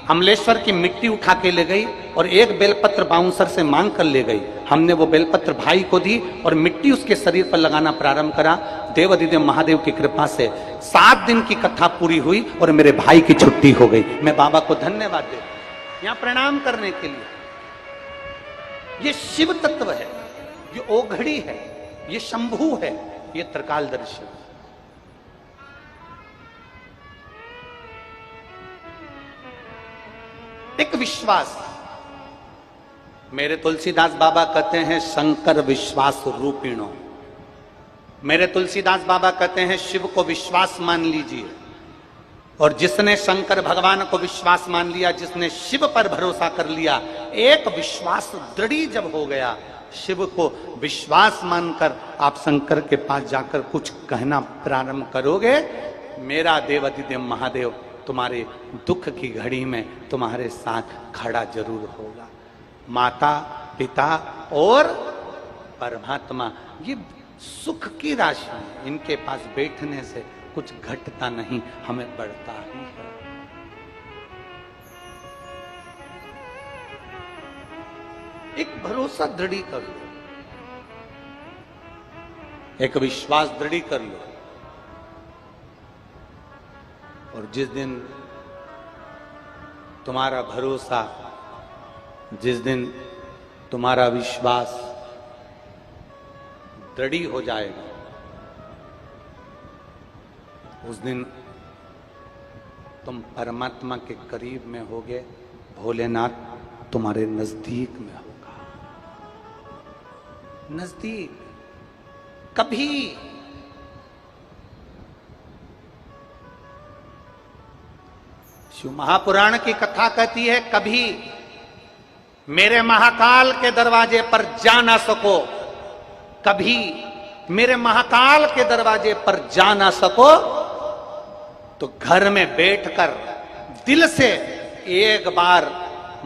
अमलेश्वर की मिट्टी उठा के ले गई और एक बेलपत्र बाउंसर से मांग कर ले गई। हमने वो बेलपत्र भाई को दी और मिट्टी उसके शरीर पर लगाना प्रारंभ करा। देवाधिदेव महादेव की कृपा से 7 दिन की कथा पूरी हुई और मेरे भाई की छुट्टी हो गई। मैं बाबा को धन्यवाद देता हूं यहां प्रणाम करने के लिए। ये शिव तत्व है, ये ओघड़ी है, ये शंभू है, ये त्रिकालदर्शी है। एक विश्वास, मेरे तुलसीदास बाबा कहते हैं शंकर विश्वास रूपिणो। मेरे तुलसीदास बाबा कहते हैं शिव को विश्वास मान लीजिए। और जिसने शंकर भगवान को विश्वास मान लिया, जिसने शिव पर भरोसा कर लिया, एक विश्वास दृढ़ी जब हो गया, शिव को विश्वास मानकर आप शंकर के पास जाकर कुछ कहना प्रारंभ करोगे, मेरा देवाधिदेव महादेव तुम्हारे दुख की घड़ी में तुम्हारे साथ खड़ा जरूर होगा। माता, पिता और परमात्मा, ये सुख की राशि है। इनके पास बैठने से कुछ घटता नहीं, हमें बढ़ता ही है। एक भरोसा दृढ़ कर लो, एक विश्वास दृढ़ कर लो, और जिस दिन तुम्हारा भरोसा, जिस दिन तुम्हारा विश्वास दृढ़ हो जाएगा, उस दिन तुम परमात्मा के करीब में होगे, भोलेनाथ तुम्हारे नजदीक में होगा। नजदीक कभी शिव महापुराण की कथा कहती है, कभी मेरे महाकाल के दरवाजे पर जा ना सको, कभी मेरे महाकाल के दरवाजे पर जा ना सको, तो घर में बैठकर दिल से एक बार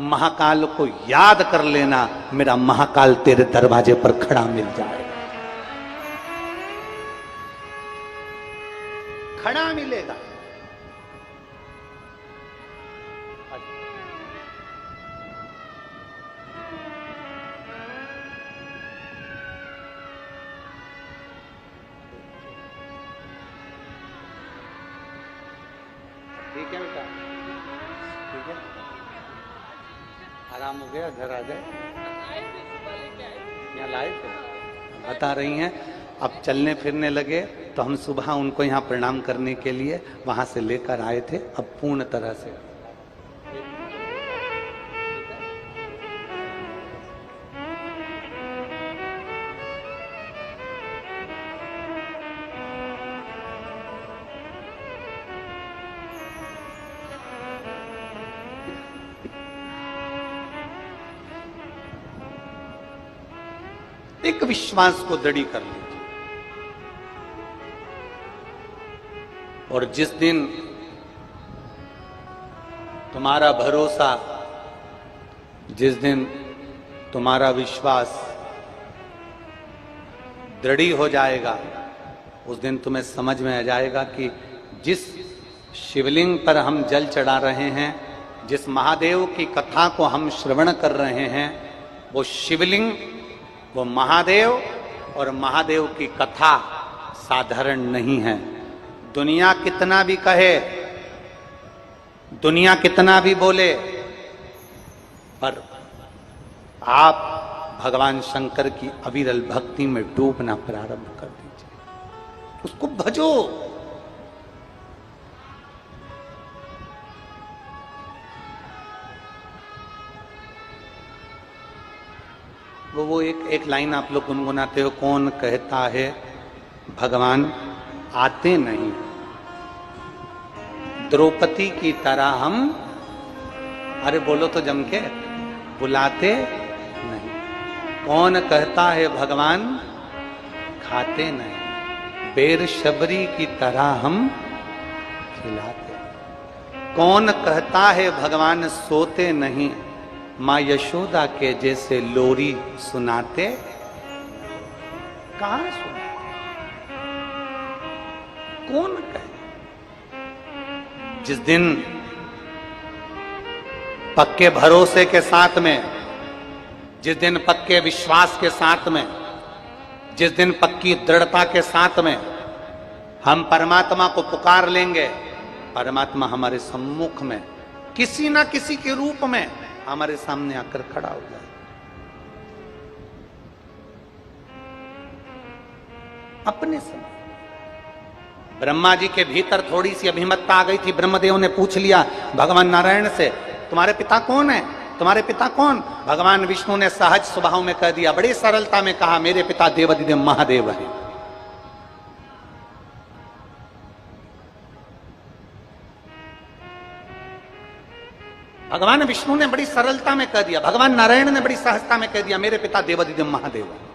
महाकाल को याद कर लेना, मेरा महाकाल तेरे दरवाजे पर खड़ा मिल जाएगा, खड़ा मिलेगा। ठीक है बेटा, ठीक है, आराम हो गया, घर आ जाए। यहाँ लाए थे, बता रही हैं, अब चलने फिरने लगे तो हम सुबह उनको यहाँ प्रणाम करने के लिए वहां से लेकर आए थे, अब पूर्ण तरह से। एक विश्वास को दृढ़ कर लीजिए, और जिस दिन तुम्हारा भरोसा, जिस दिन तुम्हारा विश्वास दृढ़ हो जाएगा, उस दिन तुम्हें समझ में आ जाएगा कि जिस शिवलिंग पर हम जल चढ़ा रहे हैं, जिस महादेव की कथा को हम श्रवण कर रहे हैं, वो शिवलिंग, वो महादेव और महादेव की कथा साधारण नहीं है। दुनिया कितना भी कहे, दुनिया कितना भी बोले, पर आप भगवान शंकर की अविरल भक्ति में डूबना प्रारंभ कर दीजिए, उसको भजो। वो एक लाइन आप लोग गुनगुनाते हो, कौन कहता है भगवान आते नहीं, द्रौपदी की तरह हम, अरे बोलो तो जम के, बुलाते नहीं। कौन कहता है भगवान खाते नहीं, बेर शबरी की तरह हम खिलाते। कौन कहता है भगवान सोते नहीं, माँ यशोदा के जैसे लोरी सुनाते। कहां सुनाते, कौन कहे? जिस दिन पक्के भरोसे के साथ में, जिस दिन पक्के विश्वास के साथ में, जिस दिन पक्की दृढ़ता के साथ में हम परमात्मा को पुकार लेंगे, परमात्मा हमारे सम्मुख में किसी ना किसी के रूप में हमारे सामने आकर खड़ा हो जाए। अपने समय ब्रह्मा जी के भीतर थोड़ी सी अभिमतता आ गई थी। ब्रह्मदेव ने पूछ लिया भगवान नारायण से, तुम्हारे पिता कौन है, तुम्हारे पिता कौन? भगवान विष्णु ने सहज स्वभाव में कह दिया, बड़ी सरलता में कहा, मेरे पिता देवाधिदेव महादेव है। भगवान विष्णु ने बड़ी सरलता में कह दिया, भगवान नारायण ने बड़ी सहजता में कह दिया, मेरे पिता देवाधिदेव महादेव है।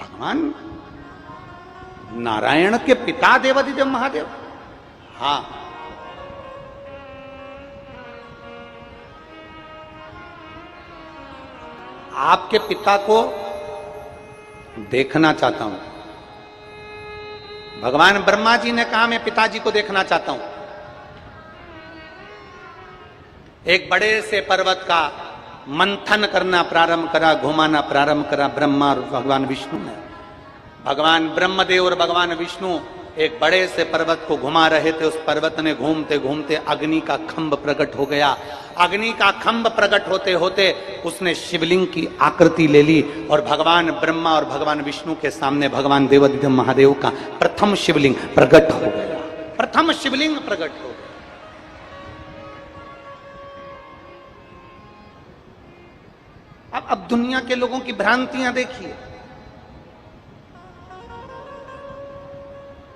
भगवान नारायण के पिता देवादिदेव महादेव। हाँ, आपके पिता को देखना चाहता हूं। भगवान ब्रह्मा जी ने कहा मैं पिताजी को देखना चाहता हूं। एक बड़े से पर्वत का मंथन करना प्रारंभ करा, घुमाना प्रारंभ करा ब्रह्मा और भगवान विष्णु ने। भगवान ब्रह्मदेव और भगवान विष्णु एक बड़े से पर्वत को घुमा रहे थे। उस पर्वत ने घूमते घूमते अग्नि का खंभ प्रकट हो गया। अग्नि का खंभ प्रकट होते होते उसने शिवलिंग की आकृति ले ली और भगवान ब्रह्मा और भगवान विष्णु के सामने भगवान देवादिदेव महादेव का प्रथम शिवलिंग प्रकट हो गया। प्रथम शिवलिंग प्रकट हो गया। अब दुनिया के लोगों की भ्रांतियां देखिए।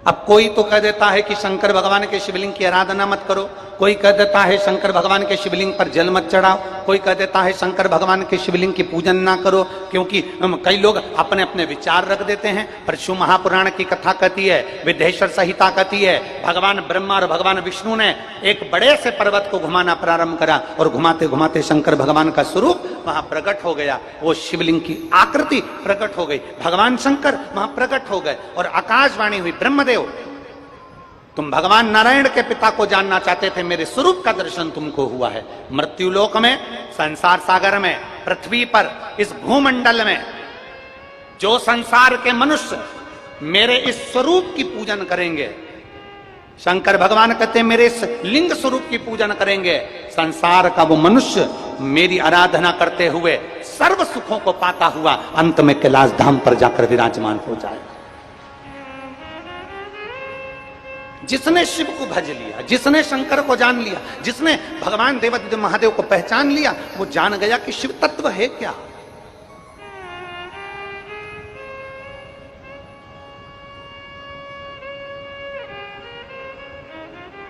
अब कोई तो कह देता है कि शंकर भगवान के शिवलिंग की आराधना मत करो, कोई कह देता है शंकर भगवान के शिवलिंग पर जल मत चढ़ाओ, कोई कह देता है शंकर भगवान के शिवलिंग की पूजन ना करो, क्योंकि कई लोग अपने अपने विचार रख देते हैं। पर शिव महापुराण की कथा कहती है, विद्येश्वर संहिता कहती है, भगवान ब्रह्मा और भगवान विष्णु ने एक बड़े से पर्वत को घुमाना प्रारंभ करा और घुमाते घुमाते शंकर भगवान का स्वरूप वहां प्रकट हो गया। वो शिवलिंग की आकृति प्रकट हो गई, भगवान शंकर वहां प्रकट हो गए और आकाशवाणी हुई, ब्रह्मदेव तुम भगवान नारायण के पिता को जानना चाहते थे, मेरे स्वरूप का दर्शन तुमको हुआ है। मृत्युलोक में, संसार सागर में, पृथ्वी पर, इस भूमंडल में जो संसार के मनुष्य मेरे इस स्वरूप की पूजन करेंगे, शंकर भगवान कहते हैं मेरे इस लिंग स्वरूप की पूजन करेंगे, संसार का वो मनुष्य मेरी आराधना करते हुए सर्व सुखों को पाता हुआ अंत में कैलाश धाम पर जाकर विराजमान हो जाएगा। जिसने शिव को भज लिया, जिसने शंकर को जान लिया, जिसने भगवान देवादिदेव महादेव को पहचान लिया, वो जान गया कि शिव तत्व है क्या।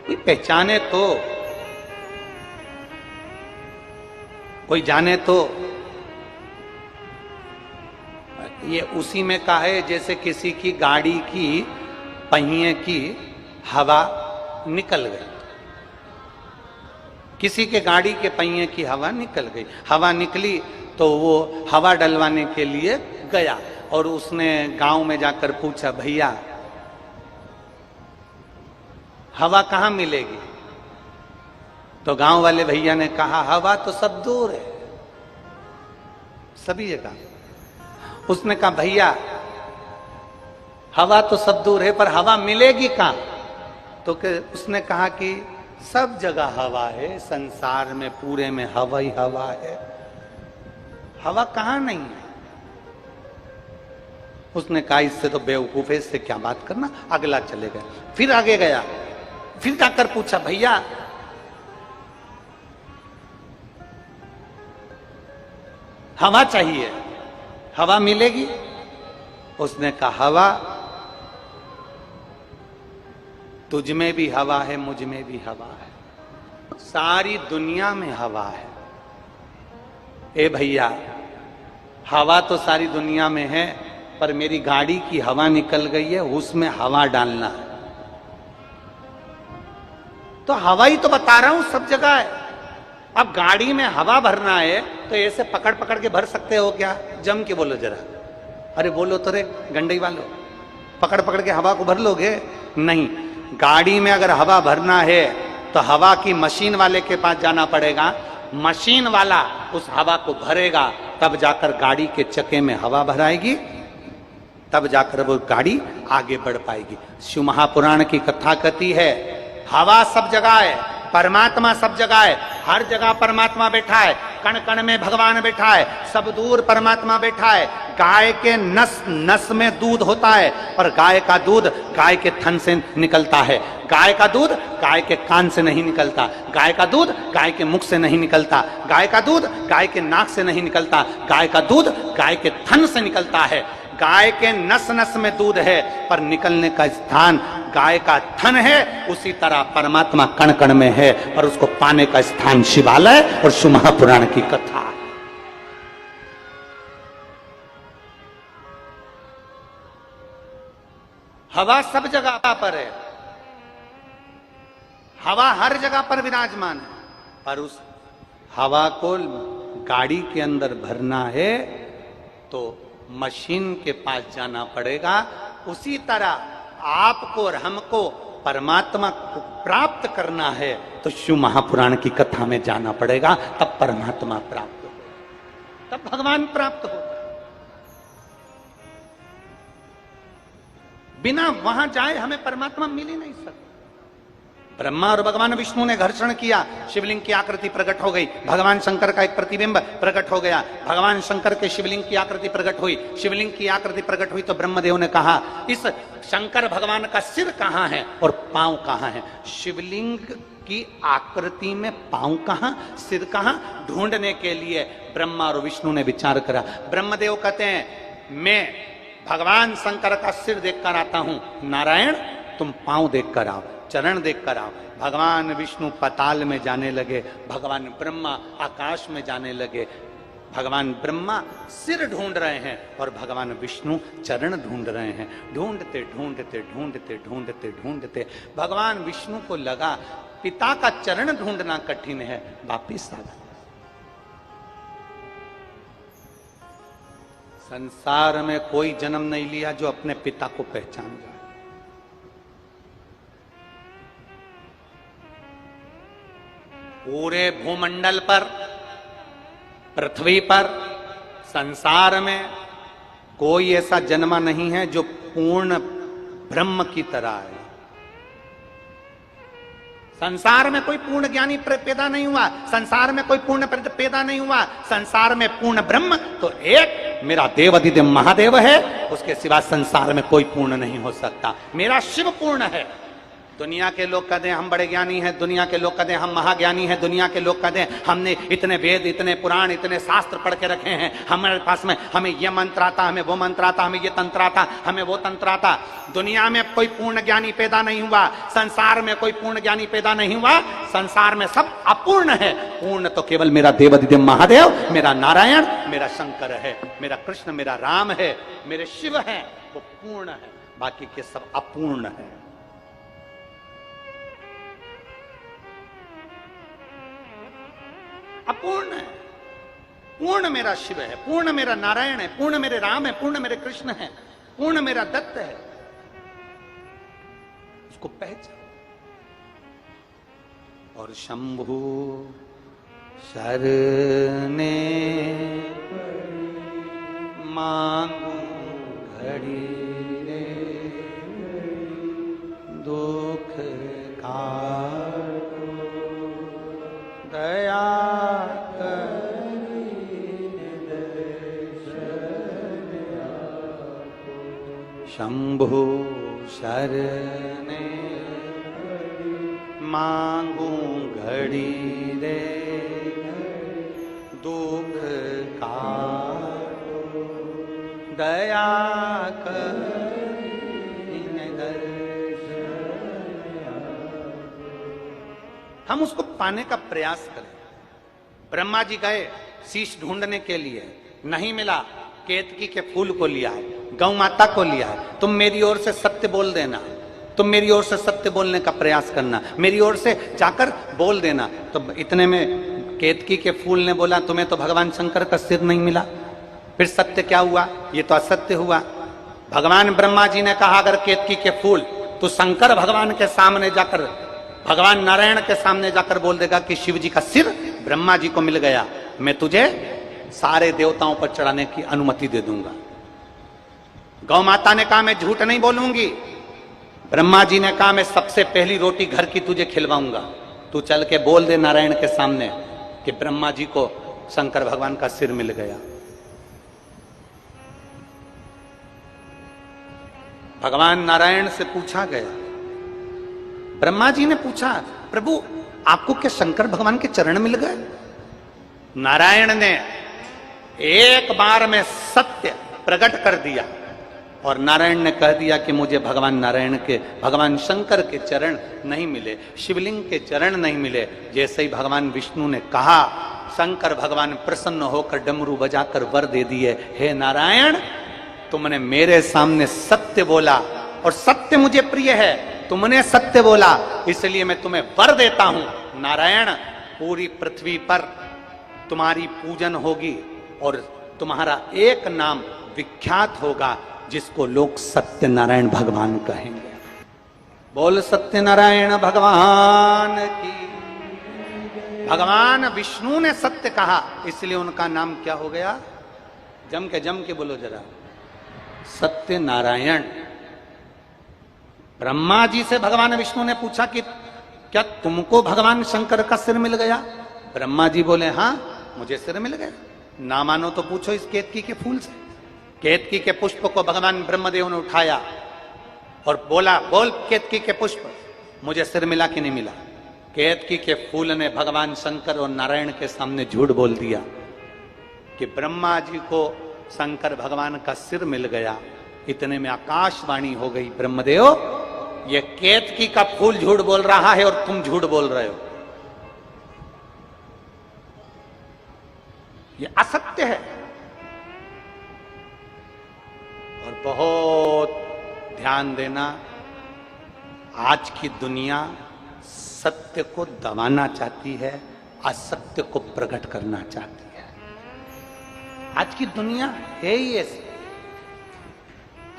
कोई पहचाने तो, कोई जाने तो। ये उसी में का है जैसे किसी की गाड़ी की पहिए की हवा निकल गई, किसी के गाड़ी के पहिए की हवा निकल गई। हवा निकली तो वो हवा डलवाने के लिए गया और उसने गांव में जाकर पूछा, भैया हवा कहां मिलेगी? तो गांव वाले भैया ने कहा, हवा तो सब दूर है, सभी जगह। उसने कहा, भैया हवा तो सब दूर है पर हवा मिलेगी कहां? तो उसने कहा कि सब जगह हवा है, संसार में पूरे में हवा ही हवा है, हवा कहां नहीं है। उसने कहा इससे तो बेवकूफ है, इससे क्या बात करना। अगला चले गए, फिर आगे गया, फिर जाकर पूछा, भैया हवा चाहिए, हवा मिलेगी? उसने कहा, हवा तुझ में भी हवा है, मुझ में भी हवा है, सारी दुनिया में हवा है। ए भैया हवा तो सारी दुनिया में है पर मेरी गाड़ी की हवा निकल गई है, उसमें हवा डालना है। तो हवा ही तो बता रहा हूं सब जगह है। अब गाड़ी में हवा भरना है तो ऐसे पकड़ पकड़ के भर सकते हो क्या? जम के बोलो जरा, अरे बोलो तो रे गंडई वालों, पकड़ पकड़ के हवा को भर लोगे? नहीं, गाड़ी में अगर हवा भरना है तो हवा की मशीन वाले के पास जाना पड़ेगा, मशीन वाला उस हवा को भरेगा, तब जाकर गाड़ी के चक्के में हवा भराएगी, तब जाकर वो गाड़ी आगे बढ़ पाएगी। शिव महापुराण की कथा कहती है, हवा सब जगह है, परमात्मा सब जगह है, हर जगह परमात्मा बैठा है, कण कण में भगवान बैठा है, सब दूर परमात्मा बैठा है। गाय के नस नस में दूध होता है पर गाय का दूध गाय के थन से निकलता है, गाय का दूध गाय के कान से नहीं निकलता, गाय का दूध गाय के मुख से नहीं निकलता, गाय का दूध गाय के नाक से नहीं निकलता, गाय का दूध गाय के थन से निकलता है। गाय के नस नस में दूध है पर निकलने का स्थान गाय का थन है, उसी तरह परमात्मा कण कण में है पर उसको पाने का स्थान शिवालय और शिव महापुराण की कथा। हवा सब जगह पर है, हवा हर जगह पर विराजमान है, पर उस हवा को गाड़ी के अंदर भरना है तो मशीन के पास जाना पड़ेगा। उसी तरह आपको और हमको परमात्मा को प्राप्त करना है तो शिव महापुराण की कथा में जाना पड़ेगा, तब परमात्मा प्राप्त हो, तब भगवान प्राप्त हो। बिना वहां जाए हमें परमात्मा मिल ही नहीं सकता। ब्रह्मा और भगवान विष्णु ने घर्षण किया, शिवलिंग की आकृति प्रकट हो गई, भगवान शंकर का एक प्रतिबिंब प्रकट हो गया, भगवान शंकर के शिवलिंग की आकृति प्रकट हुई, शिवलिंग की आकृति प्रकट हुई तो ब्रह्मदेव ने कहा इस शंकर भगवान का सिर कहां है और पांव कहां है? शिवलिंग की आकृति में पांव कहां, सिर कहां? ढूंढने के लिए ब्रह्मा और विष्णु ने विचार करा। ब्रह्मदेव कहते हैं मैं भगवान शंकर का सिर देखकर आता हूं, नारायण तुम पांव देखकर आओ, चरण देखकर आओ। भगवान विष्णु पाताल में जाने लगे, भगवान ब्रह्मा आकाश में जाने लगे। भगवान ब्रह्मा सिर ढूंढ रहे हैं और भगवान विष्णु चरण ढूंढ रहे हैं। ढूंढते ढूंढते ढूंढते ढूंढते ढूंढते भगवान विष्णु को लगा पिता का चरण ढूंढना कठिन है, वापिस आ गए। संसार में कोई जन्म नहीं लिया जो अपने पिता को पहचान जाए। पूरे भूमंडल पर, पृथ्वी पर, संसार में कोई ऐसा जन्मा नहीं है जो पूर्ण ब्रह्म की तरह है। संसार में कोई पूर्ण ज्ञानी पैदा नहीं हुआ, संसार में कोई पूर्ण पैदा नहीं हुआ। संसार में पूर्ण ब्रह्म तो एक मेरा देवाधिदेव महादेव है, उसके सिवा संसार में कोई पूर्ण नहीं हो सकता। मेरा शिव पूर्ण है। दुनिया के लोग कहते हैं हम बड़े ज्ञानी हैं, दुनिया के लोग कहते हैं हम महाज्ञानी हैं, दुनिया के लोग कहते हैं हमने इतने वेद, इतने पुराण, इतने शास्त्र पढ़ के रखे हैं, हमारे पास में हमें ये मंत्र आता, हमें वो मंत्र आता, हमें ये तंत्र आता, हमें वो तंत्र आता। दुनिया में कोई पूर्ण ज्ञानी पैदा नहीं हुआ, संसार में कोई पूर्ण ज्ञानी पैदा नहीं हुआ। संसार में सब अपूर्ण है, पूर्ण तो केवल मेरा देवाधिदेव महादेव, मेरा नारायण, मेरा शंकर है, मेरा कृष्ण, मेरा राम है, मेरे शिव है, वो पूर्ण है। बाकी के सब अपूर्ण है। अपूर्ण है। पूर्ण मेरा शिव है, पूर्ण मेरा नारायण है, पूर्ण मेरे राम है, पूर्ण मेरे कृष्ण है, पूर्ण मेरा दत्त है। उसको पहचान। और शंभु शरणे मांगू घड़ी रे दुख काटो दया शंभु शरणे मांगू घड़ी रे दुख काटो दया करीने दर्शन। हम उसको पाने का प्रयास करें। ब्रह्मा जी गए शीश ढूंढने के लिए, नहीं मिला, केतकी के फूल को लिया है, गौ माता को लिया है। तुम मेरी ओर से सत्य बोल देना, तुम मेरी ओर से सत्य बोलने का प्रयास करना, मेरी ओर से जाकर बोल देना। तो इतने में केतकी के फूल ने बोला तुम्हें तो भगवान शंकर का सिर नहीं मिला, फिर सत्य क्या हुआ? ये तो असत्य हुआ। भगवान ब्रह्मा जी ने कहा अगर केतकी के फूल तो शंकर भगवान के सामने जाकर, भगवान नारायण के सामने जाकर बोल देगा कि शिव जी का सिर ब्रह्मा जी को मिल गया, मैं तुझे सारे देवताओं पर चढ़ाने की अनुमति दे दूंगा। गौ माता ने कहा मैं झूठ नहीं बोलूंगी। ब्रह्मा जी ने कहा मैं सबसे पहली रोटी घर की तुझे खिलवाऊंगा, तू चल के बोल दे नारायण के सामने कि ब्रह्मा जी को शंकर भगवान का सिर मिल गया। भगवान नारायण से पूछा गया, ब्रह्मा जी ने पूछा प्रभु आपको क्या शंकर भगवान के चरण मिल गए? नारायण ने एक बार में सत्य प्रकट कर दिया और नारायण ने कह दिया कि मुझे भगवान नारायण के, भगवान शंकर के चरण नहीं मिले, शिवलिंग के चरण नहीं मिले। जैसे ही भगवान विष्णु ने कहा, शंकर भगवान प्रसन्न होकर डमरू बजाकर वर दे दिए, हे नारायण तुमने मेरे सामने सत्य बोला, और सत्य मुझे प्रिय है, तुमने सत्य बोला, इसलिए मैं तुम्हें वर देता हूं, नारायण पूरी पृथ्वी पर तुम्हारी पूजन होगी और तुम्हारा एक नाम विख्यात होगा, जिसको लोग सत्यनारायण भगवान कहेंगे। बोल सत्यनारायण भगवान की। भगवान विष्णु ने सत्य कहा, इसलिए उनका नाम क्या हो गया? जम के बोलो जरा, सत्यनारायण। ब्रह्मा जी से भगवान विष्णु ने पूछा कि क्या तुमको भगवान शंकर का सिर मिल गया? ब्रह्मा जी बोले हां, मुझे सिर मिल गया। ना मानो तो पूछो इस केतकी के फूल से। केतकी के पुष्प को भगवान ब्रह्मदेव ने उठाया और बोला, बोल केतकी के पुष्प, मुझे सिर मिला कि नहीं मिला? केतकी के फूल ने भगवान शंकर और नारायण के सामने झूठ बोल दिया कि ब्रह्मा जी को शंकर भगवान का सिर मिल गया। इतने में आकाशवाणी हो गई, ब्रह्मदेव ये केतकी का फूल झूठ बोल रहा है और तुम झूठ बोल रहे हो, ये असत्य है। और बहुत ध्यान देना, आज की दुनिया सत्य को दबाना चाहती है, असत्य को प्रकट करना चाहती है। आज की दुनिया है ही ऐसी।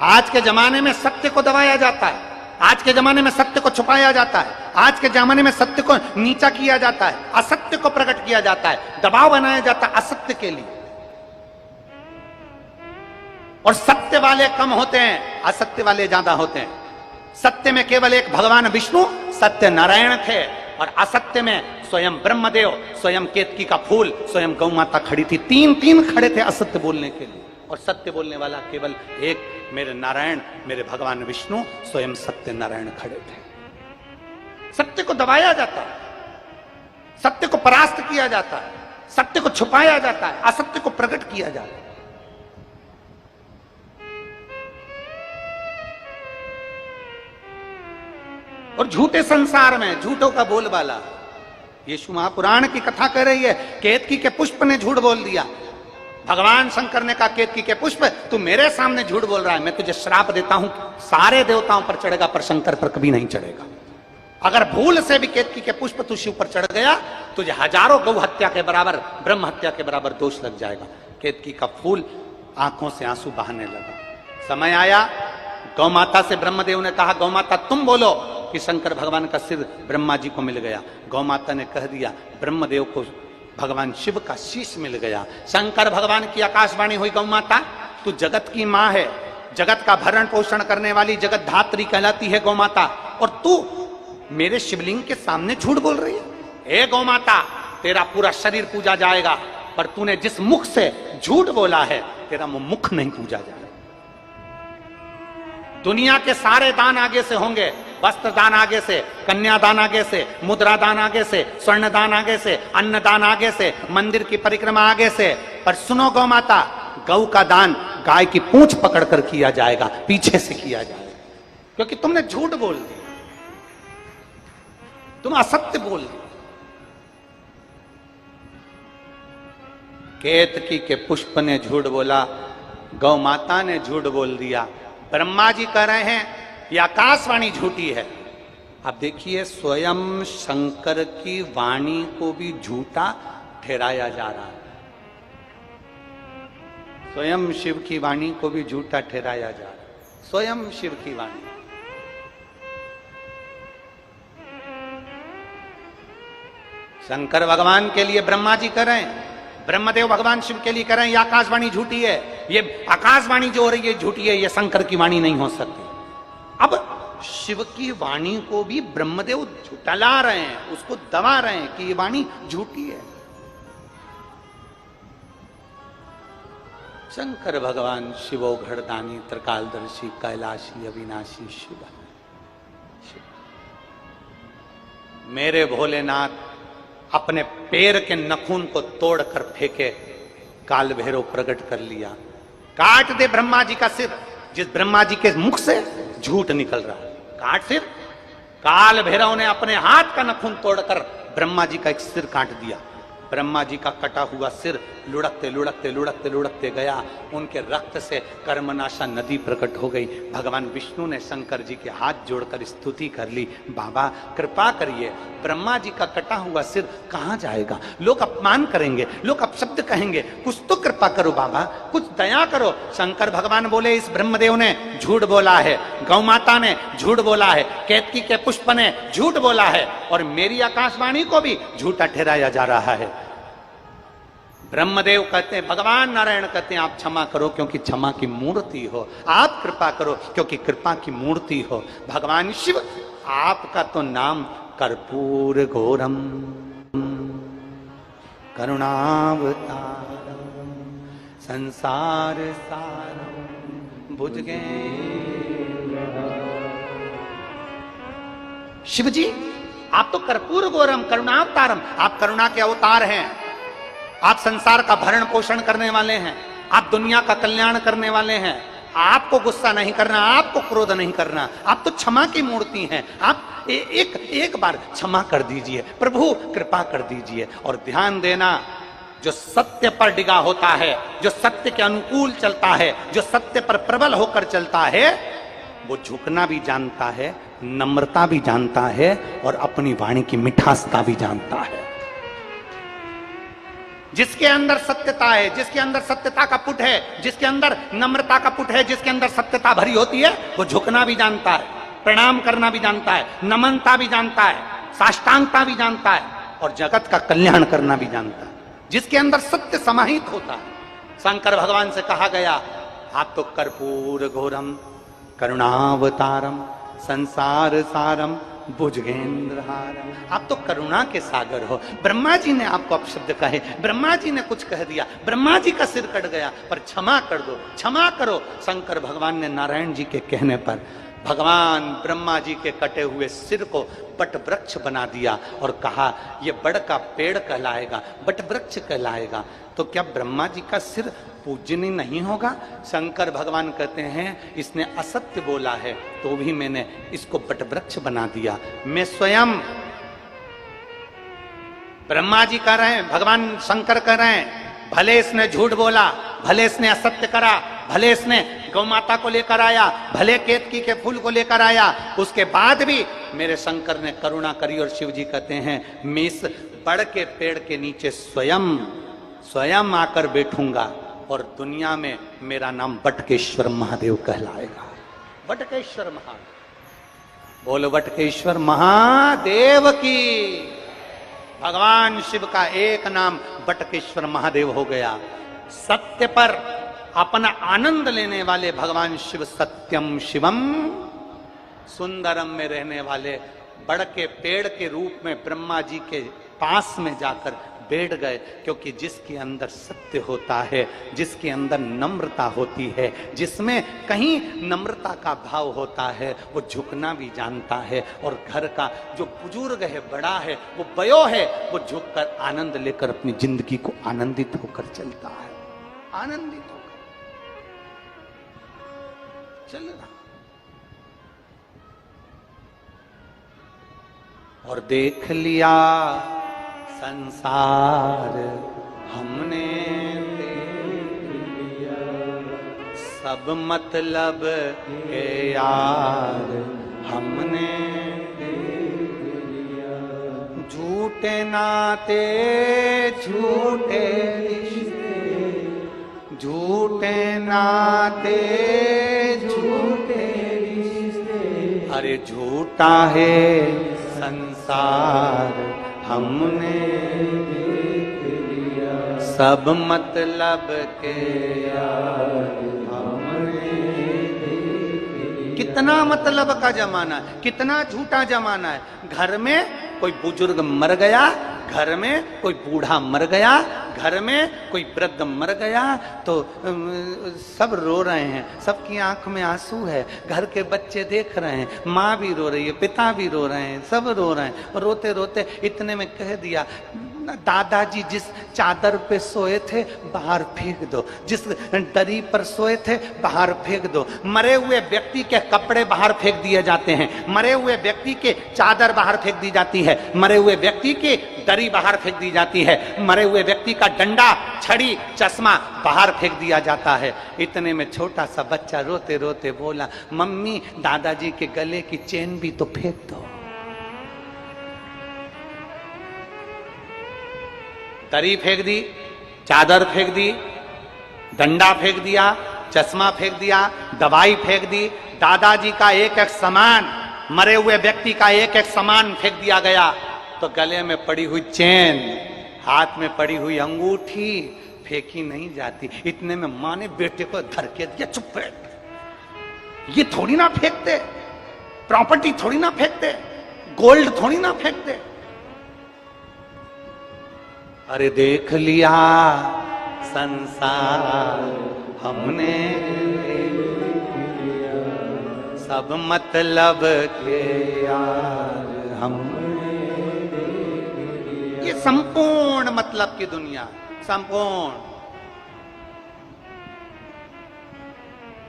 आज के जमाने में सत्य को दबाया जाता है, आज के जमाने में सत्य को छुपाया जाता है, आज के जमाने में सत्य को नीचा किया जाता है, असत्य को प्रकट किया जाता है, दबाव बनाया जाता है असत्य के लिए। और सत्य वाले कम होते हैं, असत्य वाले ज्यादा होते हैं। सत्य में केवल एक भगवान विष्णु सत्य नारायण थे, और असत्य में स्वयं ब्रह्मदेव, स्वयं केतकी का फूल, स्वयं गौ माता खड़ी थी। तीन खड़े थे असत्य बोलने के लिए, और सत्य बोलने वाला केवल एक मेरे नारायण, मेरे भगवान विष्णु स्वयं सत्य नारायण खड़े थे। सत्य को दबाया जाता है, सत्य को परास्त किया जाता है, सत्य को छुपाया जाता है, असत्य को प्रकट किया जाता है। और झूठे संसार में झूठों का बोलबाला। यीशु महापुराण की कथा कह रही है, केतकी के पुष्प ने झूठ बोल दिया। भगवान शंकर ने कहा, केतकी के पुष्प तू मेरे सामने झूठ बोल रहा है, मैं तुझे श्राप देता हूं, सारे देवताओं पर चढ़ेगा पर शंकर पर कभी नहीं चढ़ेगा। अगर भूल से भी केतकी के पुष्प तू शिव पर चढ़ गया, तुझे हजारों गौ हत्या के बराबर, ब्रह्म हत्या के बराबर दोष लग जाएगा। केतकी का फूल आंखों से आंसू बहाने लगा। समय आया, गौ माता से ब्रह्मदेव ने कहा, गौ माता तुम बोलो कि शंकर भगवान का सिर ब्रह्मा जी को मिल गया। गौ माता ने कह दिया, ब्रह्मदेव को भगवान शिव का शीश मिल गया। शंकर भगवान की आकाशवाणी हुई, गौ माता तू जगत की मां है, जगत का भरण पोषण करने वाली जगत धात्री कहलाती है गौ माता, और तू मेरे शिवलिंग के सामने झूठ बोल रही है। ए गौ माता, तेरा पूरा शरीर पूजा जाएगा, पर तूने जिस मुख से झूठ बोला है, तेरा मुख नहीं पूजा जाएगा। दुनिया के सारे दान आगे से होंगे, वस्त्र दान आगे से, कन्यादान आगे से, मुद्रा दान आगे से, स्वर्ण दान आगे से, अन्न दान आगे से, मंदिर की परिक्रमा आगे से, पर सुनो गौ माता, गौ का दान गाय की पूंछ पकड़कर किया जाएगा, पीछे से किया जाएगा, क्योंकि तुमने झूठ बोल दिया, तुम असत्य बोल दिया। केतकी के पुष्प ने झूठ बोला, गौ माता ने झूठ बोल दिया। ब्रह्मा जी कह रहे हैं ये आकाशवाणी झूठी है। अब देखिए, स्वयं शंकर की वाणी को भी झूठा ठहराया जा रहा है, स्वयं शिव की वाणी को भी झूठा ठहराया जा रहा है, स्वयं शिव की वाणी। शंकर भगवान के लिए ब्रह्मा जी कर रहे हैं, ब्रह्मदेव भगवान शिव के लिए कह रहे हैं ये आकाशवाणी झूठी है, ये आकाशवाणी जो हो रही है झूठी है, ये शंकर की वाणी नहीं हो सकती। अब शिव की वाणी को भी ब्रह्मदेव झुठला रहे हैं, उसको दबा रहे हैं कि ये वाणी झूठी है। शंकर भगवान शिवो घड़दानी त्रिकालदर्शी कैलाशी अविनाशी शिव। मेरे भोलेनाथ अपने पैर के नखून को तोड़कर फेंके, काल भैरव प्रकट कर लिया, काट दे ब्रह्मा जी का सिर, जिस ब्रह्मा जी के मुख से झूठ निकल रहा है, काट सिर। काल भैरव ने अपने हाथ का नखून तोड़कर ब्रह्मा जी का एक सिर काट दिया। ब्रह्मा जी का कटा हुआ सिर लुढ़कते लुढ़कते लुढ़कते लुढ़कते गया। उनके रक्त से कर्मनाशा नदी प्रकट हो गई। भगवान विष्णु ने शंकर जी के हाथ जोड़कर स्तुति कर ली, बाबा कृपा करिए, ब्रह्मा जी का कटा हुआ सिर कहां जाएगा? लोग अपमान करेंगे, लोग अपशब्द कहेंगे, कुछ तो कृपा करो बाबा, कुछ दया करो। शंकर भगवान बोले, इस ब्रह्मदेव ने झूठ बोला है, गौ माता ने झूठ बोला है, केतकी के पुष्प ने झूठ बोला है, और मेरी आकाशवाणी को भी झूठा ठहराया जा रहा है। ब्रह्मदेव कहते हैं, भगवान नारायण कहते हैं, आप क्षमा करो क्योंकि क्षमा की मूर्ति हो, आप कृपा करो क्योंकि कृपा की मूर्ति हो। भगवान शिव, आपका तो नाम कर्पूर घोरम करुणावतारम संसार सारम भुजगे। शिव जी, आप तो कर्पूर घोरम करुणावतारम, आप करुणा के अवतार हैं, आप संसार का भरण पोषण करने वाले हैं, आप दुनिया का कल्याण करने वाले हैं। आपको गुस्सा नहीं करना, आपको क्रोध नहीं करना, आप तो क्षमा की मूर्ति हैं। आप एक बार क्षमा कर दीजिए प्रभु, कृपा कर दीजिए। और ध्यान देना, जो सत्य पर डिगा होता है, जो सत्य के अनुकूल चलता है, जो सत्य पर प्रबल होकर चलता है, वो झुकना भी जानता है, नम्रता भी जानता है, और अपनी वाणी की मिठासता भी जानता है। जिसके अंदर सत्यता है, जिसके अंदर सत्यता का पुट है, जिसके अंदर नम्रता का पुट है, जिसके अंदर सत्यता भरी होती है, वो झुकना भी जानता है, प्रणाम करना भी जानता है, नमनता भी जानता है, साष्टांगता भी जानता है, और जगत का कल्याण करना भी जानता है। जिसके अंदर सत्य समाहित होता है। शंकर भगवान से कहा गया, आप तो कर्पूर घोरम करुणावतारम संसार सारम भुजगेंद्रहारम, आप तो करुणा के सागर हो। ब्रह्मा जी ने आपको अपशब्द कहे, ब्रह्मा जी ने कुछ कह दिया, ब्रह्मा जी का सिर कट गया, पर क्षमा कर दो, क्षमा करो। शंकर भगवान ने नारायण जी के कहने पर भगवान ब्रह्मा जी के कटे हुए सिर को बट वृक्ष बना दिया और कहा, ये बड़ का पेड़ कहलाएगा, बट वृक्ष कहलाएगा। तो क्या ब्रह्मा जी का सिर पूजनीय नहीं होगा? शंकर भगवान कहते हैं, इसने असत्य बोला है तो भी मैंने इसको बट वृक्ष बना दिया। मैं स्वयं, ब्रह्मा जी कह रहे हैं, भगवान शंकर कह रहे हैं, भले इसने झूठ बोला, भले इसने असत्य करा, भले इसने गौ माता को लेकर आया, भले केतकी के फूल को लेकर आया, उसके बाद भी मेरे शंकर ने करुणा करी। और शिव जी कहते हैं, मैं इस बड़ के पेड़ के नीचे स्वयं आकर बैठूंगा और दुनिया में मेरा नाम बटकेश्वर महादेव कहलाएगा। बटकेश्वर महादेव, बोलो बटकेश्वर महादेव की। भगवान शिव का एक नाम बटकेश्वर महादेव हो गया। सत्य पर अपना आनंद लेने वाले भगवान शिव सत्यम शिवम, सुंदरम में रहने वाले बड़ के पेड़ के रूप में ब्रह्मा जी के पास में जाकर बैठ गए। क्योंकि जिसके अंदर सत्य होता है, जिसके अंदर नम्रता होती है, जिसमें कहीं नम्रता का भाव होता है, वो झुकना भी जानता है। और घर का जो बुजुर्ग है, बड़ा है, वो बयो है, वो झुककर आनंद लेकर अपनी जिंदगी को आनंदित होकर चलता है, आनंदित होकर चल रहा। और देख लिया संसार हमने, देख लिया सब मतलब के यार हमने, देख लिया झूठे नाते झूठे रिश्ते, झूठे नाते झूठे रिश्ते, अरे झूठा है संसार हमने देख लिया सब मतलब के यार हमने देख लिया। कितना मतलब का जमाना है, कितना झूठा जमाना है। घर में कोई बुजुर्ग मर गया, घर में कोई बूढ़ा मर गया, घर में कोई वृद्ध मर गया तो सब रो रहे हैं, सबकी आंख में आंसू है, घर के बच्चे देख रहे हैं, माँ भी रो रही है, पिता भी रो रहे हैं, सब रो रहे हैं। और रोते रोते इतने में कह दिया, दादाजी जिस चादर पे सोए थे बाहर फेंक दो, जिस दरी पर सोए थे बाहर फेंक दो। मरे हुए व्यक्ति के कपड़े बाहर फेंक दिए जाते हैं, मरे हुए व्यक्ति के चादर बाहर फेंक दी जाती है, मरे हुए व्यक्ति की दरी बाहर फेंक दी जाती है, मरे हुए व्यक्ति का डंडा, छड़ी, चश्मा बाहर फेंक दिया जाता है। इतने में छोटा सा बच्चा रोते रोते बोला, मम्मी दादाजी के गले की चेन भी तो फेंक दो। दरी फेंक दी, चादर फेंक दी, डंडा फेंक दिया, चश्मा फेंक दिया, दवाई फेंक दी, दादाजी का एक एक सामान, मरे हुए व्यक्ति का एक एक सामान फेंक दिया गया। तो गले में पड़ी हुई चेन, हाथ में पड़ी हुई अंगूठी फेंकी नहीं जाती। इतने में माँ ने बेटे को धर के दिया, चुप है, ये थोड़ी ना फेंकते, प्रॉपर्टी थोड़ी ना फेंकते, गोल्ड थोड़ी ना फेंकते। अरे देख लिया संसार हमने, सब मतलब के यार हमने, ये संपूर्ण मतलब की दुनिया, संपूर्ण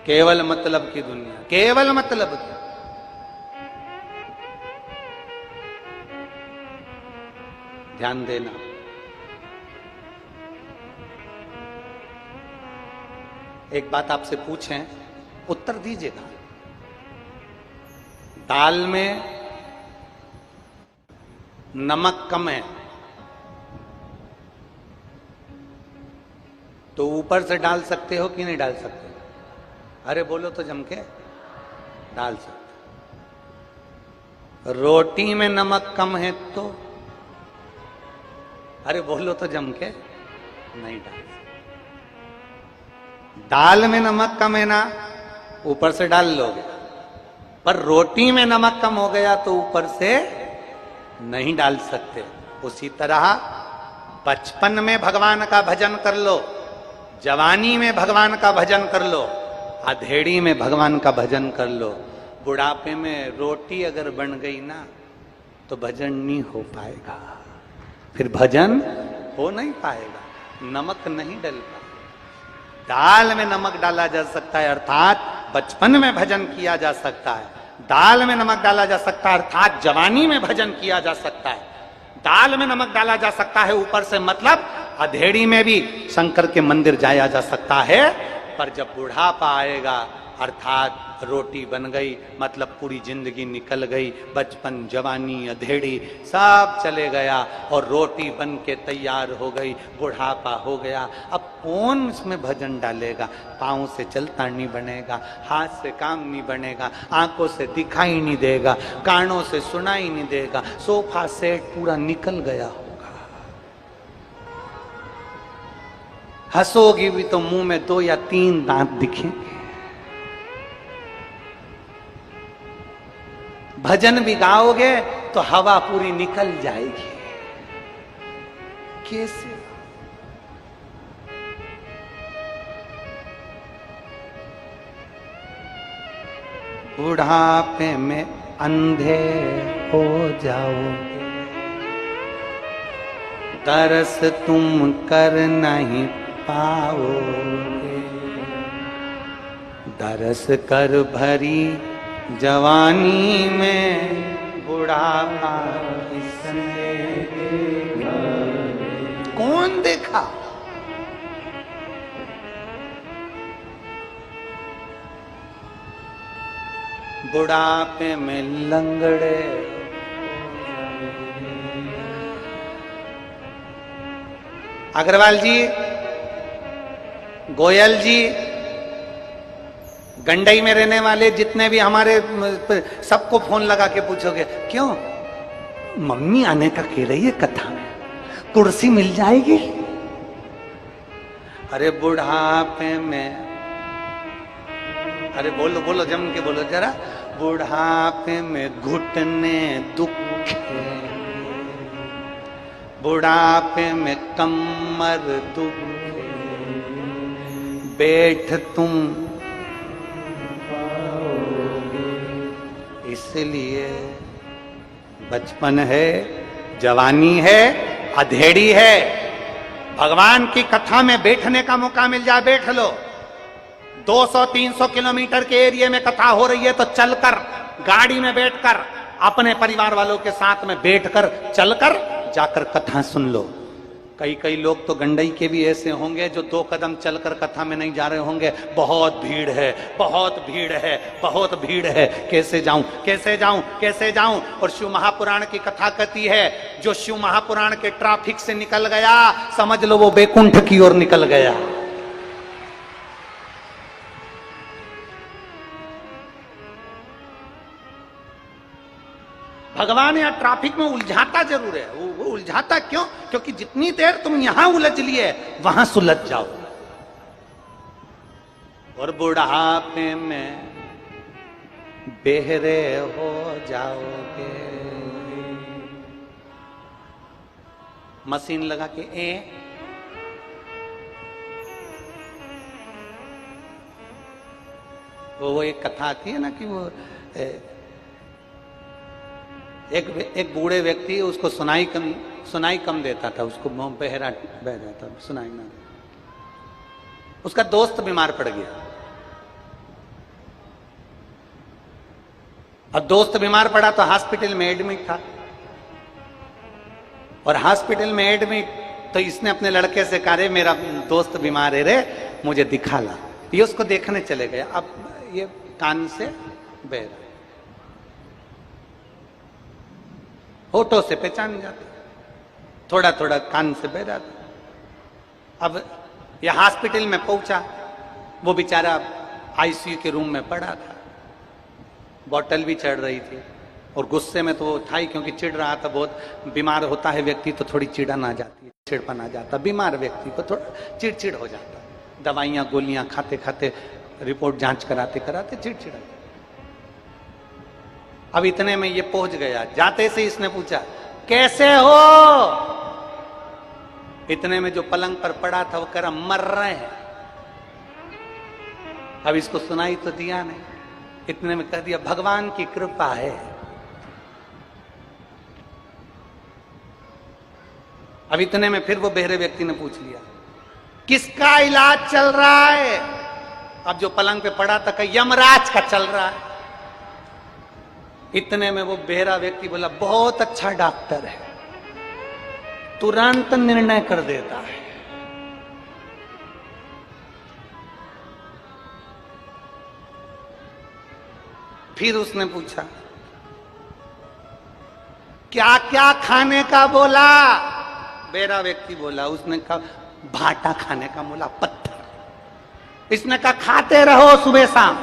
केवल मतलब की दुनिया, केवल मतलब की। ध्यान देना, एक बात आपसे पूछें, उत्तर दीजिएगा। दाल में नमक कम है तो ऊपर से डाल सकते हो कि नहीं डाल सकते? अरे बोलो तो जम के, डाल सकते। रोटी में नमक कम है तो, अरे बोलो तो जम के, नहीं डाल सकते। दाल में नमक कम है ना, ऊपर से डाल लोगे, पर रोटी में नमक कम हो गया तो ऊपर से नहीं डाल सकते। उसी तरह बचपन में भगवान का भजन कर लो, जवानी में भगवान का भजन कर लो, अधेड़ी में भगवान का भजन कर लो। बुढ़ापे में रोटी अगर बन गई ना तो भजन नहीं हो पाएगा, फिर भजन हो नहीं पाएगा, नमक नहीं डल पाएगा। दाल में नमक डाला जा सकता है, अर्थात बचपन में भजन किया जा सकता है। दाल में नमक डाला जा सकता है, अर्थात जवानी में भजन किया जा सकता है। दाल में नमक डाला जा सकता है ऊपर से, मतलब अधेड़ी में भी शंकर के मंदिर जाया जा सकता है। पर जब बुढ़ापा आएगा, अर्थात रोटी बन गई, मतलब पूरी जिंदगी निकल गई, बचपन, जवानी, अधेड़ी सब चले गया और रोटी बन के तैयार हो गई, बुढ़ापा हो गया। अब कौन इसमें भजन डालेगा? पाँव से चलता नहीं बनेगा, हाथ से काम नहीं बनेगा, आंखों से दिखाई नहीं देगा, कानों से सुनाई नहीं देगा, सोफा सेट पूरा निकल गया होगा। हंसोगी भी तो मुंह में 2 या 3 दांत दिखेंगे। भजन भी गाओगे तो हवा पूरी निकल जाएगी। कैसे? बुढ़ापे में अंधे हो जाओगे, तरस तुम कर नहीं पाओगे, दरस कर भरी जवानी में बुढ़ापा किसने कौन देखा? बुढ़ापे में लंगड़े, अग्रवाल जी, गोयल जी, गंडई में रहने वाले जितने भी हमारे, सबको फोन लगा के पूछोगे, क्यों मम्मी आने का कह रही है कथा में, कुर्सी मिल जाएगी? अरे बुढ़ापे में, अरे बोलो बोलो जम के बोलो जरा, बुढ़ापे में घुटने दुखे, बुढ़ापे में कमर दुखे, बैठ तुम इसलिए बचपन है, जवानी है, अधेड़ी है। भगवान की कथा में बैठने का मौका मिल जाए, बैठ लो। 200-300 किलोमीटर के एरिया में कथा हो रही है तो चलकर, गाड़ी में बैठकर, अपने परिवार वालों के साथ में बैठकर, चलकर जाकर कथा सुन लो। कई लोग तो गंडई के भी ऐसे होंगे जो 2 कदम चलकर कथा में नहीं जा रहे होंगे। बहुत भीड़ है, बहुत भीड़ है, बहुत भीड़ है, कैसे जाऊं, कैसे जाऊं, कैसे जाऊं। और शिव महापुराण की कथा कहती है, जो शिव महापुराण के ट्रैफिक से निकल गया, समझ लो वो बैकुंठ की ओर निकल गया। भगवान या ट्रैफिक में उलझाता जरूर है। वो उलझाता क्यों? क्योंकि जितनी देर तुम यहां उलझ लिए वहां सुलझ जाओ। और बुढ़ापे में बेहरे हो जाओगे। मशीन लगा के वो एक कथा आती है ना कि वो एक बूढ़े व्यक्ति, उसको सुनाई कम देता था, उसको बहरा बह जाता, सुनाई ना। उसका दोस्त बीमार पड़ गया। अब दोस्त बीमार पड़ा तो हॉस्पिटल में एडमिट था। और हॉस्पिटल में एडमिट तो इसने अपने लड़के से कहा, रे मेरा दोस्त बीमार है रे, मुझे दिखा ला। ये उसको देखने चले गए। अब ये कान से बह रहा, होठों से पहचान जाते, थोड़ा थोड़ा कान से बह रहा था। अब यह हॉस्पिटल में पहुंचा, वो बेचारा आईसीयू के रूम में पड़ा था, बॉटल भी चढ़ रही थी। और गुस्से में तो वो था ही, क्योंकि चिढ़ रहा था बहुत। बीमार होता है व्यक्ति तो थोड़ी चिड़न आ जाती है, चिड़पन आ जाता। बीमार व्यक्ति को थोड़ा चिड़चिड़ हो जाता। दवाइयां गोलियां खाते खाते, रिपोर्ट जांच कराते कराते चिड़चिड़। अब इतने में ये पहुंच गया। जाते से इसने पूछा, कैसे हो? इतने में जो पलंग पर पड़ा था वो कह रहा, मर रहे हैं। अब इसको सुनाई तो दिया नहीं। इतने में कह दिया, भगवान की कृपा है। अब इतने में फिर वो बहरे व्यक्ति ने पूछ लिया, किसका इलाज चल रहा है? अब जो पलंग पे पड़ा था, कहा यमराज का चल रहा है। इतने में वो बहरा व्यक्ति बोला, बहुत अच्छा डॉक्टर है, तुरंत निर्णय कर देता है। फिर उसने पूछा, क्या क्या खाने का बोला? बहरा व्यक्ति बोला, उसने कहा भाटा खाने का बोला, पत्थर। इसने कहा खाते रहो सुबह शाम।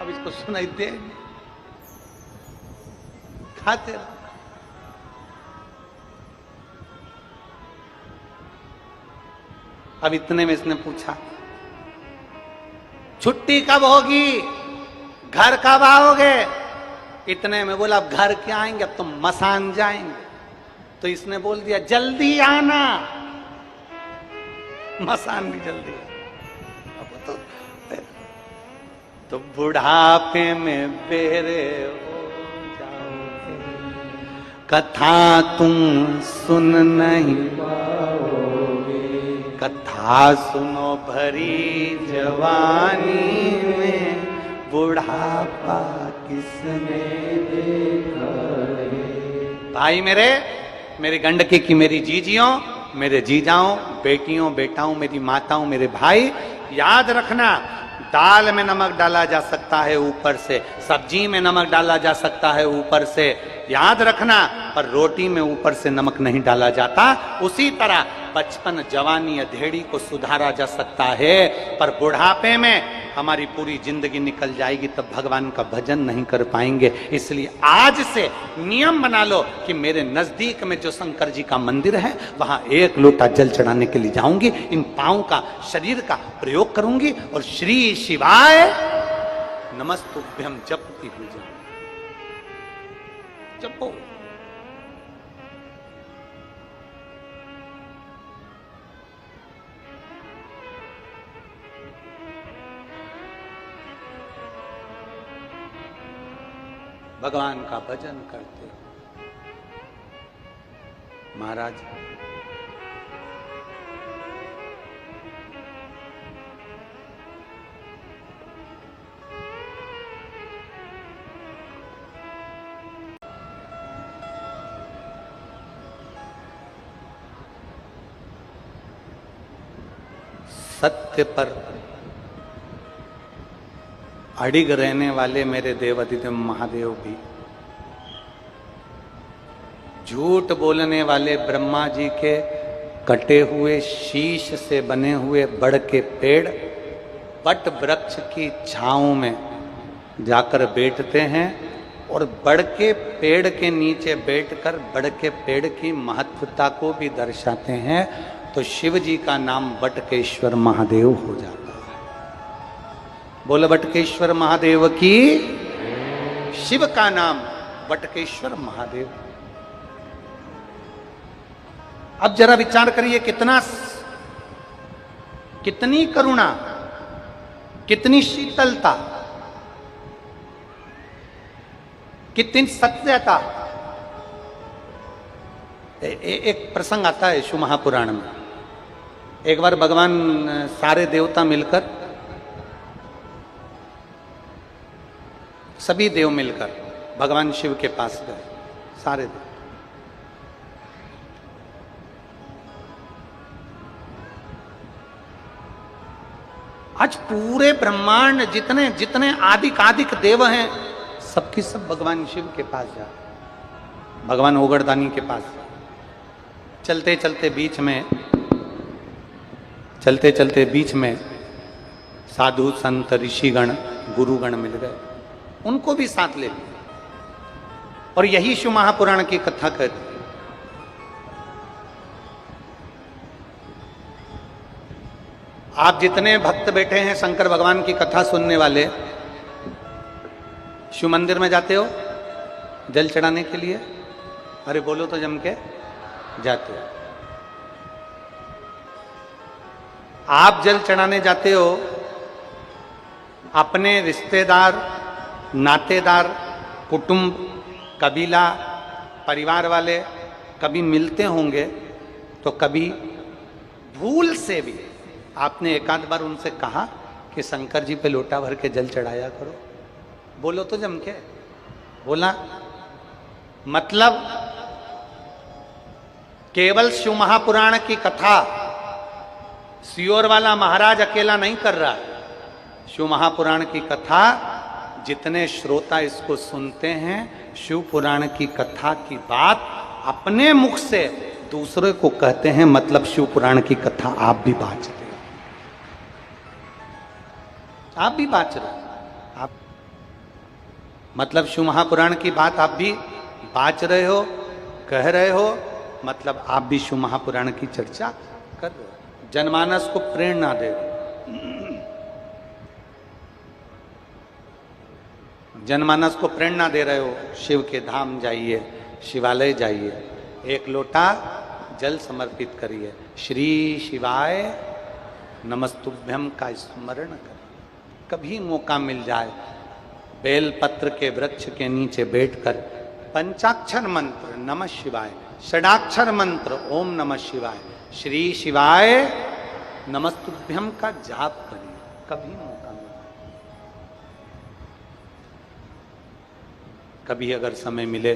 अब इसको सुनाई दे, खाते रहो। अब इतने में इसने पूछा, छुट्टी कब होगी, घर कब आओगे? इतने में बोला, अब घर क्या आएंगे, अब तो मसान जाएंगे। तो इसने बोल दिया, जल्दी आना। मसान भी जल्दी। अब तो बुढ़ापे में बेरे हो जाओगे, कथा तुम सुन नहीं पाओगे। कथा सुनो भरी जवानी में, बुढ़ापा किसने देखा है। भाई मेरे गंडकी की मेरी जीजियों, मेरे जीजाओं, बेटियों, बेटाओं, मेरी माताओं, मेरे भाई, याद रखना, दाल में नमक डाला जा सकता है ऊपर से, सब्जी में नमक डाला जा सकता है ऊपर से, याद रखना, पर रोटी में ऊपर से नमक नहीं डाला जाता। उसी तरह बचपन, जवानी, अधेड़ी को सुधारा जा सकता है, पर बुढ़ापे में हमारी पूरी जिंदगी निकल जाएगी, तब भगवान का भजन नहीं कर पाएंगे। इसलिए आज से नियम बना लो कि मेरे नजदीक में जो शंकर जी का मंदिर है, वहां 1 लोटा जल चढ़ाने के लिए जाऊंगी, इन पांव का, शरीर का प्रयोग करूंगी और श्री शिवाय नमस्तुभ्यम जपती हुई जाऊंगी। जपो। भगवान का भजन करते, महाराज सत्य पर अडिग रहने वाले मेरे देवाधिदेव महादेव भी, झूठ बोलने वाले ब्रह्मा जी के कटे हुए शीश से बने हुए बड़ के पेड़ वट वृक्ष की छांव में जाकर बैठते हैं और बड़ के पेड़ के नीचे बैठकर बड़ के पेड़ की महत्वता को भी दर्शाते हैं, तो शिव जी का नाम बटकेश्वर महादेव हो जाता है। बोलो बटकेश्वर महादेव की। शिव का नाम बटकेश्वर महादेव। अब जरा विचार करिए, कितनी करुणा, कितनी शीतलता, कितनी सत्यता। एक प्रसंग आता है शिव महापुराण में। एक बार भगवान सारे देवता मिलकर, सभी देव मिलकर भगवान शिव के पास गए, सारे देव। आज पूरे ब्रह्मांड जितने जितने आदिक देव हैं, सबकी सब भगवान शिव के पास जा, भगवान ओगड़दानी के पास। चलते चलते बीच में साधु संत ऋषिगण गुरुगण मिल गए, उनको भी साथ ले लिया और यही शिव महापुराण की कथा कहती। आप जितने भक्त बैठे हैं शंकर भगवान की कथा सुनने वाले, शिव मंदिर में जाते हो जल चढ़ाने के लिए? अरे बोलो तो जम के जाते हो। आप जल चढ़ाने जाते हो, अपने रिश्तेदार, नातेदार, कुटुंब, कबीला, परिवार वाले कभी मिलते होंगे, तो कभी भूल से भी आपने एक आध बार उनसे कहा कि शंकर जी पे लोटा भर के जल चढ़ाया करो? बोलो तो जम के। बोला? मतलब केवल शिव महापुराण की कथा सियोर वाला महाराज अकेला नहीं कर रहा है। शिव महापुराण की कथा जितने श्रोता इसको सुनते हैं, शिव पुराण की कथा की बात अपने मुख से दूसरे को कहते हैं, मतलब शिव पुराण की कथा आप भी बाँचते हो, आप भी बाँच रहे हो। आप मतलब शिव महापुराण की बात आप भी बाँच रहे हो, कह रहे हो, मतलब आप भी शिव महापुराण की चर्चा कर रहे हो, जनमानस को प्रेरणा दे रहे हो। जनमानस को प्रेरणा दे रहे हो, शिव के धाम जाइए, शिवालय जाइए, एक लोटा जल समर्पित करिए, श्री शिवाय नमस्तुभ्यम का स्मरण करिए। कभी मौका मिल जाए, बेलपत्र के वृक्ष के नीचे बैठकर पंचाक्षर मंत्र नमः शिवाय, षडाक्षर मंत्र ओम नमः शिवाय, श्री शिवाय नमस्तुभ्यम का जाप करिए। कभी मौका मिले, कभी अगर समय मिले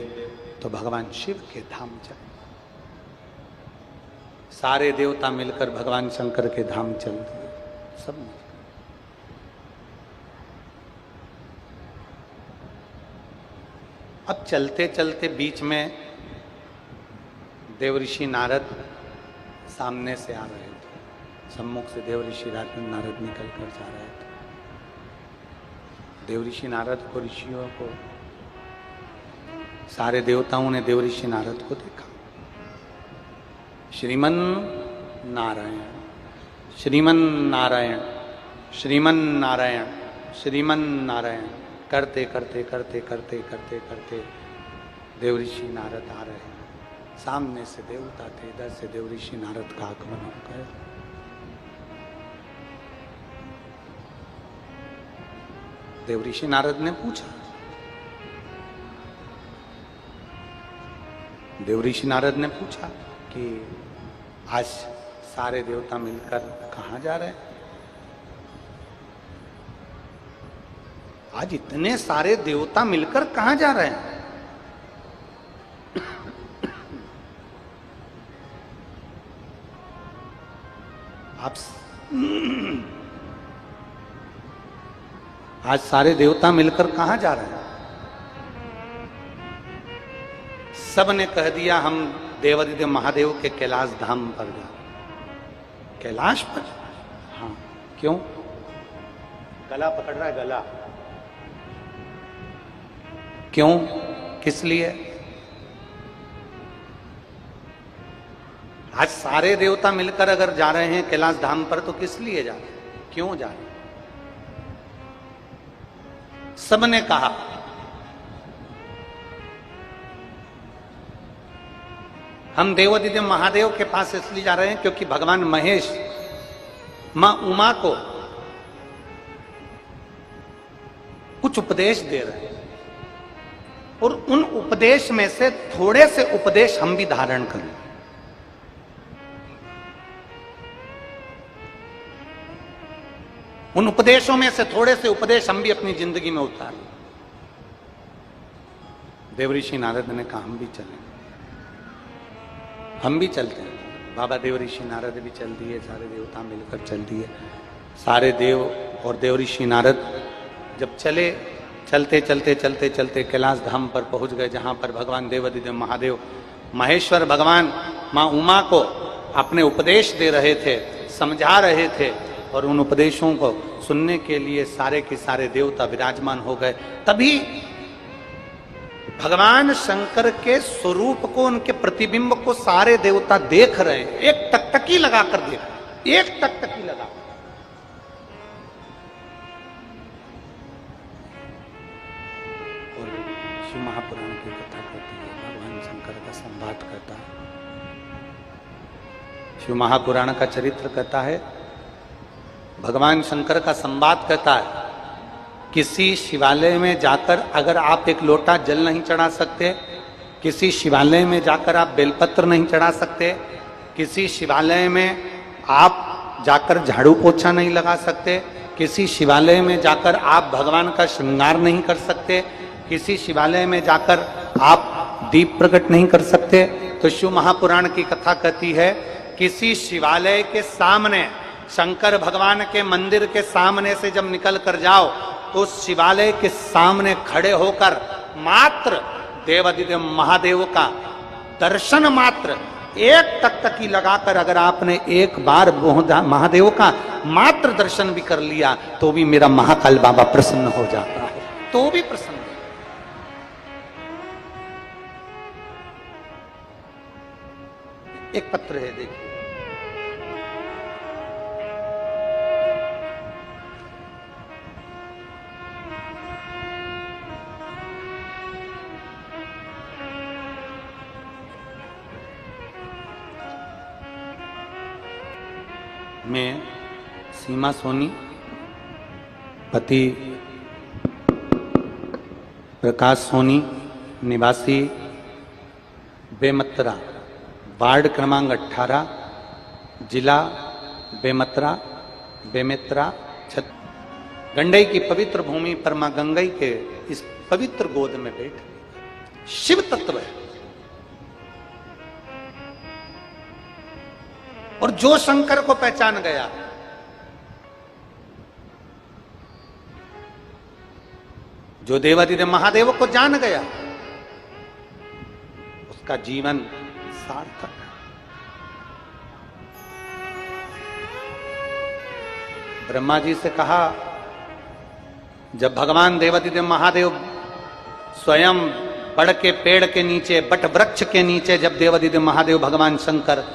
तो भगवान शिव के धाम चले। सारे देवता मिलकर भगवान शंकर के धाम चल दिए, सब मिलकर। अब चलते चलते बीच में देवऋषि नारद सामने से आ रहे थे, सम्मुख से देवऋषि नारद निकल कर जा रहे थे। देवऋषि नारद को, ऋषियों को, सारे देवताओं ने देवऋषि नारद को देखा। श्रीमन नारायण, श्रीमन नारायण, श्रीमन नारायण, श्रीमन नारायण करते करते करते करते करते करते देवऋषि नारद आ रहे हैं। सामने से देवता थे, इधर से देवऋषि नारद का आगमन हो गया। देवऋषि नारद ने पूछा, देवऋषि नारद ने पूछा कि आज सारे देवता मिलकर कहाँ जा रहे हैं? आज इतने सारे देवता मिलकर कहाँ जा रहे हैं? आप आज सारे देवता मिलकर कहां जा रहे हैं? सब ने कह दिया हम देवादिदेव महादेव के कैलाश धाम पर जा। कैलाश पर? हाँ। क्यों? गला पकड़ रहा है, गला। क्यों? किस लिए? आज सारे देवता मिलकर अगर जा रहे हैं कैलाश धाम पर तो किस लिए जा रहे हैं? क्यों जा रहे हैं? सबने कहा हम देवादिदेव महादेव के पास इसलिए जा रहे हैं क्योंकि भगवान महेश मां उमा को कुछ उपदेश दे रहे हैं और उन उपदेश में से थोड़े से उपदेश हम भी धारण करें। उन उपदेशों में से थोड़े से उपदेश हम भी अपनी जिंदगी में उतारें। देवऋषि नारद ने कहा हम भी चलें, हम भी चलते हैं। बाबा देवऋषि नारद भी चल दिए, सारे देवता मिलकर चल दिए। सारे देव और देवऋषि नारद जब चले, चलते चलते चलते चलते कैलाश धाम पर पहुंच गए, जहां पर भगवान देवादिदेव महादेव महेश्वर भगवान मां उमा को अपने उपदेश दे रहे थे, समझा रहे थे। और उन उपदेशों को सुनने के लिए सारे के सारे देवता विराजमान हो गए। तभी भगवान शंकर के स्वरूप को, उनके प्रतिबिंब को सारे देवता देख रहे हैं। एक टकटकी लगाकर देख रहे, एक टकटकी लगा। और शिव महापुराण की कथा करती है, भगवान शंकर का संवाद करता है। शिव महापुराण का चरित्र कहता है, भगवान शंकर का संवाद कहता है, किसी शिवालय में जाकर अगर आप एक लोटा जल नहीं चढ़ा सकते, किसी शिवालय में जाकर आप बेलपत्र नहीं चढ़ा सकते, किसी शिवालय में आप जाकर झाड़ू पोछा नहीं लगा सकते, किसी शिवालय में जाकर आप भगवान का श्रृंगार नहीं कर सकते, किसी शिवालय में जाकर आप दीप प्रकट नहीं कर सकते, तो शिव महापुराण की कथा कहती है किसी शिवालय के सामने, शंकर भगवान के मंदिर के सामने से जब निकल कर जाओ तो उस शिवालय के सामने खड़े होकर मात्र देवादिदेव महादेव का दर्शन मात्र एक टकटकी लगाकर अगर आपने एक बार महादेव का मात्र दर्शन भी कर लिया तो भी मेरा महाकाल बाबा प्रसन्न हो जाता है, तो भी प्रसन्न। एक पत्र है, देखिए। मैं सीमा सोनी, पति प्रकाश सोनी, निवासी बेमत्रा, वार्ड क्रमांक 18, जिला बेमेत्रा, गंडई की पवित्र भूमि पर मां गंगई के इस पवित्र गोद में बैठ शिव तत्व है। और जो शंकर को पहचान गया, जो देवादिदेव महादेव को जान गया, उसका जीवन सार्थक है। ब्रह्मा जी से कहा, जब भगवान देवादिदेव महादेव स्वयं बड़ के पेड़ के नीचे, बट वृक्ष के नीचे, जब देवादिदेव महादेव भगवान शंकर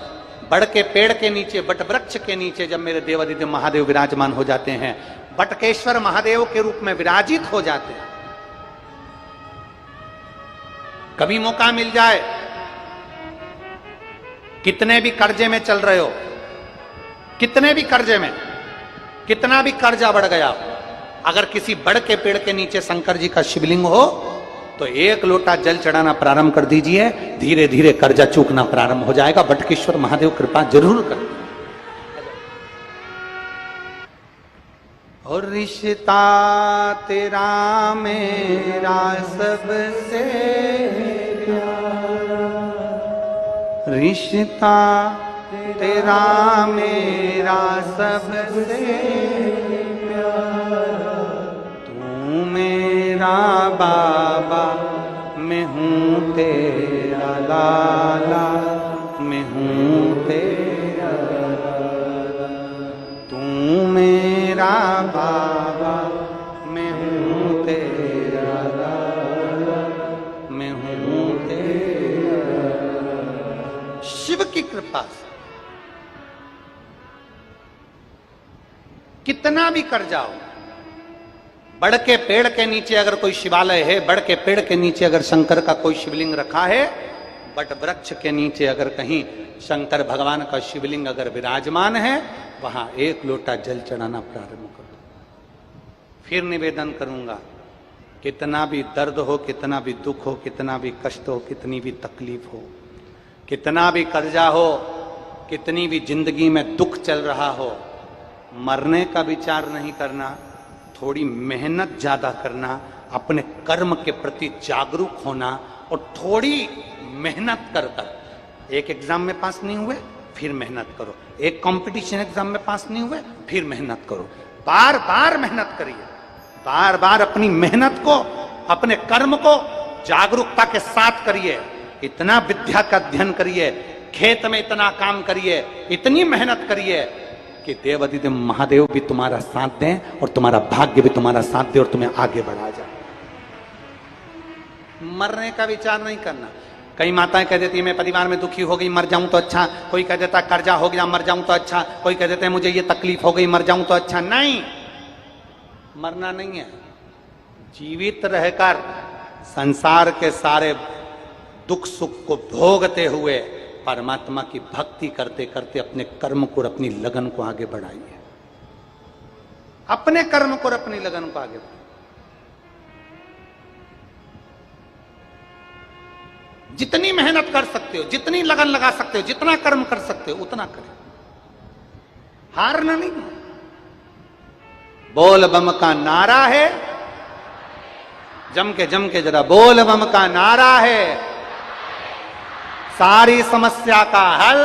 बड़ के पेड़ के नीचे, बट वृक्ष के नीचे जब मेरे देवादिदेव महादेव विराजमान हो जाते हैं, बटकेश्वर महादेव के रूप में विराजित हो जाते हैं। कभी मौका मिल जाए, कितने भी कर्जे में चल रहे हो, कितने भी कर्जे में, कितना भी कर्जा बढ़ गया, अगर किसी बड़ के पेड़ के नीचे शंकर जी का शिवलिंग हो तो एक लोटा जल चढ़ाना प्रारंभ कर दीजिए, धीरे धीरे कर्जा चूकना प्रारंभ हो जाएगा। बटकेश्वर महादेव कृपा जरूर कर। और रिश्ता तेरा मेरा सबसे प्यारा, रिश्ता तेरा मेरा सबसे प्यारा, तू मेरा बाबा मैं हूँ तेरा लाला, मैं हूँ तेरा लाला, तू मेरा बाबा मैं हूँ तेरा लाला, मैं हूँ तेरा लाला। शिव की कृपा से कितना भी कर जाओ, बड़ के पेड़ के नीचे अगर कोई शिवालय है, बड़ के पेड़ के नीचे अगर शंकर का कोई शिवलिंग रखा है, बट वृक्ष के नीचे अगर कहीं शंकर भगवान का शिवलिंग अगर विराजमान है, वहां एक लोटा जल चढ़ाना प्रारंभ करो। फिर निवेदन करूंगा, कितना भी दर्द हो, कितना भी दुख हो, कितना भी कष्ट हो, कितनी भी तकलीफ हो, कितना भी कर्जा हो, कितनी भी जिंदगी में दुख चल रहा हो, मरने का विचार नहीं करना, थोड़ी मेहनत ज्यादा करना, अपने कर्म के प्रति जागरूक होना, और थोड़ी मेहनत कर कर। एक एग्जाम में पास नहीं हुए, फिर मेहनत करो। एक कंपटीशन एग्जाम में पास नहीं हुए, फिर मेहनत करो। बार बार मेहनत करिए, बार बार अपनी मेहनत को, अपने कर्म को जागरूकता के साथ करिए। इतना विद्या का अध्ययन करिए, खेत में इतना काम करिए, इतनी मेहनत करिए कि देवाधिदेव महादेव भी तुम्हारा साथ दें और तुम्हारा भाग्य भी तुम्हारा साथ दे और तुम्हें आगे बढ़ा जाए। मरने का विचार नहीं करना। कई माताएं कह देती है मैं परिवार में दुखी हो गई, मर जाऊं तो अच्छा। कोई कह देता कर्जा हो गया, मर जाऊं तो अच्छा। कोई कह देते हैं मुझे ये तकलीफ हो गई, मर जाऊं तो अच्छा। नहीं, मरना नहीं है। जीवित रहकर संसार के सारे दुख सुख को भोगते हुए परमात्मा की भक्ति करते करते अपने कर्म को और अपनी लगन को आगे बढ़ाइए। अपने कर्म को और अपनी लगन को आगे बढ़ाइए। जितनी मेहनत कर सकते हो, जितनी लगन लगा सकते हो, जितना कर्म कर सकते हो उतना करें, हारना नहीं। बोल बम का नारा है, जम के जरा बोल बम का नारा है, सारी समस्या का हल,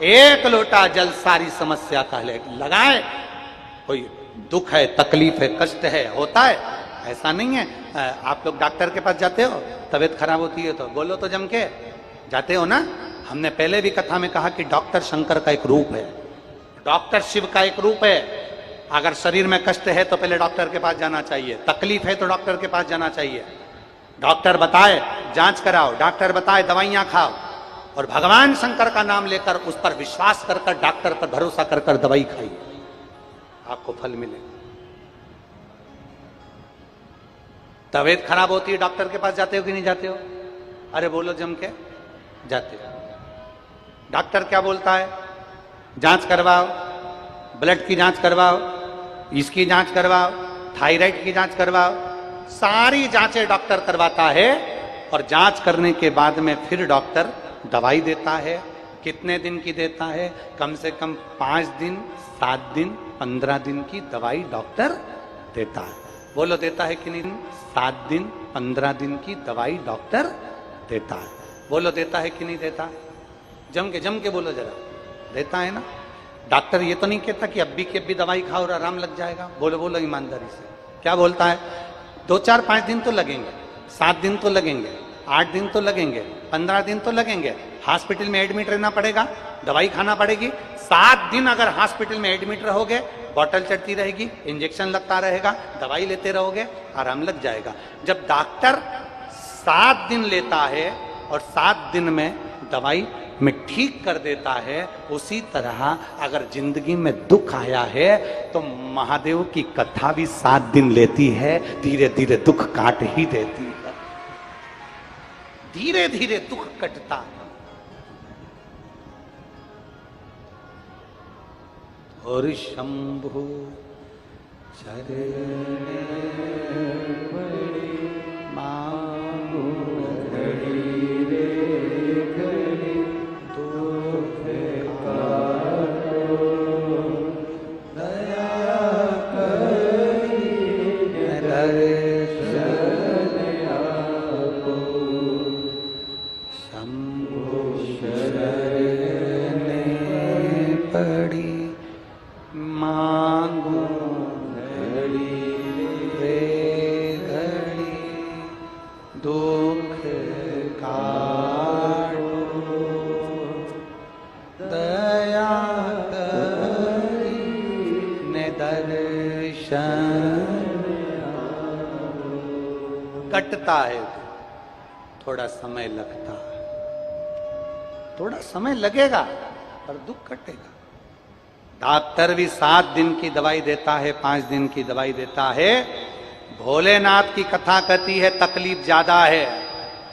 एक लोटा जल सारी समस्या का हल। लगाए, कोई दुख है, तकलीफ है, कष्ट है, होता है, ऐसा नहीं है। आप लोग डॉक्टर के पास जाते हो, तबीयत खराब होती है तो बोलो तो जम के जाते हो ना। हमने पहले भी कथा में कहा कि डॉक्टर शंकर का एक रूप है, डॉक्टर शिव का एक रूप है। अगर शरीर में कष्ट है तो पहले डॉक्टर के पास जाना चाहिए, तकलीफ है तो डॉक्टर के पास जाना चाहिए। डॉक्टर बताए जांच कराओ, डॉक्टर बताए दवाइयां खाओ, और भगवान शंकर का नाम लेकर उस पर विश्वास कर कर, डॉक्टर पर भरोसा कर कर दवाई खाइए, आपको फल मिलेगा। तबीयत खराब होती है, डॉक्टर के पास जाते हो कि नहीं जाते हो? अरे बोलो जम के, जाते हो। डॉक्टर क्या बोलता है? जांच करवाओ, ब्लड की जांच करवाओ, इसकी जांच करवाओ, थायराइड की जांच करवाओ, सारी जांचें डॉक्टर करवाता है। और जांच करने के बाद में फिर डॉक्टर दवाई देता है। कितने दिन की देता है? कम से कम 5 दिन, 7 दिन, 15 दिन की दवाई डॉक्टर देता है। बोलो देता है कि नहीं? 7 दिन, 15 दिन की दवाई डॉक्टर देता है। बोलो देता है कि नहीं देता? जम के बोलो जरा, देता है ना। डॉक्टर ये तो नहीं कहता कि अभी की अभी दवाई खाओ और आराम लग जाएगा। बोलो बोलो ईमानदारी से, क्या बोलता है? 2, 4, 5 दिन तो लगेंगे, 7 दिन तो लगेंगे, 8 दिन तो लगेंगे, 15 दिन तो लगेंगे। हॉस्पिटल में एडमिट रहना पड़ेगा, दवाई खाना पड़ेगी। 7 दिन अगर हॉस्पिटल में एडमिट रहोगे, बॉटल चढ़ती रहेगी, इंजेक्शन लगता रहेगा, दवाई लेते रहोगे, आराम लग जाएगा। जब डॉक्टर 7 दिन लेता है और 7 दिन में दवाई में ठीक कर देता है, उसी तरह अगर जिंदगी में दुख आया है तो महादेव की कथा भी 7 दिन लेती है, धीरे धीरे दुख काट ही देती है, धीरे धीरे दुख कटता है। और शंभु चरण पड़ी मांगू घड़ी रे घड़ी दुख काटो, दया करी दर्शन आपो, शंभु शरण पड़ी मांगू घड़ी रे घड़ी दुख काटो, दया करी ने दर्शन। कटता है थोड़ा समय लगता है, थोड़ा समय लगेगा पर दुख कटेगा। डॉक्टर भी 7 दिन की दवाई देता है, 5 दिन की दवाई देता है। भोलेनाथ की कथा कहती है तकलीफ ज्यादा है,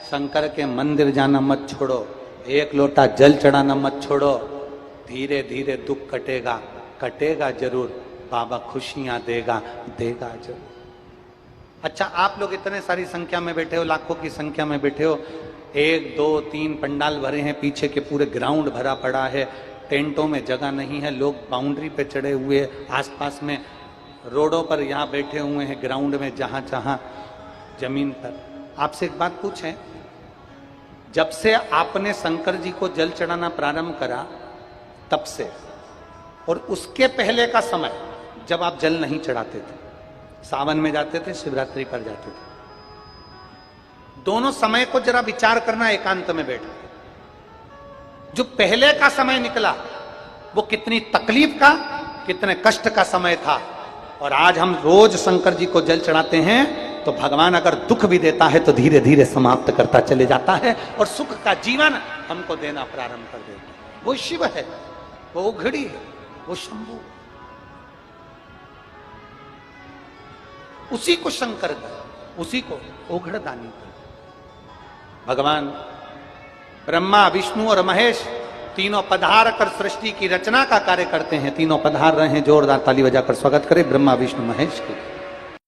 शंकर के मंदिर जाना मत छोड़ो, 1 लोटा जल चढ़ाना मत छोड़ो, धीरे धीरे दुख कटेगा, कटेगा जरूर, बाबा खुशियां देगा, देगा जरूर। अच्छा, आप लोग इतने सारी संख्या में बैठे हो, लाखों की संख्या में बैठे हो, 1 2 3 पंडाल भरे हैं, पीछे के पूरे ग्राउंड भरा पड़ा है, टेंटों में जगह नहीं है, लोग बाउंड्री पे चढ़े हुए, आसपास में रोडों पर यहाँ बैठे हुए हैं, ग्राउंड में जहां जहां जमीन पर। आपसे एक बात पूछें, जब से आपने शंकर जी को जल चढ़ाना प्रारंभ करा तब से, और उसके पहले का समय जब आप जल नहीं चढ़ाते थे, सावन में जाते थे, शिवरात्रि पर जाते थे, दोनों समय को जरा विचार करना एकांत में बैठ। जो पहले का समय निकला वो कितनी तकलीफ का, कितने कष्ट का समय था, और आज हम रोज शंकर जी को जल चढ़ाते हैं तो भगवान अगर दुख भी देता है तो धीरे धीरे समाप्त करता चले जाता है और सुख का जीवन हमको देना प्रारंभ कर देता। वो शिव है, वो उघड़ी है, वो शंभु, उसी को शंकर कर, उसी को उघड़दानी कर। भगवान ब्रह्मा विष्णु और महेश तीनों पधार कर सृष्टि की रचना का कार्य करते हैं। तीनों पधार रहे हैं, जोरदार ताली बजाकर स्वागत करें ब्रह्मा विष्णु महेश के।